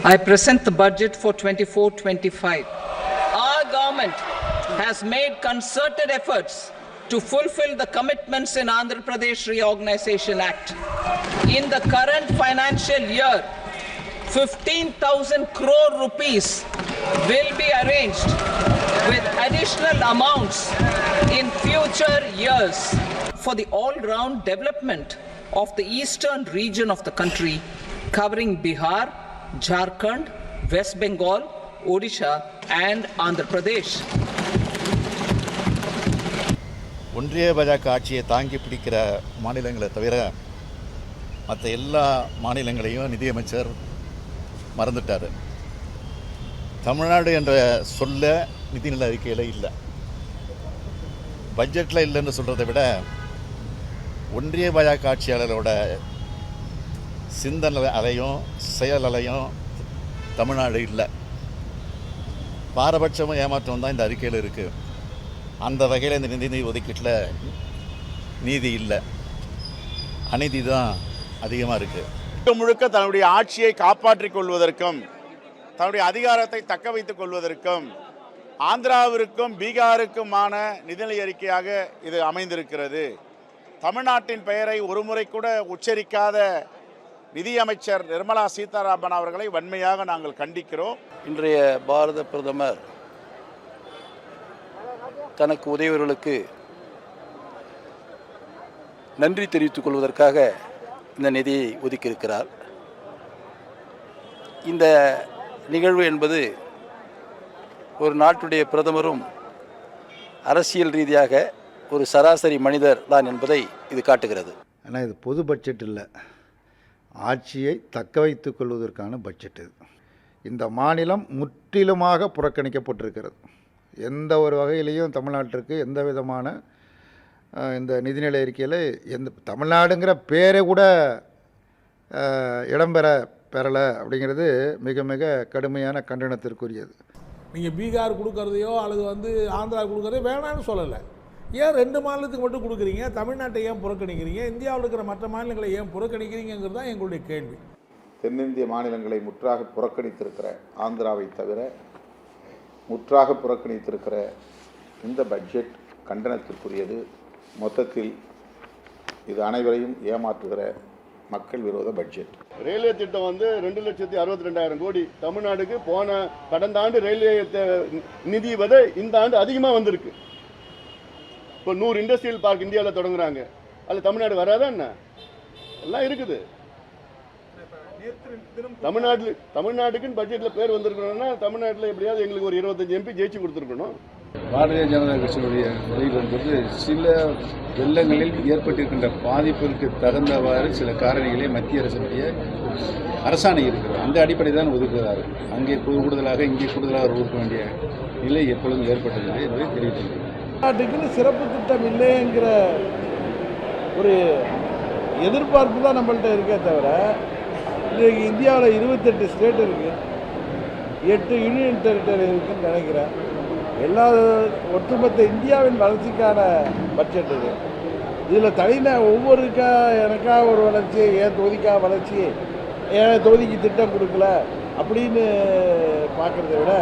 I present the budget for 24-25. Our government has made concerted efforts to fulfill the commitments in Andhra Pradesh Reorganization Act. In the current financial year, 15,000 crore rupees will be arranged with additional amounts in future years for the all-round development of the eastern region of the country, covering Bihar, Jharkhand, West Bengal, Odisha and Andhra Pradesh. ஒன்றிய பாஜக ஆட்சியை தாங்கி பிடிக்கிற மாநிலங்களை தவிர மற்ற எல்லா மாநிலங்களையும் நிதியமைச்சர் மறந்துட்டார். தமிழ்நாடு என்ற சொல்ல நிதிநிலை அறிக்கையில் இல்லை, பட்ஜெட்டில் இல்லைன்னு சொல்கிறத விட ஒன்றிய பாஜக ஆட்சியாளரோட சிந்தனை அலையும் செயல் அலையும் தமிழ்நாடு இல்லை. பாரபட்சமும் ஏமாற்றம் தான் இந்த அறிக்கையில் இருக்குது. அந்த வகையில் இந்த நிதி ஒதுக்கீட்டில் நீதி இல்லை, அநீதி தான் அதிகமாக இருக்குது. முழுக்க தன்னுடைய ஆட்சியை காப்பாற்றிக் கொள்வதற்கும் தன்னுடைய அதிகாரத்தை தக்க வைத்துக் கொள்வதற்கும் ஆந்திராவிற்கும் பீகாருக்குமான நிதிநிலை அறிக்கையாக இது அமைந்திருக்கிறது. தமிழ்நாட்டின் பெயரை ஒருமுறை கூட உச்சரிக்காத நிதியமைச்சர் நிர்மலா சீதாராமன் அவர்களை வன்மையாக நாங்கள் கண்டிக்கிறோம். இன்றைய பாரத பிரதமர் தனக்கு உதவியவர்களுக்கு நன்றி தெரிவித்துக் கொள்வதற்காக இந்த நிதியை ஒதுக்கியிருக்கிறார். இந்த நிகழ்வு என்பது ஒரு நாட்டுடைய பிரதமரும் அரசியல் ரீதியாக ஒரு சராசரி மனிதர் தான் என்பதை இது காட்டுகிறது. ஆனால் இது பொது பட்ஜெட் இல்லை, ஆட்சியை தக்க வைத்துக் கொள்வதற்கான பட்ஜெட் இது. இந்த மாநிலம் முற்றிலுமாக புறக்கணிக்கப்பட்டிருக்கிறது. எந்த ஒரு வகையிலையும் தமிழ்நாட்டிற்கு எந்த விதமான இந்த நிதிநிலை அறிக்கையில் தமிழ்நாடுங்கிற பேரை கூட பெறலை அப்படிங்கிறது மிக மிக கடுமையான கண்டனத்திற்குரியது. நீங்கள் பீகார் கொடுக்கறதையோ அல்லது ஆந்திரா கொடுக்கறதையோ வேணான்னு சொல்லலை. ஏன் 2 மாநிலத்துக்கு மட்டும் கொடுக்குறீங்க? தமிழ்நாட்டை ஏன் புறக்கணிக்கிறீங்க? இந்தியாவில் இருக்கிற மற்ற மாநிலங்களை ஏன் புறக்கணிக்கிறீங்கிறது தான் எங்களுடைய கேள்வி. தென்னிந்திய மாநிலங்களை முற்றாக புறக்கணித்திருக்கிற ஆந்திராவை தவிர முற்றாக புறக்கணித்திருக்கிற இந்த பட்ஜெட் கண்டனத்திற்குரியது. மொத்தத்தில் இது அனைவரையும் ஏமாற்றுகிற மக்கள் விரோத பட்ஜெட். ரயில்வே திட்டம் 2,62,000 கோடி தமிழ்நாடுக்கு போன கடந்த ஆண்டு ரயில்வே நிதி விட இந்த ஆண்டு அதிகமாக வந்திருக்கு. இப்போ 100 இண்டஸ்ட்ரியல் பார்க் இந்தியாவில் தொடங்குறாங்க. அதில் தமிழ்நாடு வராதா என்ன? எல்லாம் இருக்குது. தமிழ்நாட்டுக்குன்னு பட்ஜெட்டில் பேர் வந்திருக்கணும்னா தமிழ்நாட்டில் எப்படியாவது எங்களுக்கு ஒரு 25 MP ஜெயிச்சு கொடுத்துருக்கணும். பாரதிய ஜனதா கட்சியினுடைய உதவி என்பது சில வெள்ளங்களில் ஏற்பட்டிருக்கின்ற பாதிப்பிற்கு தகுந்தவாறு சில காரணிகளை மத்திய அரசினுடைய அரசாணை இருக்கிறது. அந்த அடிப்படை தான் ஒதுக்குகிறார். அங்கே கூடுதலாக இங்கே கூடுதலாக ஒதுக்க வேண்டிய நிலை எப்பொழுதும் ஏற்பட்டதில்லை என்பதை தெரிவித்துள்ளது. நாட்டுக்குன்னு சிறப்பு திட்டம் இல்லைங்கிற ஒரு எதிர்பார்ப்பு தான் நம்மள்கிட்ட இருக்கே தவிர, இன்றைக்கு இந்தியாவில் 28 ஸ்டேட் இருக்குது, 8 யூனியன் டெரிட்டரி இருக்குன்னு நினைக்கிறேன். எல்லா ஒட்டுமொத்த இந்தியாவின் வளர்ச்சிக்கான பட்ஜெட் இது. இதில் எனக்கா ஒரு வளர்ச்சி, ஏன் தொகுதிக்காக வளர்ச்சி, ஏன் தொகுதிக்கு திட்டம் கொடுக்கல அப்படின்னு பார்க்குறத விட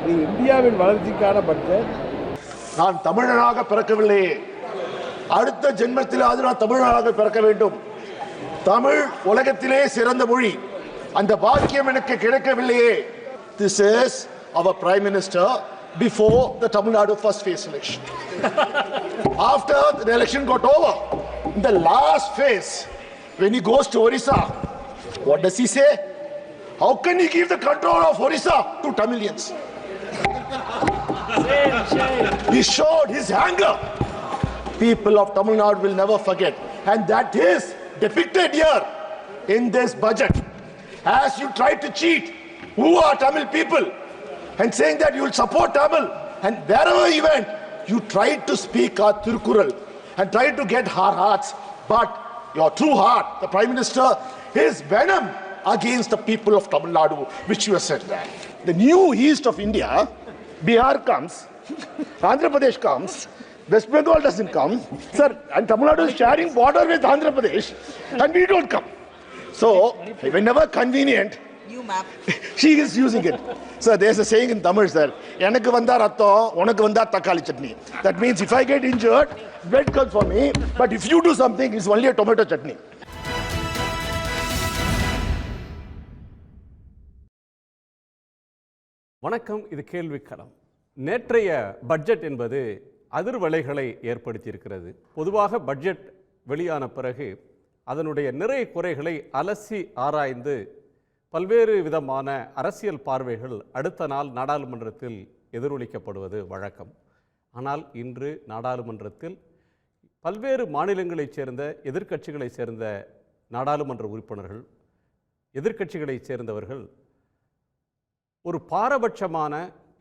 இது இந்தியாவின் வளர்ச்சிக்கான பட்ஜெட். நான் தமிழனாக பிறக்கவில்லையே, அடுத்த ஜென்மத்திலாவது நான் தமிழனாக பிறக்க வேண்டும். தமிழ் உலகத்திலே சிறந்த மொழி, அந்த பாக்கியம் எனக்கு கிடைக்கவில்லையே. This is our Prime Minister before the Tamil Nadu first phase election. After the election got over, in the last phase, when he goes to Orissa, what does he say? How can he give the control of Orissa to Tamilians? He showed his anger. People of Tamil Nadu will never forget, and that is depicted here in this budget. As you try to cheat who are Tamil people and saying that you will support Tamil, and wherever you went, you tried to speak our Tirukural and tried to get our hearts, but your true heart, the Prime Minister, is venom against the people of Tamil Nadu, which you have said. The new east of India, Bihar comes, Andhra Pradesh comes, West Bengal doesn't come, sir, and Tamil Nadu is sharing border with Andhra Pradesh, and we don't come. So, whenever convenient, new map. She is using it. Sir, there's a saying in Tamil, sir. எனக்கு வந்தா ரத்தம், உனக்கு வந்தா தக்காளி chutney. That means if I get injured, blood comes for me. But if you do something, it's only a tomato chutney. வணக்கம், இது கேள்விக்களம். நேற்றைய budget என்பது அதிர்வலைகளை ஏற்படுத்தியிருக்கிறது. பொதுவாக பட்ஜெட் வெளியான பிறகு அதனுடைய நிறை குறைகளை அலசி ஆராய்ந்து பல்வேறு விதமான அரசியல் பார்வைகள் அடுத்த நாள் நாடாளுமன்றத்தில் எதிரொலிக்கப்படுவது வழக்கம். ஆனால் இன்று நாடாளுமன்றத்தில் பல்வேறு மாநிலங்களைச் சேர்ந்த எதிர்க்கட்சிகளைச் சேர்ந்த நாடாளுமன்ற உறுப்பினர்கள், எதிர்க்கட்சிகளைச் சேர்ந்தவர்கள் ஒரு பாரபட்சமான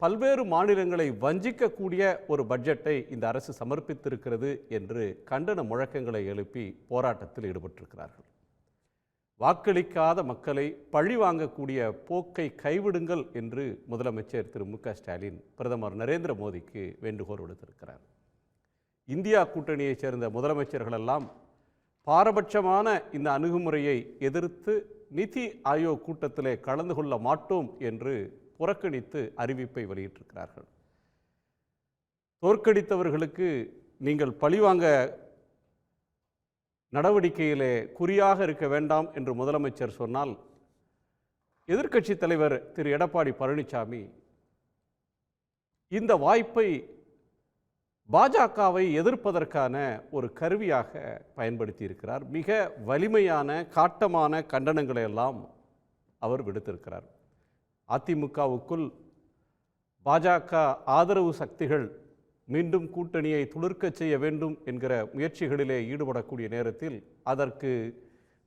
பல்வேறு மாநிலங்களை வஞ்சிக்கக்கூடிய ஒரு பட்ஜெட்டை இந்த அரசு சமர்ப்பித்திருக்கிறது என்று கண்டன முழக்கங்களை எழுப்பி போராட்டத்தில் ஈடுபட்டிருக்கிறார்கள். வாக்களிக்காத மக்களை பழி வாங்கக்கூடிய போக்கை கைவிடுங்கள் என்று முதலமைச்சர் திரு மு க ஸ்டாலின் பிரதமர் நரேந்திர மோடிக்கு வேண்டுகோள் விடுத்திருக்கிறார். இந்தியா கூட்டணியைச் சேர்ந்த முதலமைச்சர்களெல்லாம் பாரபட்சமான இந்த அணுகுமுறையை எதிர்த்து நிதி ஆயோக் கூட்டத்திலே கலந்து கொள்ள மாட்டோம் என்று புறக்கணித்து அறிவிப்பை வெளியிட்டிருக்கிறார்கள். தோற்கடித்தவர்களுக்கு நீங்கள் பழிவாங்க நடவடிக்கையிலே குறியாக இருக்க வேண்டாம் என்று முதலமைச்சர் சொன்னால், எதிர்க்கட்சித் தலைவர் திரு எடப்பாடி பழனிசாமி இந்த வாய்ப்பை பாஜகவை எதிர்ப்பதற்கான ஒரு கருவியாக பயன்படுத்தி இருக்கிறார். மிக வலிமையான காட்டமான கண்டனங்களை எல்லாம் அவர் விடுத்திருக்கிறார். அதிமுகவுக்குள் பாஜக ஆதரவு சக்திகள் மீண்டும் கூட்டணியை துளிர்க்கச் செய்ய வேண்டும் என்கிற முயற்சிகளிலே ஈடுபடக்கூடிய நேரத்தில் அதற்கு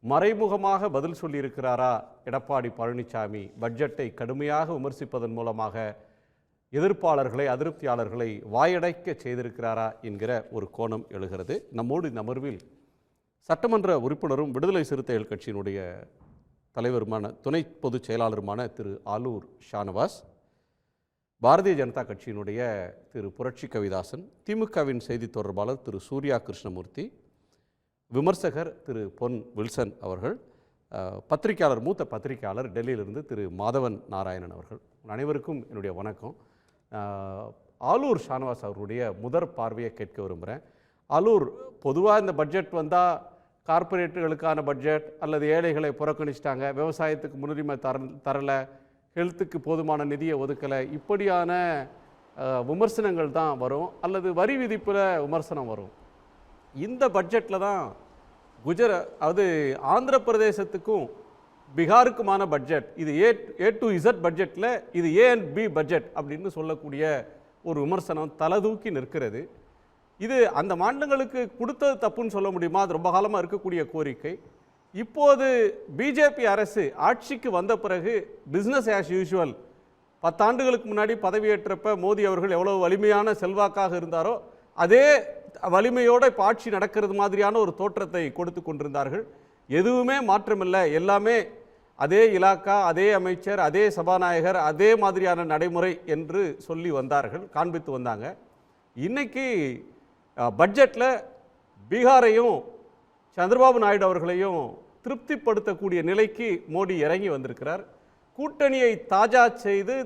மறைமுகமாக பதில் சொல்லியிருக்கிறாரா எடப்பாடி பழனிசாமி? பட்ஜெட்டை கடுமையாக விமர்சிப்பதன் மூலமாக எதிர்ப்பாளர்களை, அதிருப்தியாளர்களை வாயடைக்க செய்திருக்கிறாரா என்கிற ஒரு கோணம் எழுகிறது. நம்மோடு இந்த அமர்வில் சட்டமன்ற உறுப்பினரும் விடுதலை சிறுத்தைகள் கட்சியினுடைய தலைவருமான, துணை பொதுச் செயலாளருமான திரு ஆலூர் ஷானவாஸ், பாரதிய ஜனதா கட்சியினுடைய திரு புரட்சி கவிதாசன், திமுகவின் செய்தி தொடர்பாளர் திரு சூர்யா கிருஷ்ணமூர்த்தி, விமர்சகர் திரு பொன் வில்சன் அவர்கள், பத்திரிகையாளர், மூத்த பத்திரிகையாளர் டெல்லியிலிருந்து திரு மாதவன் நாராயணன் அவர்கள். அனைவருக்கும் என்னுடைய வணக்கம். ஆலூர் ஷானவாஸ் அவர்களுடைய முதற் பார்வையை கேட்க விரும்புகிறேன். ஆலூர், பொதுவாக இந்த பட்ஜெட் வந்தால் கார்ப்பரேட்டுகளுக்கான பட்ஜெட் அல்லது ஏழைகளை புறக்கணிச்சிட்டாங்க, விவசாயத்துக்கு முன்னுரிமை தரலை, ஹெல்த்துக்கு போதுமான நிதியை ஒதுக்கலை, இப்படியான விமர்சனங்கள் தான் வரும், அல்லது வரி விதிப்பில் விமர்சனம் வரும். இந்த பட்ஜெட்டில் தான் அது ஆந்திர பிரதேசத்துக்கும் பீகாருக்குமான பட்ஜெட், இது ஏ டு இசட் பட்ஜெட்டில் இது ஏ அண்ட் பி பட்ஜெட் அப்படின்னு சொல்லக்கூடிய ஒரு விமர்சனம் தலதூக்கி நிற்கிறது. இது அந்த மாநிலங்களுக்கு கொடுத்தது தப்புன்னு சொல்ல முடியுமா? அது ரொம்ப காலமாக இருக்கக்கூடிய கோரிக்கை. இப்போது பிஜேபி அரசு ஆட்சிக்கு வந்த பிறகு பிஸ்னஸ் ஆஸ் யூஷுவல், 10 ஆண்டுகளுக்கு முன்னாடி பதவியேற்றப்ப மோடி அவர்கள் எவ்வளவு வலிமையான செல்வாக்காக இருந்தாரோ அதே வலிமையோடு இப்போ ஆட்சி நடக்கிறது மாதிரியான ஒரு தோற்றத்தை கொடுத்து கொண்டிருந்தார்கள். எதுவுமே மாற்றமில்லை, எல்லாமே அதே இலாக்கா, அதே அமைச்சர், அதே சபாநாயகர், அதே மாதிரியான நடைமுறை என்று சொல்லி வந்தார்கள், காண்பித்து வந்தாங்க. இன்னைக்கு பட்ஜெட்டில் பீகாரையும் சந்திரபாபு நாயுடு அவர்களையும் திருப்திப்படுத்தக்கூடிய நிலைக்கு மோடி இறங்கி வந்திருக்கிறார். கூட்டணியை தாஜா செய்து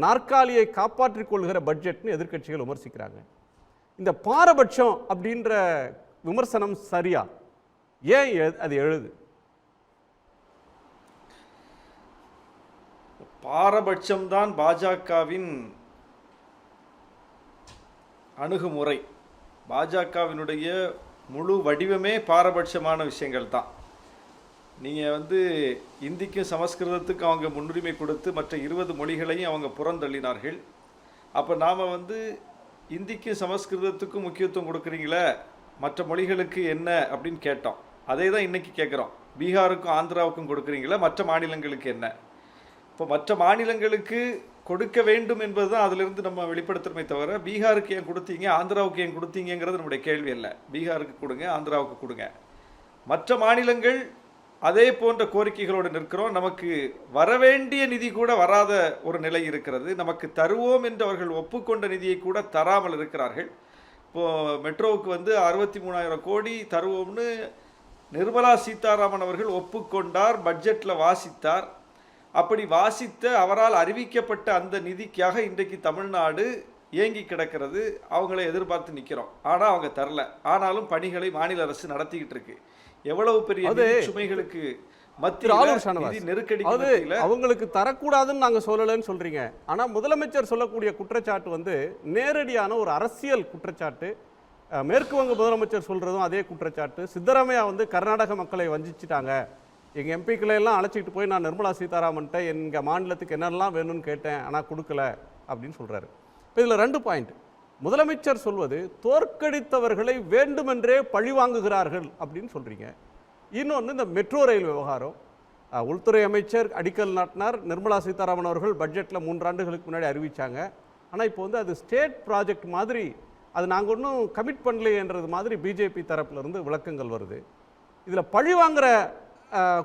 நாற்காலியை காப்பாற்றிக் கொள்கிற பட்ஜெட்னு எதிர்க்கட்சிகள் விமர்சிக்கிறாங்க. இந்த பாரபட்சம் அப்படின்ற விமர்சனம் சரியா? ஏன் அது எழுது? பாரபட்சம்தான் பாஜகவின் அணுகுமுறை. பாஜகவினுடைய முழு வடிவமே பாரபட்சமான விஷயங்கள் தான். நீங்கள் இந்திக்கும் சமஸ்கிருதத்துக்கு அவங்க முன்னுரிமை கொடுத்து மற்ற 20 மொழிகளையும் அவங்க புறந்தள்ளினார்கள். அப்போ நாம் இந்திக்கும் சமஸ்கிருதத்துக்கும் முக்கியத்துவம் கொடுக்குறீங்களே, மற்ற மொழிகளுக்கு என்ன அப்படின்னு கேட்டோம். அதே தான் இன்றைக்கி கேட்குறோம். பீகாருக்கும் ஆந்திராவுக்கும் கொடுக்குறீங்களா, மற்ற மாநிலங்களுக்கு என்ன? இப்போ மற்ற மாநிலங்களுக்கு கொடுக்க வேண்டும் என்பது தான் அதிலிருந்து நம்ம வெளிப்படுத்துறமே தவிர, பீகாருக்கு ஏன் கொடுத்தீங்க, ஆந்திராவுக்கு ஏன் கொடுத்தீங்கிறது நம்முடைய கேள்வி அல்ல. பீகாருக்கு கொடுங்க, ஆந்திராவுக்கு கொடுங்க. மற்ற மாநிலங்கள் அதே போன்ற கோரிக்கைகளோடு நிற்கிறோம். நமக்கு வரவேண்டிய நிதி கூட வராத ஒரு நிலை இருக்கிறது. நமக்கு தருவோம் என்று அவர்கள் ஒப்புக்கொண்ட நிதியை கூட தராமல் இருக்கிறார்கள். இப்போது மெட்ரோவுக்கு 63,000 கோடி தருவோம்னு நிர்மலா சீதாராமன் அவர்கள் ஒப்புக்கொண்டார், பட்ஜெட்டில் வாசித்தார். அப்படி வாசித்த அவரால் அறிவிக்கப்பட்ட அந்த நிதிக்காக இன்றைக்கு தமிழ்நாடு ஏங்கி கிடக்கிறது. அவங்கள எதிர்பார்த்து நிற்கிறோம். ஆனால் அவங்க தரல. ஆனாலும் பணிகளை மாநில அரசு நடத்திக்கிட்டு இருக்கு. எவ்வளவு பெரிய சுமைகளுக்கு நெருக்கடி அவங்களுக்கு தரக்கூடாதுன்னு நாங்க சொல்லலன்னு சொல்றீங்க. ஆனா முதலமைச்சர் சொல்லக்கூடிய குற்றச்சாட்டு வந்து நேரடியான ஒரு அரசியல் குற்றச்சாட்டு. மேற்கு வங்க முதலமைச்சர் சொல்றதும் அதே குற்றச்சாட்டு. சித்தராமையா வந்து கர்நாடக மக்களை வஞ்சிச்சிட்டாங்க, எங்க எம்பிக்களை எல்லாம் அழைச்சிட்டு போய் நான் நிர்மலா சீதாராமன்ட்ட எங்க மாநிலத்துக்கு என்னெல்லாம் வேணும்னு கேட்டேன், ஆனா கொடுக்கல அப்படின்னு சொல்றாரு. இதுல 2 பாயிண்ட். முதலமைச்சர் சொல்வது தோற்கடித்தவர்களை வேண்டுமென்றே பழிவாங்குகிறார்கள் அப்படின்னு சொல்றீங்க. இன்னொன்று இந்த மெட்ரோ ரயில் விவகாரம். உள்துறை அமைச்சர் அடிக்கல் நாட்டினார். நிர்மலா சீதாராமன் அவர்கள் பட்ஜெட்டில் 3 ஆண்டுகளுக்கு முன்னாடி அறிவித்தாங்க. ஆனால் இப்போ வந்து அது ஸ்டேட் ப்ராஜெக்ட் மாதிரி, அது நாங்கள் ஒன்றும் கமிட் பண்ணலைன்றது மாதிரி பிஜேபி தரப்பிலிருந்து விளக்கங்கள் வருது. இதில் பழி வாங்குற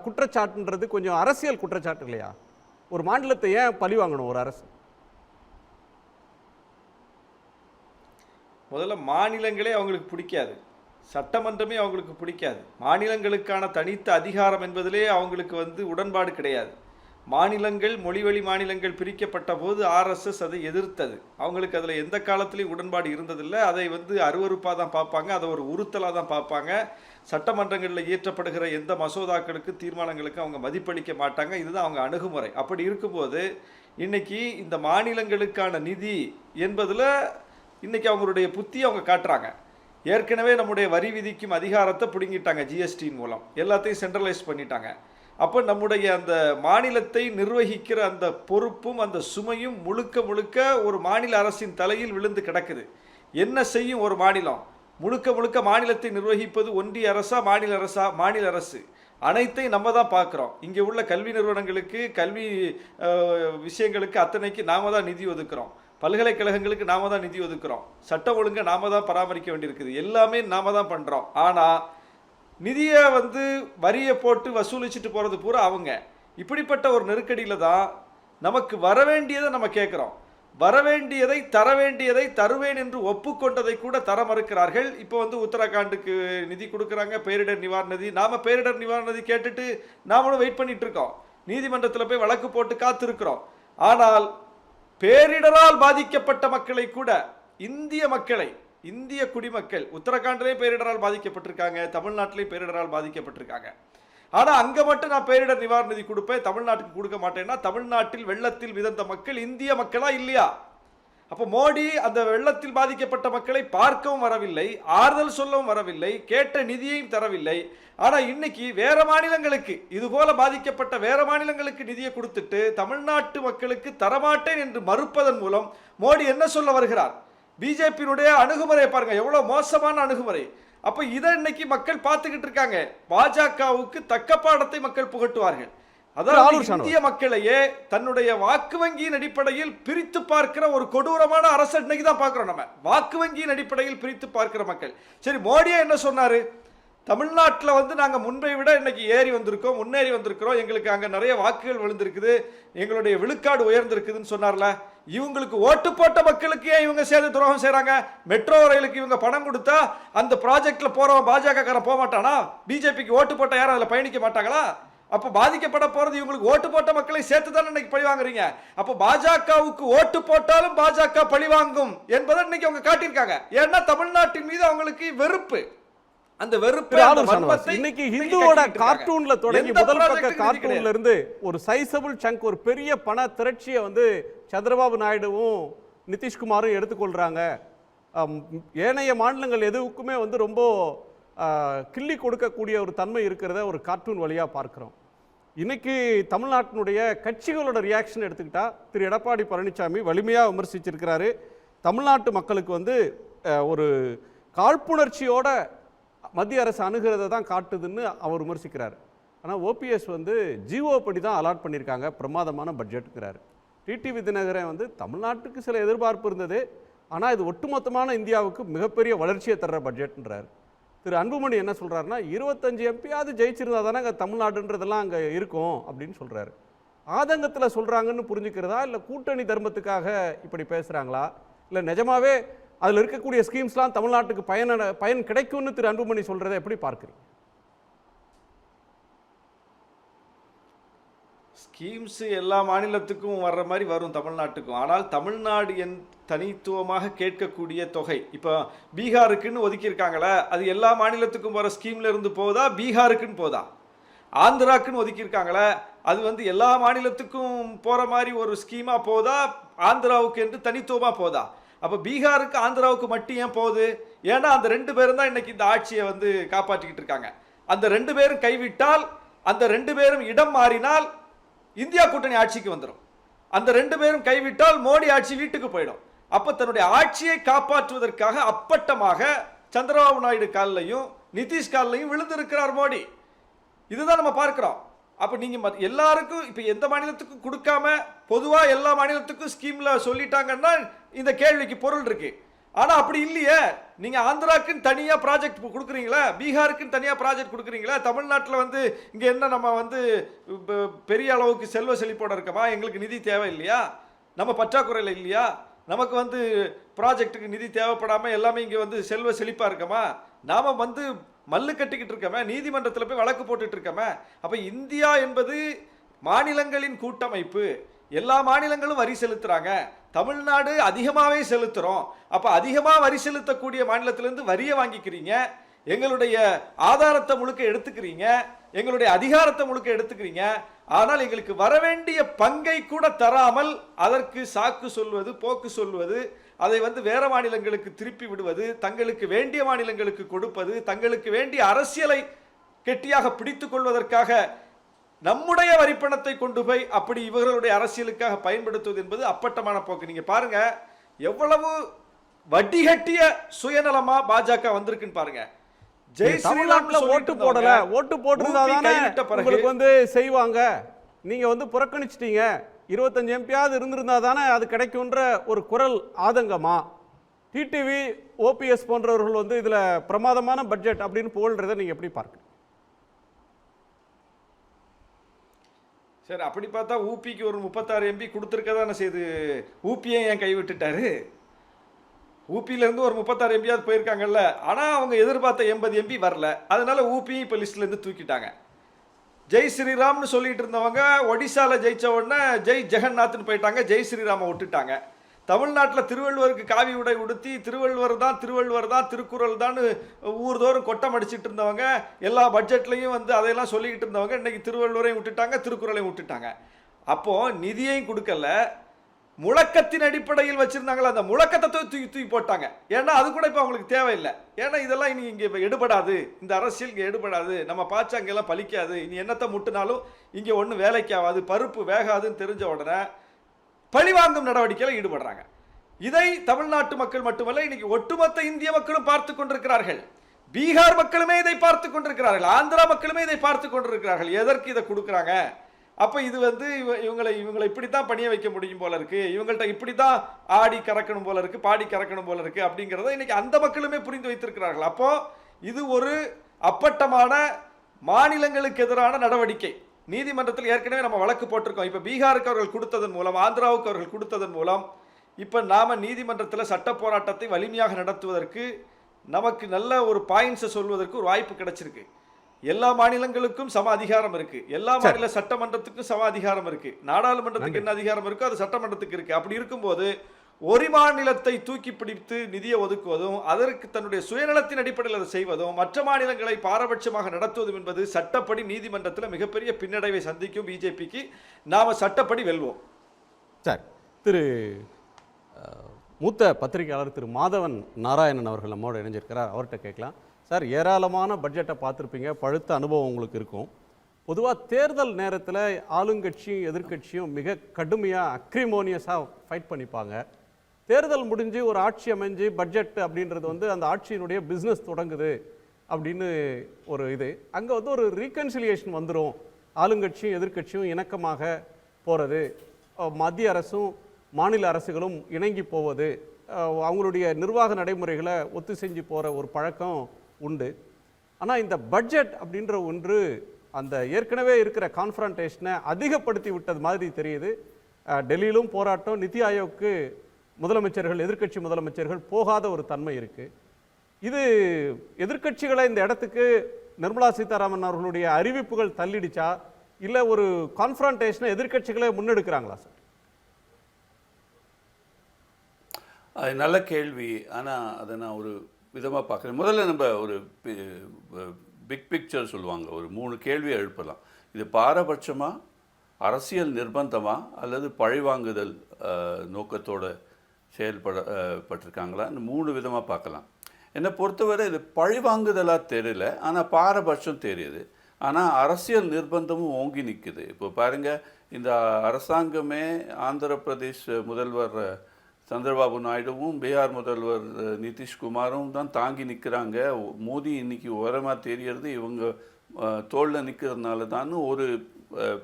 குற்றச்சாட்டுன்றது கொஞ்சம் அரசியல் குற்றச்சாட்டு இல்லையா? ஒரு மாநிலத்தை ஏன் பழி வாங்கணும் ஒரு அரசு? முதல்ல மாநிலங்களே அவங்களுக்கு பிடிக்காது, சட்டமன்றமே அவங்களுக்கு பிடிக்காது. மாநிலங்களுக்கான தனித்த அதிகாரம் என்பதிலே அவங்களுக்கு வந்து உடன்பாடு கிடையாது. மாநிலங்கள் மொழிவழி மாநிலங்கள் பிரிக்கப்பட்ட போது ஆர்எஸ்எஸ் அதை எதிர்த்தது. அவங்களுக்கு அதில் எந்த காலத்திலையும் உடன்பாடு இருந்ததில்லை. அதை வந்து அருவருப்பாக தான் பார்ப்பாங்க, அதை ஒரு உறுத்தலாக தான் பார்ப்பாங்க. சட்டமன்றங்களில் இயற்றப்படுகிற எந்த மசோதாக்களுக்கு தீர்மானங்களுக்கு அவங்க மதிப்பளிக்க மாட்டாங்க. இதுதான் அவங்க அணுகுமுறை. அப்படி இருக்கும்போது இன்னைக்கு இந்த மாநிலங்களுக்கான நிதி என்பதில் இன்னைக்கு அவங்களுடைய புத்தி அவங்க காட்டுறாங்க. ஏற்கனவே நம்முடைய வரி விதிக்கும் அதிகாரத்தை பிடுங்கிட்டாங்க. ஜிஎஸ்டியின் மூலம் எல்லாத்தையும் சென்ட்ரலைஸ் பண்ணிட்டாங்க. அப்போ நம்முடைய அந்த மாநிலத்தை நிர்வகிக்கிற அந்த பொறுப்பும் அந்த சுமையும் முழுக்க முழுக்க ஒரு மாநில அரசின் தலையில் விழுந்து கிடக்குது. என்ன செய்யும் ஒரு மாநிலம்? முழுக்க முழுக்க மாநிலத்தை நிர்வகிப்பது ஒன்றிய அரசா மாநில அரசா? மாநில அரசு. அனைத்தையும் நம்ம தான் பார்க்குறோம். இங்கே உள்ள கல்வி நிறுவனங்களுக்கு, கல்வி விஷயங்களுக்கு அத்தனைக்கு நாம தான் நிதி ஒதுக்குறோம். பல்கலைக்கழகங்களுக்கு நாம தான் நிதி ஒதுக்குறோம். சட்டம் ஒழுங்கை நாம தான் பராமரிக்க வேண்டியிருக்குது. எல்லாமே நாம தான் பண்ணுறோம். ஆனால் நிதியை வந்து வரியை போட்டு வசூலிச்சுட்டு போகிறது பூரா அவங்க. இப்படிப்பட்ட ஒரு நெருக்கடியில் தான் நமக்கு வரவேண்டியதை நம்ம கேட்குறோம். வரவேண்டியதை தர வேண்டியதை தருவேன் என்று ஒப்புக்கொண்டதை கூட தர மறுக்கிறார்கள். இப்போ வந்து உத்தரகாண்டுக்கு நிதி கொடுக்குறாங்க, பேரிடர் நிவாரண நிதி. நாம் பேரிடர் நிவாரண நிதி கேட்டுட்டு நாமளும் வெயிட் பண்ணிட்டு இருக்கோம். நீதிமன்றத்தில் போய் வழக்கு போட்டு காத்திருக்கிறோம். ஆனால் பேரிடரால் பாதிக்கப்பட்ட மக்களை கூட, இந்திய மக்களை, இந்திய குடிமக்கள் உத்தரகாண்டிலே பேரிடரால் பாதிக்கப்பட்டிருக்காங்க, தமிழ்நாட்டிலே பேரிடரால் பாதிக்கப்பட்டிருக்காங்க. ஆனால் அங்கே மட்டும் நான் பேரிடர் நிவாரண நிதி கொடுப்பேன், தமிழ்நாட்டுக்கு கொடுக்க மாட்டேன்னா தமிழ்நாட்டில் வெள்ளத்தில் மிதந்த மக்கள் இந்திய மக்களா இல்லையா? அப்போ மோடி அந்த வெள்ளத்தில் பாதிக்கப்பட்ட மக்களை பார்க்கவும் வரவில்லை, ஆறுதல் சொல்லவும் வரவில்லை, கேட்ட நிதியையும் தரவில்லை. ஆனால் இன்னைக்கு வேற மாநிலங்களுக்கு, இது போல பாதிக்கப்பட்ட வேற மாநிலங்களுக்கு நிதியை கொடுத்துட்டு தமிழ்நாட்டு மக்களுக்கு தரமாட்டேன் என்று மறுப்பதன் மூலம் மோடி என்ன சொல்ல வருகிறார்? பிஜேபியினுடைய அணுகுமுறை பாருங்க, எவ்வளவு மோசமான அணுகுமுறை. அப்ப இதை இன்னைக்கு மக்கள் பார்த்துக்கிட்டு இருக்காங்க. பாஜகவுக்கு தக்க பாடத்தை மக்கள் புகட்டுவார்கள். அதாவது இந்திய மக்களையே தன்னுடைய வாக்கு வங்கியின் அடிப்படையில் பிரித்து பார்க்கிற ஒரு கொடூரமான அரசு இன்னைக்கு தான் பார்க்கிறோம். நம்ம வாக்கு வங்கியின் அடிப்படையில் பிரித்து பார்க்கிற மக்கள். சரி, மோடியே என்ன சொன்னாரு? தமிழ்நாட்டில் வந்து நாங்கள் முன்பை விட இன்னைக்கு ஏறி வந்திருக்கோம், முன்னேறி வந்திருக்கிறோம், எங்களுக்கு அங்கே நிறைய வாக்குகள் விழுந்திருக்குது, எங்களுடைய விழுக்காடு உயர்ந்திருக்குதுன்னு சொன்னார்ல. இவங்களுக்கு ஓட்டு போட்ட மக்களுக்கு ஏன் இவங்க சேர்ந்து துரோகம் செய்கிறாங்க? மெட்ரோ ரயிலுக்கு இவங்க பணம் கொடுத்தா அந்த ப்ராஜெக்ட்ல போறவன் பாஜகக்காரன் போக மாட்டானா? பிஜேபிக்கு ஓட்டு போட்ட யாரும் அதில் பயணிக்க மாட்டாங்களா? அப்போ பாதிக்கப்பட போறது இவங்களுக்கு ஓட்டு போட்ட மக்களை சேர்த்து தான் இன்னைக்கு பழி வாங்குறீங்க. அப்போ பாஜகவுக்கு ஓட்டு போட்டாலும் பாஜக பழி வாங்கும் என்பதை இன்னைக்கு அவங்க காட்டியிருக்காங்க. ஏன்னா தமிழ்நாட்டின் மீது அவங்களுக்கு வெறுப்பு. அந்த வெறுப்பு இன்னைக்கு ஹிந்துவோட கார்ட்டூன்ல தொடங்கி முதல் பக்க கார்ட்டூன்ல இருந்து ஒரு சைசபிள் சங்க், ஒரு பெரிய பண திரட்சியை வந்து சந்திரபாபு நாயுடுவும் நிதிஷ்குமாரும் எடுத்துக்கொள்றாங்க. ஏனைய மாநிலங்கள் எதுவுக்குமே வந்து ரொம்ப கிள்ளி கொடுக்கக்கூடிய ஒரு தன்மை இருக்கிறத ஒரு கார்ட்டூன் வழியாக பார்க்குறோம். இன்னைக்கு தமிழ்நாட்டினுடைய கட்சிகளோட ரியாக்ஷன் எடுத்துக்கிட்டா திரு எடப்பாடி பழனிசாமி வலிமையாக விமர்சிச்சிருக்கிறாரு. தமிழ்நாட்டு மக்களுக்கு வந்து ஒரு காழ்ப்புணர்ச்சியோட மத்திய அரசு அணுகிறத தான் காட்டுதுன்னு அவர் விமர்சிக்கிறார். ஆனால் ஓபிஎஸ் வந்து ஜிஓ படி தான் அலாட் பண்ணியிருக்காங்க, பிரமாதமான பட்ஜெட்டுங்கிறாரு. டிடிவி தினகரன் வந்து தமிழ்நாட்டுக்கு சில எதிர்பார்ப்பு இருந்தது, ஆனால் இது ஒட்டுமொத்தமான இந்தியாவுக்கு மிகப்பெரிய வளர்ச்சியை தர்ற பட்ஜெட்ன்றார். திரு அன்புமணி என்ன சொல்கிறாருன்னா 25 எம்பியாவது ஜெயிச்சிருந்தா தானே அங்கே தமிழ்நாடுன்றதெல்லாம் அங்கே இருக்கும் அப்படின்னு சொல்கிறாரு. ஆதங்கத்தில் சொல்கிறாங்கன்னு புரிஞ்சுக்கிறதா, இல்லை கூட்டணி தர்மத்துக்காக இப்படி பேசுகிறாங்களா, இல்லை நிஜமாவே அதில் இருக்கக்கூடிய ஸ்கீம்ஸ்லாம் தமிழ்நாட்டுக்கு பயன் கிடைக்கும்னு திரு அன்புமணி சொல்கிறத எப்படி பார்க்குறீங்க? ஸ்கீம்ஸ் எல்லா மாநிலத்துக்கும் வர்ற மாதிரி வரும் தமிழ்நாட்டுக்கும். ஆனால் தமிழ்நாடு தனித்துவமாக கேட்கக்கூடிய தொகை இப்போ பீகாருக்குன்னு ஒதுக்கியிருக்காங்களே, அது எல்லா மாநிலத்துக்கும் வர ஸ்கீம்ல இருந்து போதா, பீகாருக்குன்னு போதா? ஆந்திராக்குன்னு ஒதுக்கியிருக்காங்களே, அது வந்து எல்லா மாநிலத்துக்கும் போகிற மாதிரி ஒரு ஸ்கீமாக போதா, ஆந்திராவுக்கு என்று தனித்துவமாக போதா? அப்போ பீகாருக்கு ஆந்திராவுக்கு மட்டும் ஏன் போகுது? ஏன்னா அந்த 2 பேரும் தான் இன்னைக்கு இந்த ஆட்சியை வந்து காப்பாற்றிக்கிட்டு இருக்காங்க. அந்த 2 பேரும் கைவிட்டால், அந்த 2 பேரும் இடம் மாறினால் இந்தியா கூட்டணி ஆட்சிக்கு வந்துடும். அந்த 2 பேரும் கைவிட்டால் மோடி ஆட்சி வீட்டுக்கு போயிடும். அப்போ தன்னுடைய ஆட்சியை காப்பாற்றுவதற்காக அப்பட்டமாக சந்திரபாபு நாயுடு காலிலையும் நிதிஷ் காலிலையும் விழுந்திருக்கிறார் மோடி. இதுதான் நம்ம பார்க்கிறோம். அப்போ நீங்கள் எல்லாருக்கும் இப்போ எந்த மாநிலத்துக்கும் கொடுக்காம பொதுவாக எல்லா மாநிலத்துக்கும் ஸ்கீம்ல சொல்லிட்டாங்கன்னா இந்த கேள்விக்கு பொருள் இருக்கு. ஆனால் அப்படி இல்லையே. நீங்கள் ஆந்திராக்குன்னு தனியாக ப்ராஜெக்ட் கொடுக்குறீங்களா, பீகாருக்குன்னு தனியாக ப்ராஜெக்ட் கொடுக்குறீங்களா? தமிழ்நாட்டில் வந்து இங்கே என்ன நம்ம வந்து பெரிய அளவுக்கு செல்வ செழிப்போட இருக்கமா? எங்களுக்கு நிதி தேவை இல்லையா? நம்ம பற்றாக்குறையில் இல்லையா? நமக்கு வந்து ப்ராஜெக்ட்டுக்கு நிதி தேவைப்படாமல் எல்லாமே இங்கே வந்து செல்வ செழிப்பாக இருக்கமா? நாம் வந்து மல்லு கட்டிக்கிட்டு இருக்கமே, நீதிமன்றத்தில் போய் வழக்கு போட்டுட்டு இருக்கமே. அப்போ இந்தியா என்பது மாநிலங்களின் கூட்டமைப்பு. எல்லா மாநிலங்களும் வரி செலுத்துறாங்க. தமிழ்நாடு அதிகமாகவே செலுத்துகிறோம். அப்போ அதிகமாக வரி செலுத்தக்கூடிய மாநிலத்திலேருந்து வரியை வாங்கிக்கிறீங்க, எங்களுடைய ஆதாரத்தை முழுக்க எடுத்துக்கிறீங்க, எங்களுடைய அதிகாரத்தை முழுக்க எடுத்துக்கிறீங்க. ஆனால் எங்களுக்கு வரவேண்டிய பங்கை கூட தராமல் அதற்கு சாக்கு சொல்வது, போக்கு சொல்வது, அதை வந்து வேற மாநிலங்களுக்கு திருப்பி விடுவது, தங்களுக்கு வேண்டிய மாநிலங்களுக்கு கொடுப்பது, தங்களுக்கு வேண்டிய அரசியலை கெட்டியாக பிடித்துக் கொள்வதற்காக நம்முடைய வரிப்பணத்தை கொண்டு போய் அப்படி இவர்களுடைய அரசியலுக்காக பயன்படுத்துவது என்பது அப்பட்டமான போக்கு. நீங்க பாருங்க எவ்வளவு வட்டிகட்டிய சுயநலமா பாஜக வந்திருக்குன்னு பாருங்க. தமிழ்நாட்டுல ஓட்டு போடல, ஓட்டு போட்டிருந்தாதானே உங்களுக்கு வந்து செய்வாங்க. நீங்க வந்து புறக்கணிச்சிட்டீங்க. 25 எம்பியாவது இருந்திருந்தா தானே அது கிடைக்கும்ன்ற ஒரு குரல் ஆதங்கமா? டிடிவி ஓபிஎஸ் போன்றவர்கள் வந்து இதுல பிரமாதமான பட்ஜெட் அப்படின்னு புகழ்றதை நீங்க எப்படி பார்க்க? சரி, அப்படி பார்த்தா ஊபிக்கு ஒரு 36 எம்பி கொடுத்துருக்கதானே செய்து. ஊபியை ஏன் கைவிட்டுட்டாரு? ஊபியிலேருந்து ஒரு 36 எம்பியாவது போயிருக்காங்கல்ல. ஆனால் அவங்க எதிர்பார்த்த 80 எம்பி வரல. அதனால ஊபியும் இப்போ லிஸ்ட்லேருந்து தூக்கிட்டாங்க. ஜெய் ஸ்ரீராம்னு சொல்லிட்டு இருந்தவங்க ஒடிசாவில் ஜெயிச்ச உடனே ஜெய் ஜெகநாத்னு போயிட்டாங்க, ஜெய் ஸ்ரீராமை விட்டுட்டாங்க. தமிழ்நாட்டில் திருவள்ளுவருக்கு காவி உடை உடுத்தி திருவள்ளுவர் தான் திருக்குறள் தான் ஊர்தோறும் கொட்டம் அடிச்சுட்டு இருந்தவங்க, எல்லா பட்ஜெட்லையும் வந்து அதையெல்லாம் சொல்லிக்கிட்டு இருந்தவங்க இன்னைக்கு திருவள்ளுவரையும் விட்டுட்டாங்க, திருக்குறளையும் விட்டுட்டாங்க. அப்போது நிதியையும் கொடுக்கல, முழக்கத்தின் அடிப்படையில் வச்சிருந்தாங்களா அந்த முழக்கத்தை தூக்கி போட்டாங்க. ஏன்னா அது கூட இப்போ அவங்களுக்கு தேவையில்லை. ஏன்னா இதெல்லாம் இனி இங்கே எடுபடாது, இந்த அரசியல் இங்கே எடுபடாது, நம்ம பாய்ச்சா அங்கெல்லாம் பலிக்காது, இனி என்னத்தை முட்டினாலும் இங்கே ஒன்றும் வேலைக்கு ஆகாது, பருப்பு வேகாதுன்னு தெரிஞ்ச உடனே பழிவாங்கும் நடவடிக்கையில் ஈடுபடுறாங்க. இதை தமிழ்நாட்டு மக்கள் மட்டுமல்ல, இன்னைக்கு ஒட்டுமொத்த இந்திய மக்களும் பார்த்து கொண்டிருக்கிறார்கள். பீகார் மக்களுமே இதை பார்த்து கொண்டிருக்கிறார்கள், ஆந்திரா மக்களுமே இதை பார்த்து கொண்டிருக்கிறார்கள். எதற்கு இதை கொடுக்குறாங்க? அப்போ இது வந்து இவங்களை இப்படி தான் பணிய வைக்க முடியும் போல இருக்கு, இவங்கள்ட்ட இப்படி தான் ஆடி கறக்கணும் போல இருக்கு, பாடி கறக்கணும் போல இருக்கு அப்படிங்கிறத இன்னைக்கு அந்த மக்களுமே புரிந்து வைத்திருக்கிறார்கள். அப்போ இது ஒரு அப்பட்டமான மாநிலங்களுக்கு எதிரான நடவடிக்கை. நீதிமன்றத்தில் ஏற்கனவே நம்ம வழக்கு போட்டிருக்கோம். இப்போ பீகாருக்கு அவர்கள் கொடுத்ததன் மூலம், ஆந்திராவுக்கு அவர்கள் கொடுத்ததன் மூலம் இப்போ நாம் நீதிமன்றத்தில் சட்ட போராட்டத்தை வலிமையாக நடத்துவதற்கு நமக்கு நல்ல ஒரு பாயிண்ட்ஸை சொல்வதற்கு ஒரு வாய்ப்பு கிடைச்சிருக்கு. எல்லா மாநிலங்களுக்கும் சம அதிகாரம் இருக்கு, எல்லா மாநில சட்டமன்றத்துக்கும் சம அதிகாரம் இருக்கு, நாடாளுமன்றத்துக்கு என்ன அதிகாரம் இருக்கோ அது சட்டமன்றத்துக்கு இருக்கு. அப்படி இருக்கும்போது ஒரு மாநிலத்தை தூக்கி பிடித்து நிதியை ஒதுக்குவதும், அதற்கு தன்னுடைய சுயநலத்தின் அடிப்படையில் அதை செய்வதும், மற்ற மாநிலங்களை பாரபட்சமாக நடத்துவதும் என்பது சட்டப்படி நீதிமன்றத்தில் மிகப்பெரிய பின்னடைவை சந்திக்கும் பிஜேபிக்கு. நாம சட்டப்படி வெல்வோம். சார், திரு மூத்த பத்திரிகையாளர் திரு மாதவன் நாராயணன் அவர்கள் நம்மோடு இணைஞ்சிருக்கிறார். அவர்கிட்ட கேட்கலாம். சார், ஏராளமான பட்ஜெட்டை பார்த்துருப்பீங்க, பழுத்த அனுபவம் உங்களுக்கு இருக்கும். பொதுவாக தேர்தல் நேரத்தில் ஆளுங்கட்சியும் எதிர்கட்சியும் மிக கடுமையாக அக்ரிமோனியஸாக ஃபைட் பண்ணிப்பாங்க. தேர்தல் முடிஞ்சு ஒரு ஆட்சி அமைஞ்சு பட்ஜெட் அப்படின்றது வந்து அந்த ஆட்சியினுடைய பிஸ்னஸ் தொடங்குது அப்படின்னு ஒரு இது, அங்கே வந்து ஒரு ரீகன்சிலியேஷன் வந்துடும். ஆளுங்கட்சியும் எதிர்கட்சியும் இணக்கமாக போகிறது, மத்திய அரசும் மாநில அரசுகளும் இணங்கி போவது, அவங்களுடைய நிர்வாக நடைமுறைகளை ஒத்து செஞ்சு போகிற ஒரு பழக்கம் உண்டு. ஆனால் இந்த பட்ஜெட் அப்படின்ற ஒன்று அந்த ஏற்கனவே இருக்கிற கான்ஃபரன்டேஷனை அதிகப்படுத்தி விட்டது மாதிரி தெரியுது. டெல்லியிலும் போராட்டம், நிதி ஆயோக்கு முதலமைச்சர்கள், எதிர்க்கட்சி முதலமைச்சர்கள் போகாத ஒரு தன்மை இருக்குது. இது எதிர்க்கட்சிகளை இந்த இடத்துக்கு நிர்மலா சீதாராமன் அவர்களுடைய அறிவிப்புகள் தள்ளிடுச்சா, இல்லை ஒரு கான்ஃபரன்டேஷனை எதிர்க்கட்சிகளே முன்னெடுக்கிறாங்களா சார்? அது நல்ல கேள்வி. ஆனால் அதை நான் ஒரு விதமாக பார்க்குறேன். முதல்ல நம்ம ஒரு பிக் பிக்சர் சொல்லுவாங்க, ஒரு 3 கேள்வியை எழுப்பலாம். இது பாரபட்சமாக, அரசியல் நிர்பந்தமா, அல்லது பழிவாங்குதல் நோக்கத்தோடு செயல்பட்டிருக்காங்களா? இந்த 3 விதமாக பார்க்கலாம். என்னை பொறுத்தவரை இது பழிவாங்குதலாக தெரியல, ஆனால் பாரபட்சம் தெரியுது. ஆனால் அரசியல் நிர்பந்தமும் ஓங்கி நிற்குது. இப்போ பாருங்கள், இந்த அரசாங்கமே ஆந்திர பிரதேஷ் முதல்வர் சந்திரபாபு நாயுடுவும் பீகார் முதல்வர் நிதிஷ்குமாரும் தான் தாங்கி நிற்கிறாங்க. மோடி இன்னைக்கு உரமாக தெரியறது இவங்க தோளில் நிற்கிறதுனால தான் ஒரு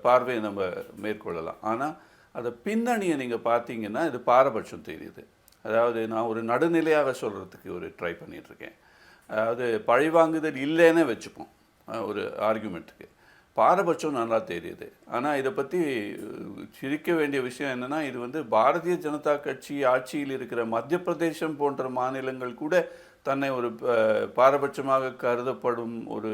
பார்வையை நம்ம மேற்கொள்ளலாம். ஆனால் அதை பின்னணியை நீங்கள் பார்த்தீங்கன்னா இது பாரபட்சம் தெரியுது. அதாவது நான் ஒரு நடுநிலையாக சொல்கிறதுக்கு ஒரு ட்ரை பண்ணிகிட்ருக்கேன். அதாவது பழிவாங்குதல் இல்லைன்னு வச்சுப்போம் ஒரு ஆர்குமெண்ட்டுக்கு, பாரபட்சம் நல்லா தெரியுது. ஆனால் இதை பற்றி சிரிக்க வேண்டிய விஷயம் என்னென்னா, இது வந்து பாரதிய ஜனதா கட்சி ஆட்சியில் இருக்கிற மத்திய பிரதேசம் போன்ற மாநிலங்கள் கூட தன்னை ஒரு பாரபட்சமாக கருதப்படும் ஒரு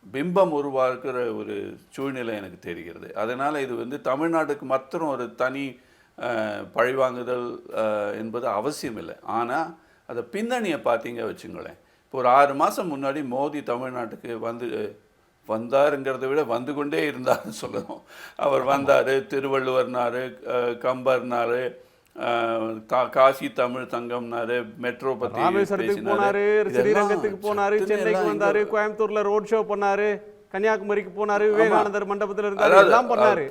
பிம்பம் உருவாக்குற ஒரு சூழ்நிலை எனக்கு தெரிகிறது. அதனால் இது வந்து தமிழ்நாட்டுக்கு மாத்திரம் ஒரு தனி பழிவாங்குதல் என்பது அவசியம் இல்லை. ஆனால் அதை பின்னணியை பார்த்தீங்க வச்சுங்களேன். இப்போ ஒரு 6 மாதம் முன்னாடி மோடி தமிழ்நாட்டுக்கு வந்தாருங்கிறத விட வந்து கொண்டே இருந்தார்னு சொல்லணும். அவர் வந்தார், திருவள்ளுவர்னாரு, கம்பர்னாரு, காசி தமிழ் தங்கம்னாரு, மெட்ரோ பற்றி போனாரு, ஸ்ரீரங்கத்துக்கு போனாரு, சென்னைக்கு வந்தாரு, கோயம்புத்தூர்ல ரோட் ஷோ பண்ணாரு, கன்னியாகுமரிக்கு போனாரு, விவேகானந்தர் மண்டபத்தில் இருந்தாரு, எல்லாம் பண்ணாரு.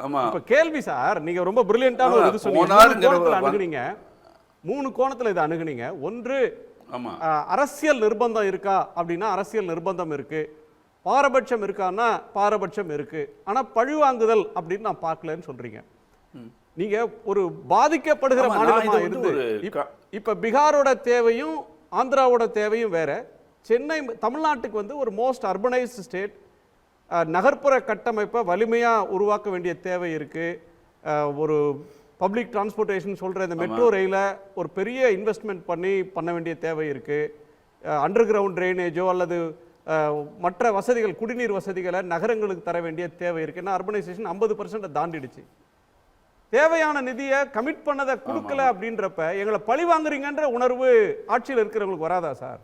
ஆமா. இப்ப கேள்வி சார், நீங்க ரொம்ப பிரில்லியன்ட்டான ஒரு இது சொன்னீங்க. அணுகுனீங்க 3 கோணத்துல இதை அணுகுனீங்க. ஒன்று, அரசியல் நிர்பந்தம் இருக்கா அப்படின்னா அரசியல் நிர்பந்தம் இருக்கு, பாரபட்சம் இருக்கான்னா பாரபட்சம் இருக்கு, ஆனா பழிவாங்குதல் அப்படின்னு நான் பார்க்கலன்னு சொல்றீங்க. நீங்க ஒரு பாதிக்கப்படுகிற மாநிலமா இருந்து இப்ப பீகாரோட தேவையும் ஆந்திராவோட தேவையும் வேற. சென்னை தமிழ்நாட்டுக்கு வந்து ஒரு மோஸ்ட் அர்பனைஸ்டு ஸ்டேட், நகர்ப்புற கட்டமைப்பை வலிமையாக உருவாக்க வேண்டிய தேவை இருக்குது. ஒரு பப்ளிக் டிரான்ஸ்போர்ட்டேஷன் சொல்கிற இந்த மெட்ரோ ரயிலை ஒரு பெரிய இன்வெஸ்ட்மெண்ட் பண்ண வேண்டிய தேவை இருக்குது. அண்டர் கிரவுண்ட் ட்ரைனேஜோ அல்லது மற்ற வசதிகள், குடிநீர் வசதிகளை நகரங்களுக்கு தர வேண்டிய தேவை இருக்குது. ஏன்னா அர்பனைசேஷன் 50% தாண்டிடுச்சு. தேவையான நிதியை கமிட் பண்ணதை கொடுக்கல அப்படின்றப்ப எங்களை பழி வாங்குறீங்கன்ற உணர்வு ஆட்சியில் இருக்கிறவங்களுக்கு வராதா சார்?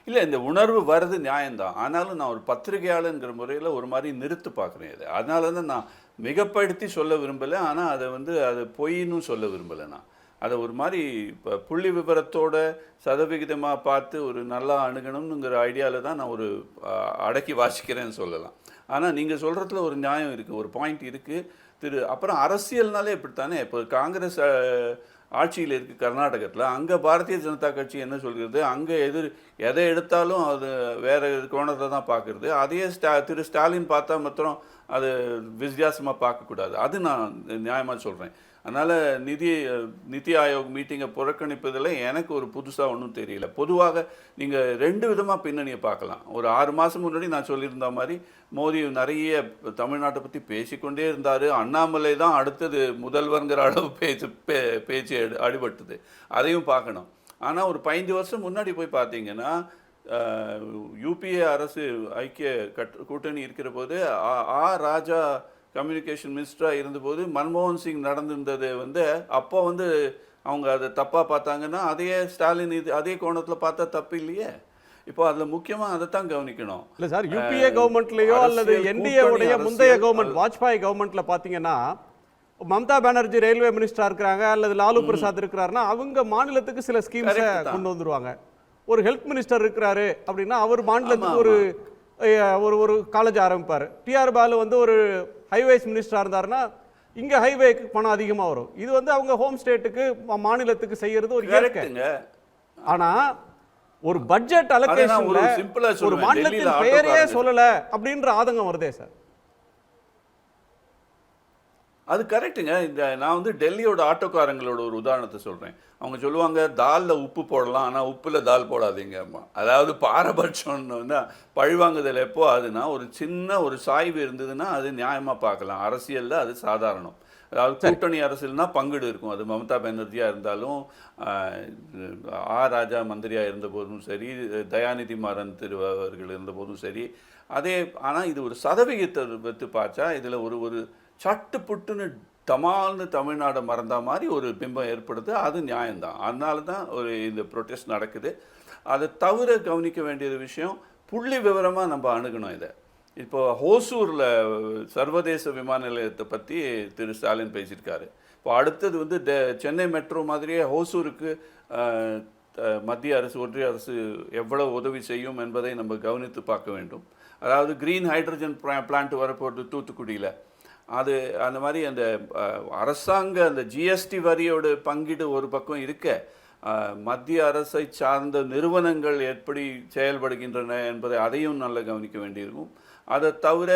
இல்லை, இந்த உணர்வு வர்றது நியாயம்தான். ஆனாலும் நான் ஒரு பத்திரிகையாளருங்கிற முறையில் ஒரு மாதிரி நிறுத்து பார்க்குறேன் இது. அதனால தான் நான் மிகப்படுத்தி சொல்ல விரும்பலை, ஆனால் அதை வந்து அதை பொய்ன்னு சொல்ல விரும்பலை. நான் அதை ஒரு மாதிரி இப்போ புள்ளி விவரத்தோட சதவிகிதமாக பார்த்து ஒரு நல்லா அணுகணுங்கிற ஐடியாவில் தான் நான் ஒரு அடக்கி வாசிக்கிறேன்னு சொல்லலாம். ஆனால் நீங்கள் சொல்கிறதுல ஒரு நியாயம் இருக்குது, ஒரு பாயிண்ட் இருக்குது. அப்புறம் அரசியல்னாலே இப்படித்தானே. இப்போ காங்கிரஸ் ஆட்சியில் இருக்குது கர்நாடகத்தில், அங்கே பாரதிய ஜனதா கட்சி என்ன சொல்கிறது, அங்கே எதை எடுத்தாலும் அது வேறு கோணத்தை தான் பார்க்குறது. அதையே திரு ஸ்டாலின் பார்த்தா மாத்திரம் அது வித்தியாசமாக பார்க்கக்கூடாது. அது நான் நியாயமாக சொல்கிறேன். அதனால் நிதி ஆயோக் மீட்டிங்கை புறக்கணிப்பதில் எனக்கு ஒரு புதுசாக ஒன்றும் தெரியல. பொதுவாக நீங்கள் 2 விதமாக பின்னணியை பார்க்கலாம். ஒரு 6 மாதம் முன்னாடி நான் சொல்லியிருந்த மாதிரி மோடி நிறைய தமிழ்நாட்டை பற்றி பேசிக்கொண்டே இருந்தார். அண்ணாமலை தான் அடுத்தது முதல்வருங்கிற அளவு பேச்சு அடிபட்டுது, அதையும் பார்க்கணும். ஆனால் ஒரு 15 வருஷம் முன்னாடி போய் பார்த்தீங்கன்னா யூபிஏ அரசு ஐக்கிய கூட்டணி இருக்கிற போது ராஜா கம்யூனிகேஷன் மினிஸ்டராக இருந்தபோது மன்மோகன் சிங் நடந்திருந்தது வந்து அப்போ வந்து அவங்க அதை தப்பாக பார்த்தாங்கன்னா அதையே ஸ்டாலின் அதே கோணத்தில் பார்த்தா தப்பு இல்லையே. இப்போ அதில் முக்கியமாக அதை தான் கவனிக்கணும். இல்லை சார், யூபிஏ கவர்மெண்ட்லேயோ அல்லது என்டிஏ உடைய முந்தைய கவர்மெண்ட் வாஜ்பாய் கவர்மெண்ட்டில் பார்த்தீங்கன்னா மம்தா பானர்ஜி ரயில்வே மினிஸ்டராக இருக்கிறாங்க அல்லது லாலு பிரசாத் இருக்கிறாருன்னா அவங்க மாநிலத்துக்கு சில ஸ்கீம்ஸை கொண்டு வந்துருவாங்க. ஒரு ஹெல்த் மினிஸ்டர் இருக்கிறாரு அப்படின்னா அவர் மாநிலத்துக்கு ஒரு காலேஜ் ஆரம்பிப்பார். டிஆர் பாலு வந்து ஒரு ஹைவேஸ் மினிஸ்டராக இருந்தாருன்னா இங்கே ஹைவேக்கு பணம் அதிகமாக வரும். இது வந்து அவங்க ஹோம் ஸ்டேட்டுக்கு மாநிலத்துக்கு செய்யறது ஒரு இயற்கை. ஆனால் ஒரு பட்ஜெட் அலோகேஷன்ல ஒரு மாநிலத்தின் பெயரையே சொல்லல அப்படின்ற ஆதங்கம் வருதே சார். அது கரெக்டுங்க. நான் வந்து டெல்லியோட ஆட்டோக்காரங்களோட ஒரு உதாரணத்தை சொல்கிறேன். அவங்க சொல்லுவாங்க தாலில் உப்பு போடலாம், ஆனால் உப்பில் தால் போடாதீங்க. அதாவது பாரபட்சம்னு பழிவாங்குதல் எப்போ அதுனா ஒரு சின்ன ஒரு சாய்வு இருந்ததுன்னா அது நியாயமாக பார்க்கலாம். அரசியலில் அது சாதாரணம். அதாவது கூட்டணி அரசியல்னா பங்கீடு இருக்கும். அது மம்தா பானர்ஜியாக இருந்தாலும், ராஜா மந்திரியாக இருந்தபோதும் சரி, தயாநிதி மாறன் அவர்கள் இருந்தபோதும் சரி. ஆனால் இது ஒரு சதவிகிதத்தை வைத்து பார்த்தா இதில் ஒரு சட்டு புட்டுன்னு டமால்னு தமிழ்நாடை மறந்தா மாதிரி ஒரு பிம்பம் ஏற்படுது. அது நியாயம்தான். அதனால தான் இந்த ப்ரொட்டஸ்ட் நடக்குது. அதை தவிர கவனிக்க வேண்டிய விஷயம், புள்ளி விவரமாக நம்ம அணுகணும் இதை. இப்போ ஹோசூரில் சர்வதேச விமான நிலையத்தை பற்றி திரு ஸ்டாலின் பேசியிருக்காரு. இப்போ அடுத்தது சென்னை மெட்ரோ மாதிரியே ஹோசூருக்கு மத்திய அரசு, ஒன்றிய அரசு எவ்வளவு உதவி செய்யும் என்பதை நம்ம கவனித்து பார்க்க வேண்டும். அதாவது கிரீன் ஹைட்ரஜன் பிளான்ட் வரப்போகிறது தூத்துக்குடியில். அது அந்த மாதிரி அந்த அரசாங்க அந்த ஜிஎஸ்டி வரியோட பங்கீடு ஒரு பக்கம் இருக்க, மத்திய அரசை சார்ந்த நிறுவனங்கள் எப்படி செயல்படுகின்றன என்பதை அதையும் நல்லா கவனிக்க வேண்டியிருக்கும். அதை தவிர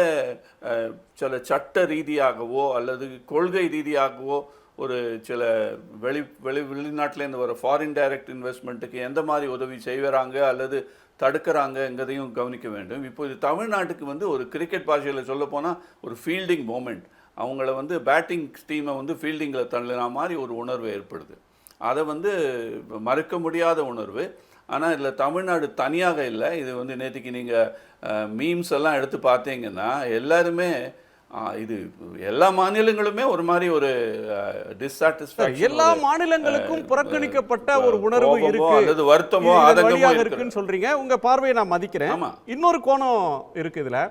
சில சட்ட ரீதியாகவோ அல்லது கொள்கை ரீதியாகவோ ஒரு சில வெளிநாட்டிலேருந்து வர ஃபாரின் டைரக்ட் இன்வெஸ்ட்மெண்ட்டுக்கு எந்த மாதிரி உதவி செய்கிறாங்க அல்லது தடுக்கிறாங்கங்கிறதையும் கவனிக்க வேண்டும். இப்போ இது தமிழ்நாட்டுக்கு ஒரு கிரிக்கெட் பாஷையில் சொல்ல போனால் ஒரு ஃபீல்டிங் மூமெண்ட். அவங்கள பேட்டிங் டீமை ஃபீல்டிங்கில் தள்ளின மாதிரி ஒரு உணர்வு ஏற்படுது. அதை மறுக்க முடியாத உணர்வு. ஆனால் இதில் தமிழ்நாடு தனியாக இல்லை. இது நேற்றுக்கு நீங்கள் மீம்ஸ் எல்லாம் எடுத்து பார்த்தீங்கன்னா எல்லாருமே இது எல்லா மாநிலங்களுமே ஒரு மாதிரி ஒரு டிஸ்சாட்டிஸ்ஃபேக்ஷன், எல்லா மாநிலங்களுக்கும் புறக்கணிக்கப்பட்ட ஒரு உணர்வு இருக்கு அல்லது வருத்தமோ ஆதங்கமோ இருக்குன்னு சொல்றீங்க. உங்க பார்வையை நான் மதிக்கிறேன். இன்னொரு கோணம் இருக்கு இதுல.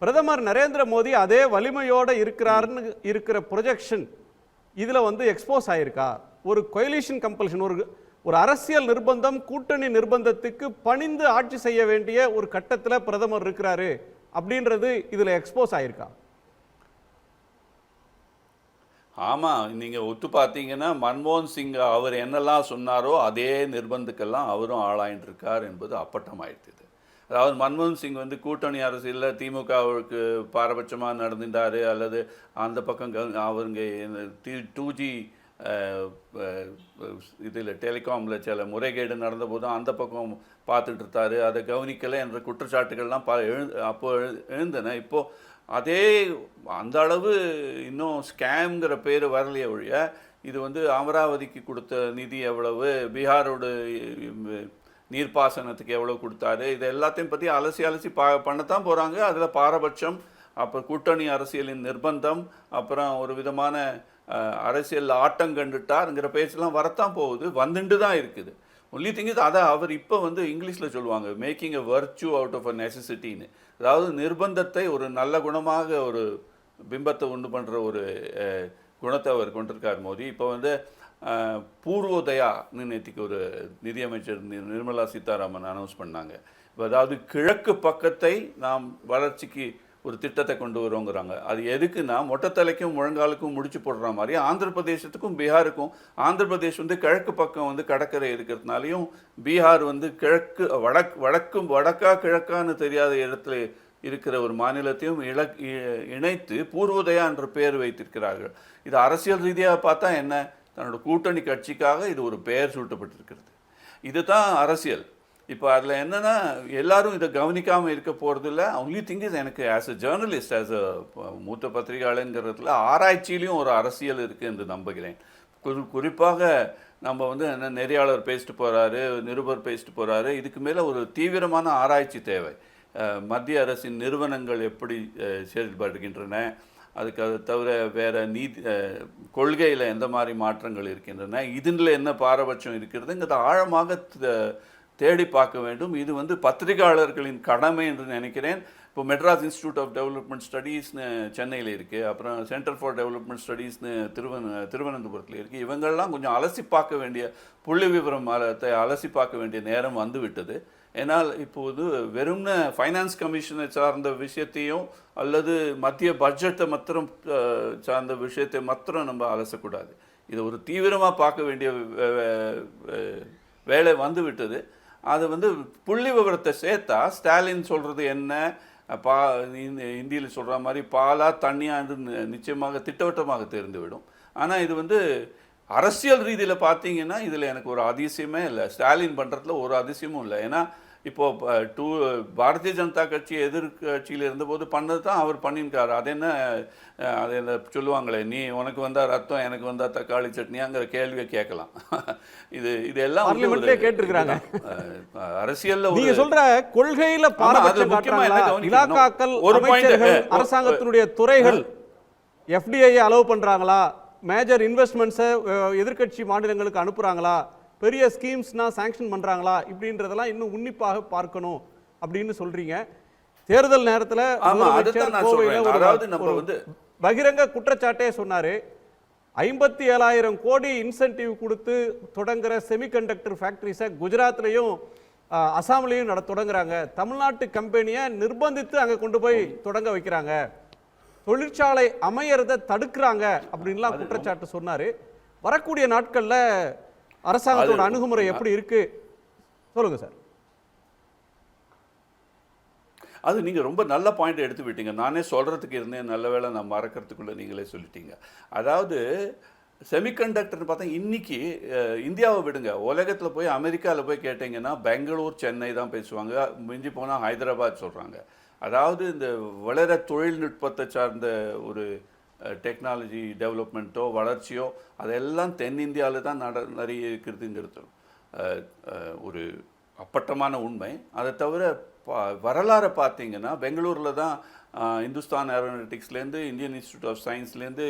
பிரதமர் நரேந்திர மோடி அதே வலிமையோட இருக்கிறாருன்னு இருக்கிற ப்ரொஜெக்ஷன் இதுல எக்ஸ்போஸ் ஆயிருக்கா? ஒரு கொயலிஷன் கம்பல்ஷன், ஒரு அரசியல் நிர்பந்தம், கூட்டணி நிர்பந்தத்துக்கு பணிந்து ஆட்சி செய்ய வேண்டிய ஒரு கட்டத்தில் பிரதமர் இருக்கிறாரு அப்படின்றது இதுல எக்ஸ்போஸ் ஆயிருக்கா? ஆமாம், நீங்கள் ஒத்து பார்த்தீங்கன்னா மன்மோகன் சிங் அவர் என்னெல்லாம் சொன்னாரோ அதே நிர்பந்துக்கெல்லாம் அவரும் ஆளாயின்னு இருக்கார் என்பது அப்பட்டமாயிடுது. அதாவது மன்மோகன் சிங் கூட்டணி அரசியலில் திமுகவுக்கு பாரபட்சமாக நடந்துட்டார், அல்லது அந்த பக்கம் அவருங்க 2G இதில் டெலிகாமில் சில முறைகேடு நடந்த போதும் அந்த பக்கம் பார்த்துட்டு இருந்தார், அதை கவனிக்கலை என்ற குற்றச்சாட்டுகள்லாம் அப்போ எழுந்தன. இப்போது அதே அந்த அளவு இன்னும் ஸ்கேம்ங்கிற பேர் வரலையே ஒழிய, இது அமராவதிக்கு கொடுத்த நிதி எவ்வளவு, பீகாரோட நீர்ப்பாசனத்துக்கு எவ்வளோ கொடுத்தாரு, இது எல்லாத்தையும் பற்றி அலசி பண்ணத்தான் போகிறாங்க. அதில் பாரபட்சம், அப்போ கூட்டணி அரசியலின் நிர்பந்தம், அப்புறம் ஒரு விதமான அரசியல் ஆட்டம் கண்டுட்டாருங்கிற பேச்செல்லாம் வரத்தான் போகுது, வந்துட்டு தான் இருக்குது. ஒன்லி திங் இஸ் அதை அவர் இப்போ இங்கிலீஷில் சொல்லுவாங்க making a virtue out of a நெசசிட்டின்னு. அதாவது நிர்பந்தத்தை ஒரு நல்ல குணமாக ஒரு பிம்பத்தை உண்டு பண்ணுற ஒரு குணத்தை அவர் கொண்டிருக்கார் மோடி. இப்போ பூர்வோதயான்னு நேற்றுக்கு ஒரு நிதியமைச்சர் நிர்மலா சீதாராமன் அனௌன்ஸ் பண்ணாங்க. இப்போ அதாவது கிழக்கு பக்கத்தை நாம் வளர்ச்சிக்கு ஒரு திட்டத்தை கொண்டு வருவோங்கிறாங்க. அது எதுக்குன்னா மொட்டத்தலைக்கும் முழங்காலுக்கும் முடிச்சு போடுற மாதிரி ஆந்திர பிரதேசத்துக்கும் பீகாருக்கும், ஆந்திர பிரதேஷ் கிழக்கு பக்கம் கடற்கரை இருக்கிறதுனாலையும், பீகார் கிழக்கு வடக்கா கிழக்கான்னு தெரியாத இடத்துல இருக்கிற ஒரு மாநிலத்தையும் இணைத்து பூர்வோதயா என்ற பெயர் வைத்திருக்கிறார்கள். இது அரசியல் ரீதியாக பார்த்தா என்ன, தன்னோட கூட்டணி கட்சிக்காக இது ஒரு பெயர் சூட்டப்பட்டிருக்கிறது. இதுதான் அரசியல். இப்போ அதில் என்னென்னா எல்லாரும் இதை கவனிக்காமல் இருக்க போகிறதில்ல. ஒன்லி திங் இஸ், எனக்கு as a journalist, as a மூத்த பத்திரிகையாளருங்கிறதுல ஆராய்ச்சியிலையும் ஒரு அரசியல் இருக்குது என்று நம்புகிறேன். குறிப்பாக நம்ம என்ன நெறியாளர் பேசிட்டு போகிறாரு, நிருபர் பேசிட்டு போகிறாரு, இதுக்கு மேலே ஒரு தீவிரமான ஆராய்ச்சி தேவை. மத்திய அரசின் நிறுவனங்கள் எப்படி செயல்படுகின்றன, அதுக்கு அதை தவிர வேறு கொள்கையில் எந்த மாதிரி மாற்றங்கள் இருக்கின்றன, இதில் என்ன பாரபட்சம் இருக்கிறதுங்கிறத ஆழமாக தேடி பார்க்க வேண்டும். இது பத்திரிகையாளர்களின் கடமை என்று நினைக்கிறேன். இப்போ மெட்ராஸ் இன்ஸ்டியூட் ஆஃப் டெவலப்மெண்ட் ஸ்டடீஸ்னு சென்னையில் இருக்குது, அப்புறம் சென்டர் ஃபார் டெவலப்மெண்ட் ஸ்டடீஸ்னு திருவனந்தபுரத்தில் இருக்குது. இவங்கள்லாம் கொஞ்சம் அலசி பார்க்க வேண்டிய, புள்ளி விவரம் அலசி பார்க்க வேண்டிய நேரம் வந்துவிட்டது. ஏன்னால் இப்போது வெறும்ன ஃபைனான்ஸ் கமிஷனை சார்ந்த விஷயத்தையும் அல்லது மத்திய பட்ஜெட்டை மாத்திரம் சார்ந்த விஷயத்தை மாத்திரம் நம்ம அலசக்கூடாது. இதை ஒரு தீவிரமாக பார்க்க வேண்டிய வேலை வந்து விட்டது. அது புள்ளி விவரத்தை சேர்த்தா ஸ்டாலின் சொல்கிறது என்ன, இந்தியில் சொல்கிற மாதிரி பாலா தண்ணியா என்று நிச்சயமாக திட்டவட்டமாக தெரிந்துவிடும். ஆனால் இது அரசியல் ரீதியில் பார்த்தீங்கன்னா இதில் எனக்கு ஒரு அதிசயமே இல்லை. ஸ்டாலின் பண்ணுறதுல ஒரு அதிசயமும் இல்லை. ஏன்னா இப்போது பாரதிய ஜனதா கட்சி எதிர்கட்சியில் இருந்தபோது பண்ணது தான் அவர் பண்ணியிருக்காரு. அது என்ன சொல்லுவாங்களே, நீ உனக்கு வந்தால் ரத்தம் எனக்கு வந்தால் தக்காளி சட்னியாங்கிற கேள்வியை கேட்கலாம். இது எல்லாம் கேட்டிருக்கிறாங்க. அரசியல்ல நீங்க சொல்ற கொள்கையில பாரபட்சம் காட்டுறாங்களா? இலாக்காக்கள், அமைச்சர்கள், அரசாங்கத்தினுடைய துறைகள் FDI அலோவ் பண்றாங்களா? மேஜர் இன்வெஸ்ட்மெண்ட்ஸை எதிர்க்கட்சி மாநிலங்களுக்கு அனுப்புறாங்களா? பெரிய ஸ்கீம்ஸ்னா சாங்ஷன் பண்றாங்களா? இப்படின்றதெல்லாம் இன்னும் உன்னிப்பாக பார்க்கணும் அப்படின்னு சொல்றீங்க. தேர்தல் நேரத்தில் பகிரங்க குற்றச்சாட்டே சொன்னாரு. 57,000 கோடி இன்சென்டிவ் கொடுத்து தொடங்குற செமிகண்டக்டர் ஃபேக்டரிஸை குஜராத்லையும் அசாம்லையும் தொடங்குறாங்க. தமிழ்நாட்டு கம்பெனியை நிர்பந்தித்து அங்கே கொண்டு போய் தொடங்க வைக்கிறாங்க, தொழிற்சாலை அமையறதை தடுக்கிறாங்க அப்படின்லாம் குற்றச்சாட்டு சொன்னாரு. வரக்கூடிய நாட்கள்ல அரசாங்கத்தோட அணுகுமுறை எப்படி இருக்கு சொல்லுங்க சார். அது நீங்கள் ரொம்ப நல்ல பாயிண்ட் எடுத்து விட்டீங்க. நானே சொல்கிறதுக்கு இருந்தேன், நல்ல வேளை நான் மறக்கிறதுக்குள்ளே நீங்களே சொல்லிட்டீங்க. அதாவது செமிகண்டக்டர்னு பார்த்தா இன்றைக்கி இந்தியாவை விடுங்க, உலகத்தில் போய் அமெரிக்காவில் போய் கேட்டிங்கன்னா பெங்களூர், சென்னை தான் பேசுவாங்க, மிஞ்சி போனால் ஹைதராபாத் சொல்கிறாங்க. அதாவது இந்த வளர தொழில்நுட்பத்தை சார்ந்த ஒரு டெக்னாலஜி டெவலப்மெண்ட்டோ வளர்ச்சியோ அதெல்லாம் தென்னிந்தியாவில் தான் நிறைய இருக்கிறதுங்கிறது ஒரு அப்பட்டமான உண்மை. அதை தவிர வரலாறை பார்த்தீங்கன்னா பெங்களூரில் தான் இந்துஸ்தான் ஏரோநாட்டிக்ஸ்லேருந்து, இந்தியன் இன்ஸ்டியூட் ஆஃப் சயின்ஸ்லேருந்து,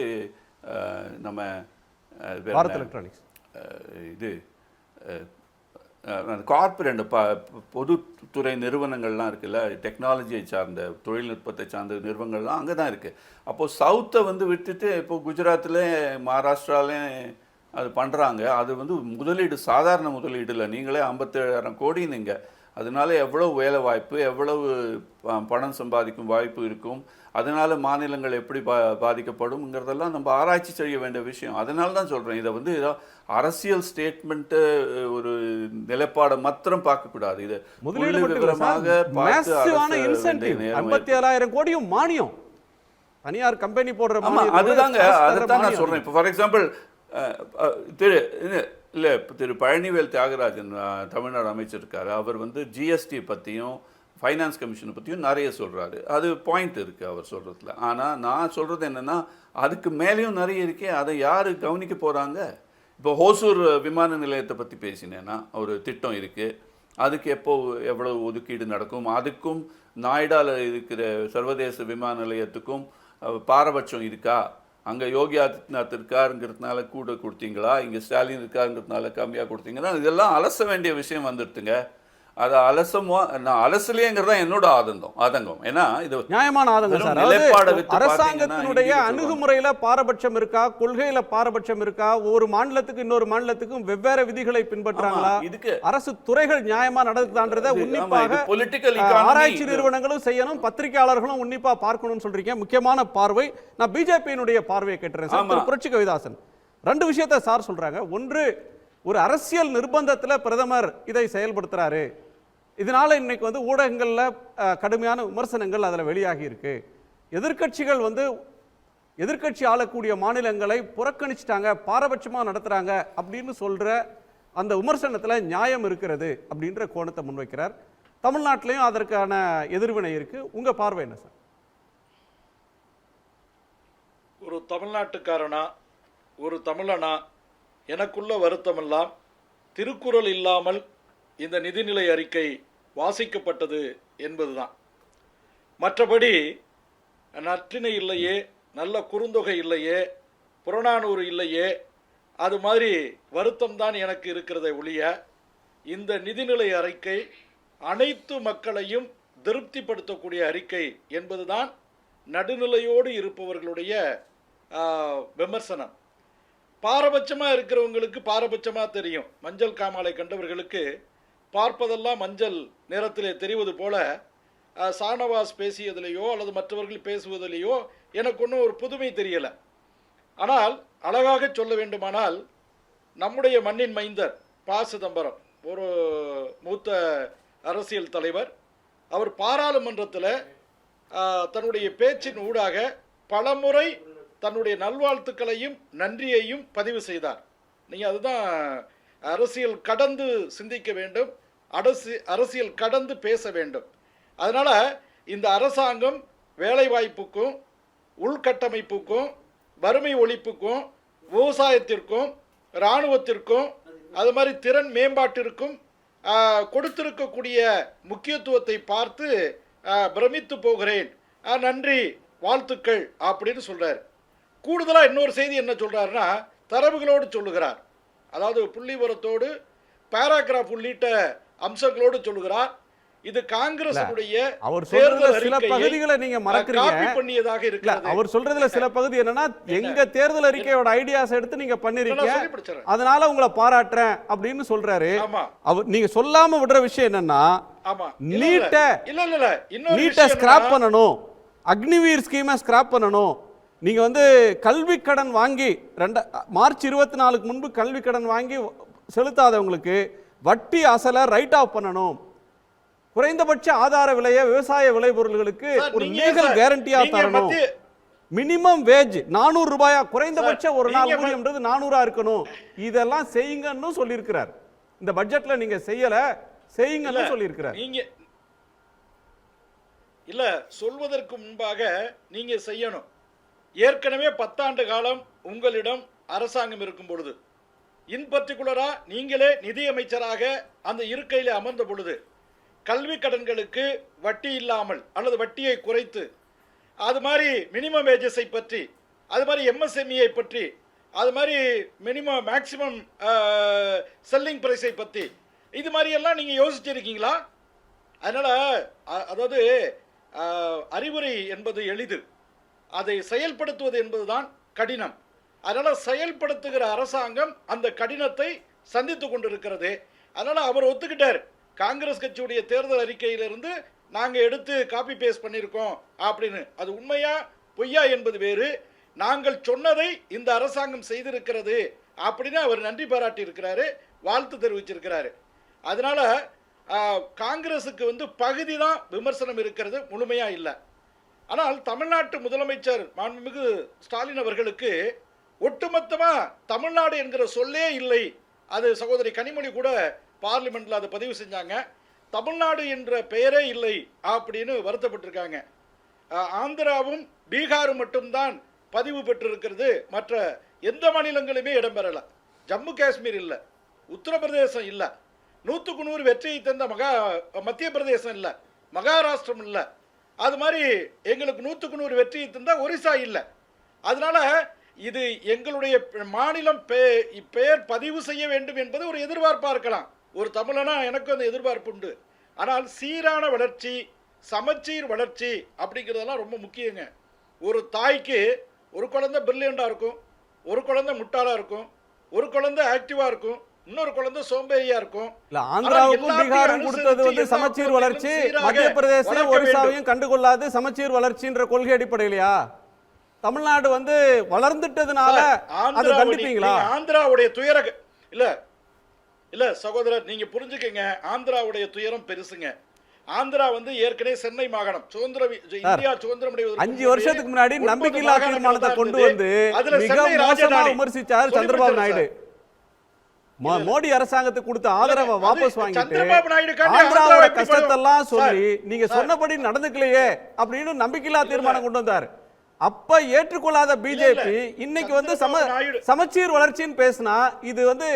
நம்ம பாரத் எலக்ட்ரானிக்ஸ், இது கார்ப்பரேட் பொதுத்துறை நிறுவனங்கள்லாம் இருக்குல்ல, டெக்னாலஜியை சார்ந்த தொழில்நுட்பத்தை சார்ந்த நிறுவனங்கள்லாம் அங்கே தான் இருக்குது. அப்போது சவுத்தை விட்டுட்டு இப்போது குஜராத்தில், மகாராஷ்டிராலையும் அது பண்ணுறாங்க. அது முதலீடு சாதாரண முதலீடு இல்லை. நீங்களே 57,000 கோடி நீங்கள், அதனால எவ்வளவு வேலை வாய்ப்பு, எவ்வளவு பணம் சம்பாதிக்கும் வாய்ப்பு இருக்கும், அதனால மாநிலங்கள் எப்படி பாதிக்கப்படும்ங்கிறதெல்லாம் நம்ம ஆராய்ச்சி செய்ய வேண்டிய விஷயம். அதனால தான் சொல்கிறேன், இதை ஏதோ அரசியல் ஸ்டேட்மெண்ட்டு ஒரு நிலைப்பாடை மாத்திரம் பார்க்கக்கூடாது. இது முதலீடு விவரமாக பார்த்து 57,000 கோடியும் மானியம் தனியார் கம்பெனி போடுற அதுதாங்க, அதுதான் நான் சொல்கிறேன். இப்போ ஃபார் எக்ஸாம்பிள் திரு பழனிவேல் தியாகராஜன் தமிழ்நாடு அமைச்சர் இருக்கார். அவர் ஜிஎஸ்டி பற்றியும் ஃபைனான்ஸ் கமிஷனை பற்றியும் நிறைய சொல்கிறாரு. அது பாயிண்ட் இருக்குது அவர் சொல்கிறதுல. ஆனால் நான் சொல்கிறது என்னென்னா, அதுக்கு மேலேயும் நிறைய இருக்கே, அதை யார் கவனிக்க போகிறாங்க? இப்போ ஹோசூர் விமான நிலையத்தை பற்றி பேசினேன்னா ஒரு திட்டம் இருக்குது, அதுக்கு எவ்வளோ ஒதுக்கீடு நடக்கும், அதுக்கும் நாய்டாவில் இருக்கிற சர்வதேச விமான நிலையத்துக்கும் பாரபட்சம் இருக்கா? அங்கே யோகி ஆதித்யநாத் இருக்காருங்கிறதுனால கூட கொடுத்தீங்களா, இங்கே ஸ்டாலின் இருக்காருங்கிறதுனால கம்மியாக கொடுத்தீங்கன்னா, இதெல்லாம் அலச வேண்டிய விஷயம் வந்துடுதுங்க. அதை நான் அலசலையேங்கிறது தான் என்னோட ஆதங்கம். ஏன்னா இது நியாயமான ஆதங்கம். அரசாங்கத்தினுடைய அணுகுமுறையில பாரபட்சம் இருக்கா, கொள்கையில பாரபட்சம் இருக்கா, ஒரு மாநிலத்துக்கு இன்னொரு மாநிலத்துக்கும் வெவ்வேறு விதிகளை பின்பற்றாங்களா, இதுக்கு அரசு துறைகள் நியாயமா நடக்குதான்றதை உன்னிப்பாக ஆராய்ச்சி நிறுவனங்களும் செய்யணும், பத்திரிகையாளர்களும் உன்னிப்பா பார்க்கணும்னு சொல்றீங்க. முக்கியமான பார்வை. நான் பிஜேபியினுடைய பார்வையை கேட்டுறேன். புரட்சி கவிதாசன் 2 விஷயத்தை சார் சொல்றாங்க. ஒன்று, ஒரு அரசியல் நிர்பந்தத்தில் பிரதமர் இதை செயல்படுத்துறாரு, இதனால இன்னைக்கு ஊடகங்களில் கடுமையான விமர்சனங்கள் அதில் வெளியாகி இருக்கு. எதிர்க்கட்சிகள் எதிர்க்கட்சி ஆளக்கூடிய மாநிலங்களை புறக்கணிச்சிட்டாங்க, பாரபட்சமாக நடத்துறாங்க அப்படின்னு சொல்ற அந்த விமர்சனத்தில் நியாயம் இருக்கிறது அப்படின்ற கோணத்தை முன்வைக்கிறார். தமிழ்நாட்டிலையும் அதற்கான எதிர்வினை இருக்கு. உங்க பார்வை என்ன சார்? ஒரு தமிழ்நாட்டுக்காரனா, ஒரு தமிழனா, எனக்குள்ள வருத்தமெல்லாம் திருக்குறள் இல்லாமல் இந்த நிதிநிலை அறிக்கை வாசிக்கப்பட்டது என்பதுதான். மற்றபடி நற்றிணை இல்லையே, நல்ல குறுந்தொகை இல்லையே, புறநானூறு இல்லையே, அது மாதிரி வருத்தம்தான் எனக்கு இருக்கிறதை ஒழிய இந்த நிதிநிலை அறிக்கை அனைத்து மக்களையும் திருப்திப்படுத்தக்கூடிய அறிக்கை என்பதுதான் நடுநிலையோடு இருப்பவர்களுடைய விமர்சனம். பாரபட்சமாக இருக்கிறவங்களுக்கு பாரபட்சமாக தெரியும். மஞ்சள் காமாலை கண்டவர்களுக்கு பார்ப்பதெல்லாம் மஞ்சள் நிறத்திலே தெரிவது போல ஷானவாஸ் பேசியதிலேயோ அல்லது மற்றவர்கள் பேசுவதிலேயோ எனக்கு ஒன்றும் ஒரு புதுமை தெரியலை. ஆனால் அழகாக சொல்ல வேண்டுமானால், நம்முடைய மண்ணின் மைந்தர் ப. சிதம்பரம் ஒரு மூத்த அரசியல் தலைவர். அவர் பாராளுமன்றத்தில் தன்னுடைய பேச்சின் ஊடாக பலமுறை தன்னுடைய நல்வாழ்த்துக்களையும் நன்றியையும் பதிவு செய்தார். நீங்கள் அதுதான் அரசியல் கடந்து சிந்திக்க வேண்டும், அரசியல் கடந்து பேச வேண்டும். அதனால் இந்த அரசாங்கம் வேலைவாய்ப்புக்கும் உள்கட்டமைப்புக்கும் வறுமை ஒழிப்புக்கும் விவசாயத்திற்கும் இராணுவத்திற்கும் அது மாதிரி திறன் மேம்பாட்டிற்கும் கொடுத்திருக்கக்கூடிய முக்கியத்துவத்தை பார்த்து பிரமித்து போகிறேன், நன்றி, வாழ்த்துக்கள் அப்படின்னு சொல்கிறார். கூடுதலாக இன்னொரு செய்தி என்ன சொல்கிறாருன்னா, தரவுகளோடு சொல்லுகிறார். அதாவது புள்ளிவரத்தோடு பேராகிராஃப் உள்ளிட்ட அம்சங்களோடு சொல்லுகிறார். இது காங்கிரசுடைய அவர் சொல்றதுல சில பகுதிகளை நீங்க மறக்கறீங்க. பண்ணியதாக இருக்கிறது. அவர் சொல்றதுல சில பகுதி என்னன்னா, எங்க தேர்தல் அறிக்கையோட ஐடியாஸ் எடுத்து நீங்க பண்ணிருக்கீங்க, அதனால உங்களை பாராட்டுறேன் அப்படின்னு சொல்றாரு. அவர் நீங்க சொல்லாம விடுற விஷயம் என்னன்னா, நீட்ட ஸ்கிராப் பண்ணணும், அக்னிவீர் ஸ்கீமை ஸ்கிராப் பண்ணணும். நீங்க வந்து கல்வி கடன் வாங்கி மார்ச் 24க்கு முன்பு கல்வி கடன் வாங்கி செலுத்தாதவங்களுக்கு வட்டி அசலை ரைட் ஆஃப் பண்ணணும். குறைந்தபட்ச ஆதார விலையை விவசாய விளைபொருள்களுக்கு ஒரு லீகல் கேரண்டியா தரணும். மினிமம் வேஜ் 400 ரூபாயா, குறைந்தபட்ச ஒரு நாள் ஊதியம்ன்றது 400 இருக்கணும். இதெல்லாம் செய்யுங்கன்னு சொல்லியிருக்கிறார். இந்த பட்ஜெட்ல நீங்க செய்யல, செய்யுங்கன்னு சொல்லியிருக்கிறார். நீங்க இல்ல சொல்வதற்கு முன்பாக நீங்க செய்யணும். ஏற்கனவே 10 ஆண்டு காலம் உங்களிடம் அரசாங்கம் இருக்கும் பொழுது, இன் பர்டிகுலரா நீங்களே நிதியமைச்சராக அந்த இருக்கையில் அமர்ந்த பொழுது, கல்வி கடன்களுக்கு வட்டி இல்லாமல் அல்லது வட்டியை குறைத்து, அது மாதிரி மினிமம் வேஜஸை பற்றி, அது மாதிரி எம்எஸ்எம்இயை பற்றி, அது மாதிரி மினிமம் மேக்சிமம் செல்லிங் ப்ரைஸை பற்றி, இது மாதிரியெல்லாம் நீங்கள் யோசிச்சிருக்கீங்களா? அதனால் அதாவது அறிவுரை என்பது எளிது, அதை செயல்படுத்துவது என்பதுதான் கடினம். அதனால் செயல்படுத்துகிற அரசாங்கம் அந்த கடினத்தை சந்தித்து கொண்டிருக்கிறது. அதனால் அவர் ஒத்துக்கிட்டார், காங்கிரஸ் கட்சியுடைய தேர்தல் அறிக்கையிலிருந்து நாங்கள் எடுத்து காப்பி பேஸ்ட் பண்ணியிருக்கோம் அப்படின்னு. அது உண்மையா பொய்யா என்பது வேறு. நாங்கள் சொன்னதை இந்த அரசாங்கம் செய்திருக்கிறது அப்படின்னு அவர் நன்றி பாராட்டி இருக்கிறாரு, வாழ்த்து தெரிவிச்சிருக்கிறாரு. அதனால் காங்கிரஸுக்கு வந்து பகுதி தான் விமர்சனம் இருக்கிறது, முழுமையாக இல்லை. ஆனால் தமிழ்நாட்டு முதலமைச்சர் மாண்புமிகு ஸ்டாலின் அவர்களுக்கு ஒட்டுமொத்தமாக தமிழ்நாடு என்கிற சொல்லே இல்லை. அது சகோதரி கனிமொழி கூட பார்லிமெண்ட்டில் அதை பதிவு செஞ்சாங்க. தமிழ்நாடு என்ற பெயரே இல்லை அப்படின்னு வருத்தப்பட்டிருக்காங்க. ஆந்திராவும் பீகாரும் மட்டும்தான் பதிவு பெற்றிருக்கிறது, மற்ற எந்த மாநிலங்களுமே இடம்பெறலை. ஜம்மு காஷ்மீர் இல்லை, உத்தரப்பிரதேசம் இல்லை, 100க்கு 100 வெற்றியை தந்த மத்திய பிரதேசம் இல்லை, மகாராஷ்டிரம் இல்லை, அது மாதிரி எங்களுக்கு 100க்கு 100 வெற்றியை தந்த ஒரிசா இல்லை. அதனால இது எங்களுடைய மாநிலம் பெயர் பதிவு செய்ய வேண்டும் என்பது ஒரு எதிர்பார்ப்பாக இருக்கலாம். ஒரு தமிழனா எனக்கும் அந்த எதிர்பார்ப்பு உண்டு. ஆனால் சீரான வளர்ச்சி, சமச்சீர் வளர்ச்சி அப்படிங்கிறதெல்லாம் ரொம்ப முக்கியங்க. ஒரு தாய்க்கு ஒரு குழந்தை பிரில்லியண்டாக இருக்கும், ஒரு குழந்தை முட்டாளாக இருக்கும், ஒரு குழந்தை ஆக்டிவாக இருக்கும், இன்னொரு குழந்தை சோம்பேறியா இருக்கும். ஆந்திராவுக்கும் பீகாரும் கொடுத்தது வந்து சமச்சீர் வளர்ச்சி, மத்திய பிரதேசம் ஒரிசாவையும் கண்டுகொள்ளாது சமச்சீர் வளர்ச்சின்ற கொள்கை அடிப்படையிலையா? தமிழ்நாடு வந்து வளர்ந்துட்டதுனால அதை கண்டிப்பீங்களா? ஆந்திராவுடைய துயர இல்ல சகோதரர், நீங்க புரிஞ்சுக்கங்க, ஆந்திராவுடைய துயரம் பெருசுங்க. ஆந்திரா வந்து ஏற்கனவே சென்னை மாகாணம் இந்தியா சுதந்திரம் 5 வருஷத்துக்கு முன்னாடி நம்பிக்கையில்லா தீர்மானத்தை கொண்டு வந்து மிக மோசமா விமர்சிச்சார் சந்திரபாபு நாயுடு. மோடி அரசாங்கத்துக்கு கொடுத்த ஆதரவை வாபஸ் வாங்கிட்டு ஆந்திராவோட கஷ்டத்தெல்லாம் சொல்லி நீங்க சொன்னபடி நடந்துக்கலையே அப்படின்னு நம்பிக்கையில்லா தீர்மானம் கொண்டு வந்தார். அப்ப ஏற்றுக்கொள்ளாத பிஜேபி இன்னைக்கு வந்து சமச்சீர் வளர்ச்சின்னு பேசினா இது வந்து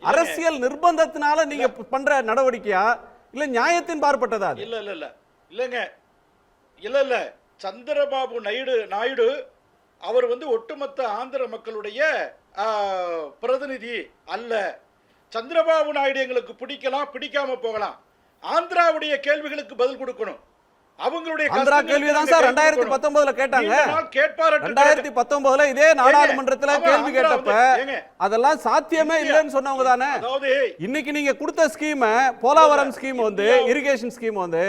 அரசியல் நிர்பந்தத்தினால நீங்க பண்ற நடவடிக்கையா இல்ல நியாயத்தின் பார்ப்பட்டதா? இல்ல சந்திரபாபு நாயுடு அவர் வந்து ஒட்டுமொத்த ஆந்திர மக்களுடைய பிரதிநிதி அல்ல. சந்திரபாபு நாயுடு எங்களுக்கு பிடிக்கலாம், பிடிக்காம போகலாம். ஆந்திராவுடைய கேள்விகளுக்கு பதில் கொடுக்கணும். அவங்களுடைய ஆந்திரா கேள்வி தான் சார் 2019ல கேட்டாங்க. 2019ல இதே நாடாளுமன்றத்துல கேள்வி கேட்டப்ப அதெல்லாம் சாத்தியமே இல்லைன்னு சொன்னவங்க தானே. இன்னைக்கு நீங்க கொடுத்த ஸ்கீம், போலாவரம் ஸ்கீம் வந்து இரிகேஷன் ஸ்கீம் வந்து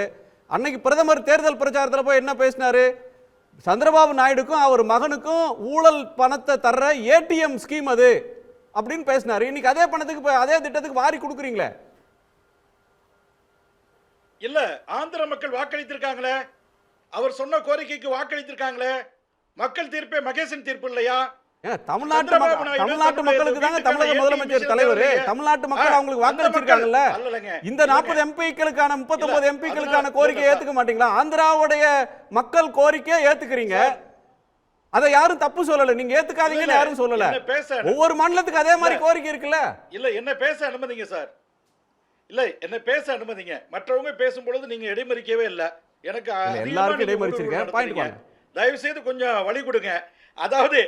அன்னைக்கு பிரதமர் தேர்தல் பிரச்சாரத்துல போய் என்ன பேசினாரு? சந்திரபாபு நாயுடுக்கும் அவர் மகனுக்கும் ஊழல் பணத்தை தர்ற ஏடிஎம் ஸ்கீம் அது அப்படின்னு பேசினாரு. இன்னைக்கு அதே பணத்துக்கு அதே திட்டத்துக்கு வாரி கொடுக்குறீங்களே. இல்ல ஆந்திர மக்கள் வாக்களித்திருக்காங்களே, அவர் சொன்ன கோரிக்கைக்கு வாக்களித்திருக்காங்களே. மக்கள் தீர்ப்பே மகேசன் தீர்ப்பு இல்லையா? தமிழ்நாட்டு மக்களுக்கு தாங்க தமிழக முதலமைச்சர் தலைவர். தமிழ்நாட்டு மக்கள் அவங்களுக்கு வாக்களிச்சிருக்காங்கல்ல. இந்த 40 எம்பிக்களுக்கான 39 எம்பிக்களுக்கான கோரிக்கையை ஏத்துக்க மாட்டீங்களா? ஆந்திராவுடைய மக்கள் கோரிக்கையை ஏத்துக்கிறீங்க, அதை யாரும் தப்பு சொல்லல, நீங்க ஏத்துக்காதீங்கன்னு யாரும் சொல்லல. ஒவ்வொரு மாநிலத்துக்கு அதே மாதிரி கோரிக்கை இருக்குல்ல. இல்ல என்ன பேச அனுமதிங்க சார், இல்ல என்ன பேச அனுமதிங்க. மற்றவங்க பேசும்பொழுது நீங்க இடைமறிக்கவே இல்ல. எனக்கு எல்லாருக்கும் இடைமறிச்சிருக்கேன். பாயிண்ட் வாங்க. தயவு செய்து கொஞ்சம் வழி கொடுங்க. அதாவது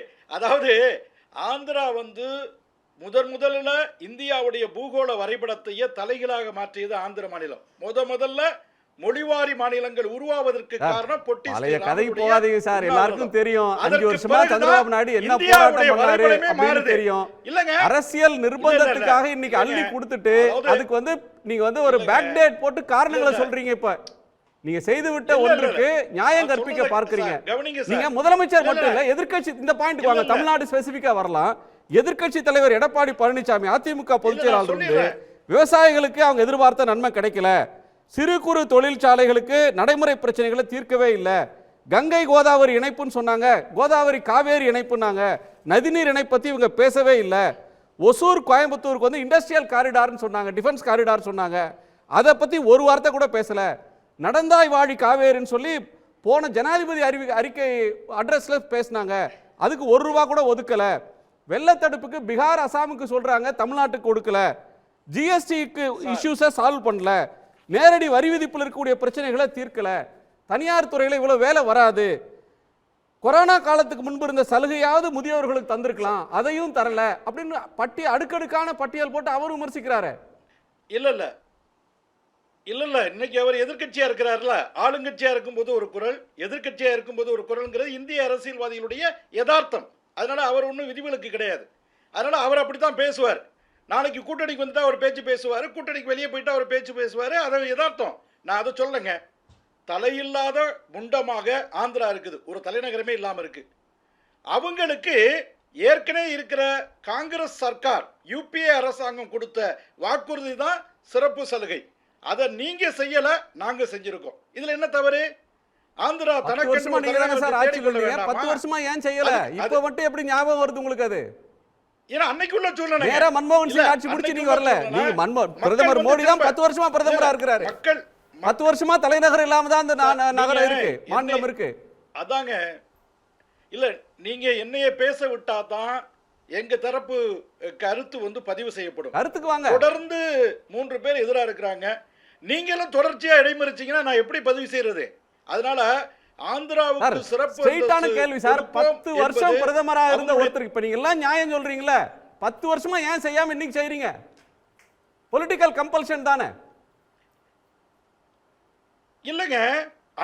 ஆந்திரா வந்து முதல்ல இந்தியாவுடைய பூகோள வரைபடத்தையே தலைகீழாக மாற்றியது ஆந்திர மாநிலம். முதல்ல மொழிவாரி மாநிலங்கள் உருவாவதற்கு காரணம் பழைய கதை போகாதீங்க சார், எல்லாருக்கும் தெரியும். 5 வருஷமா சந்திரபாபு நாயுடு என்ன போராட்டம் பண்ணாரு அப்படின்னு தெரியும். அரசியல் நிர்பந்தத்துக்காக இன்னைக்கு அள்ளி கொடுத்துட்டு அதுக்கு வந்து நீங்க வந்து ஒரு பேக் டேட் போட்டு காரணங்களை சொல்றீங்க. இப்ப நீங்க செய்து விட்ட ஒன்றுக்கு நியாயம் கற்பிக்க பார்க்கறீங்க. நீங்க முதலமைச்சர் மட்டும் இல்ல, எதிர்க்கட்சி இந்த பாயிண்ட் வாங்க, தமிழ்நாடு ஸ்பெசிபிக்கா வரலாம். எதிர்க்கட்சி தலைவர் எடப்பாடி பழனிசாமி அதிமுக பொதுச் செயலாளர் இருந்து விவசாயிகளுக்கு அவங்க எதிர்பார்த்த நன்மை கிடைக்கல, சிறு குறு தொழிற்சாலைகளுக்கு நடைமுறை பிரச்சனைகளை தீர்க்கவே இல்லை, கங்கை கோதாவரி இணைப்புன்னு சொன்னாங்க, கோதாவரி காவேரி இணைப்புனாங்க, நதிநீர் இணைப்பு பத்தி இவங்க பேசவே இல்லை, ஒசூர் கோயம்புத்தூருக்கு வந்து இண்டஸ்ட்ரியல் காரிடார்னு சொன்னாங்க, டிஃபென்ஸ் காரிடார் சொன்னாங்க, அதை பத்தி ஒரு வார்த்தை கூட பேசல, நடந்தாய் வாழி காவேரின்னு சொல்லி போன ஜனாதிபதி அறிக்கை அட்ரஸ்ல பேசினாங்க, அதுக்கு ₹1 கூட ஒதுக்கல, வெள்ளத்தடுப்புக்கு பீகார் அசாமுக்கு சொல்றாங்க, தமிழ்நாட்டுக்கு கொடுக்கல, ஜிஎஸ்டிக்கு இஷ்யூஸை சால்வ் பண்ணல, நேரடி வரி விதிப்பில் இருக்கக்கூடிய பிரச்சனைகளை தீர்க்கல, தனியார் துறையில் இவ்வளவு வேலை வராது, கொரோனா காலத்துக்கு முன்பு இருந்த சலுகையாவது முதியோர்களுக்கு தந்திருக்கலாம், அதையும் தரல அப்படின்னு அடுக்கடுக்கான பட்டியல் போட்டு அவர் விமர்சிக்கிறாரு. இல்ல இன்னைக்கு அவர் எதிர்க்கட்சியா இருக்கிறார்ல, ஆளுங்கட்சியா இருக்கும்போது ஒரு குரல், எதிர்க்கட்சியா இருக்கும்போது ஒரு குரல்ங்கிறது இந்திய அரசியல்வாதிகளுடைய யதார்த்தம். அதனால அவர் ஒன்றும் விதிவிலக்கு கிடையாது. அதனால அவர் அப்படித்தான் பேசுவார். நாளைக்கு கூட்டணிக்கு வந்துட்டா அவர் பேச்சு பேசுவார், கூட்டணிக்கு வெளியே போயிட்டா அவர் பேச்சு பேசுவார், அது யதார்த்தம். நான் அதை சொல்லுங்க. தலையில்லாத முண்டமாக ஆந்திரா இருக்குது, ஒரு தலைநகரமே இல்லாமல் இருக்கு. அவங்களுக்கு ஏற்கனவே இருக்கிற காங்கிரஸ் சர்க்கார் யூபிஏ அரசாங்கம் கொடுத்த வாக்குறுதி தான் சிறப்பு சலுகை. அதை நீங்க செய்யல, நாங்க செஞ்சிருக்கோம். இதுல என்ன தவறு? ஆந்திரா தனக்கு 10 வருஷமா ஏன் செய்யல? இப்ப மட்டும் எப்படி ஞாபகம் வருது உங்களுக்கு? அது ஏன்னா அன்னைக்குள்ள சூழ்நிலை நேரா மன்மோகன் சிங் ஆட்சி முடிச்சு நீங்க வரல. நீங்க பிரதமர் மோடி தான் 10 வருஷமா பிரதமரா இருக்கிறாரு. 10 வருஷமா தலைநகர் இல்லாம தான் அந்த நகரம் இருக்கு, மாநிலம் இருக்கு. அதாங்க. இல்ல நீங்க என்னைய பேச விட்டா தான் எங்க தரப்பு கருத்து வந்து பதிவு செய்யப்படும். கருத்துக்கு வாங்க. தொடர்ந்து 3 பேர் எதிராக இருக்கிறாங்க. நீங்களும் தொடர்ச்சியா இடைமறிச்சீங்கன்னா நான் எப்படி பதிவு செய்யறது? அதனால ஆந்திராவுக்கு சிறப்பு ஸ்ட்ரைட்டான கேள்வி சார். 10 வருஷம் பிரதமரா இருந்த ஒருத்தர் இப்ப நீங்க எல்லாம் நியாயம் சொல்றீங்களா? 10 வருஷமா ஏன் செய்யாம இன்னைக்கு செய்றீங்க? பொலிட்டிக்கல் கம்பல்ஷன் தானே? இல்லங்க,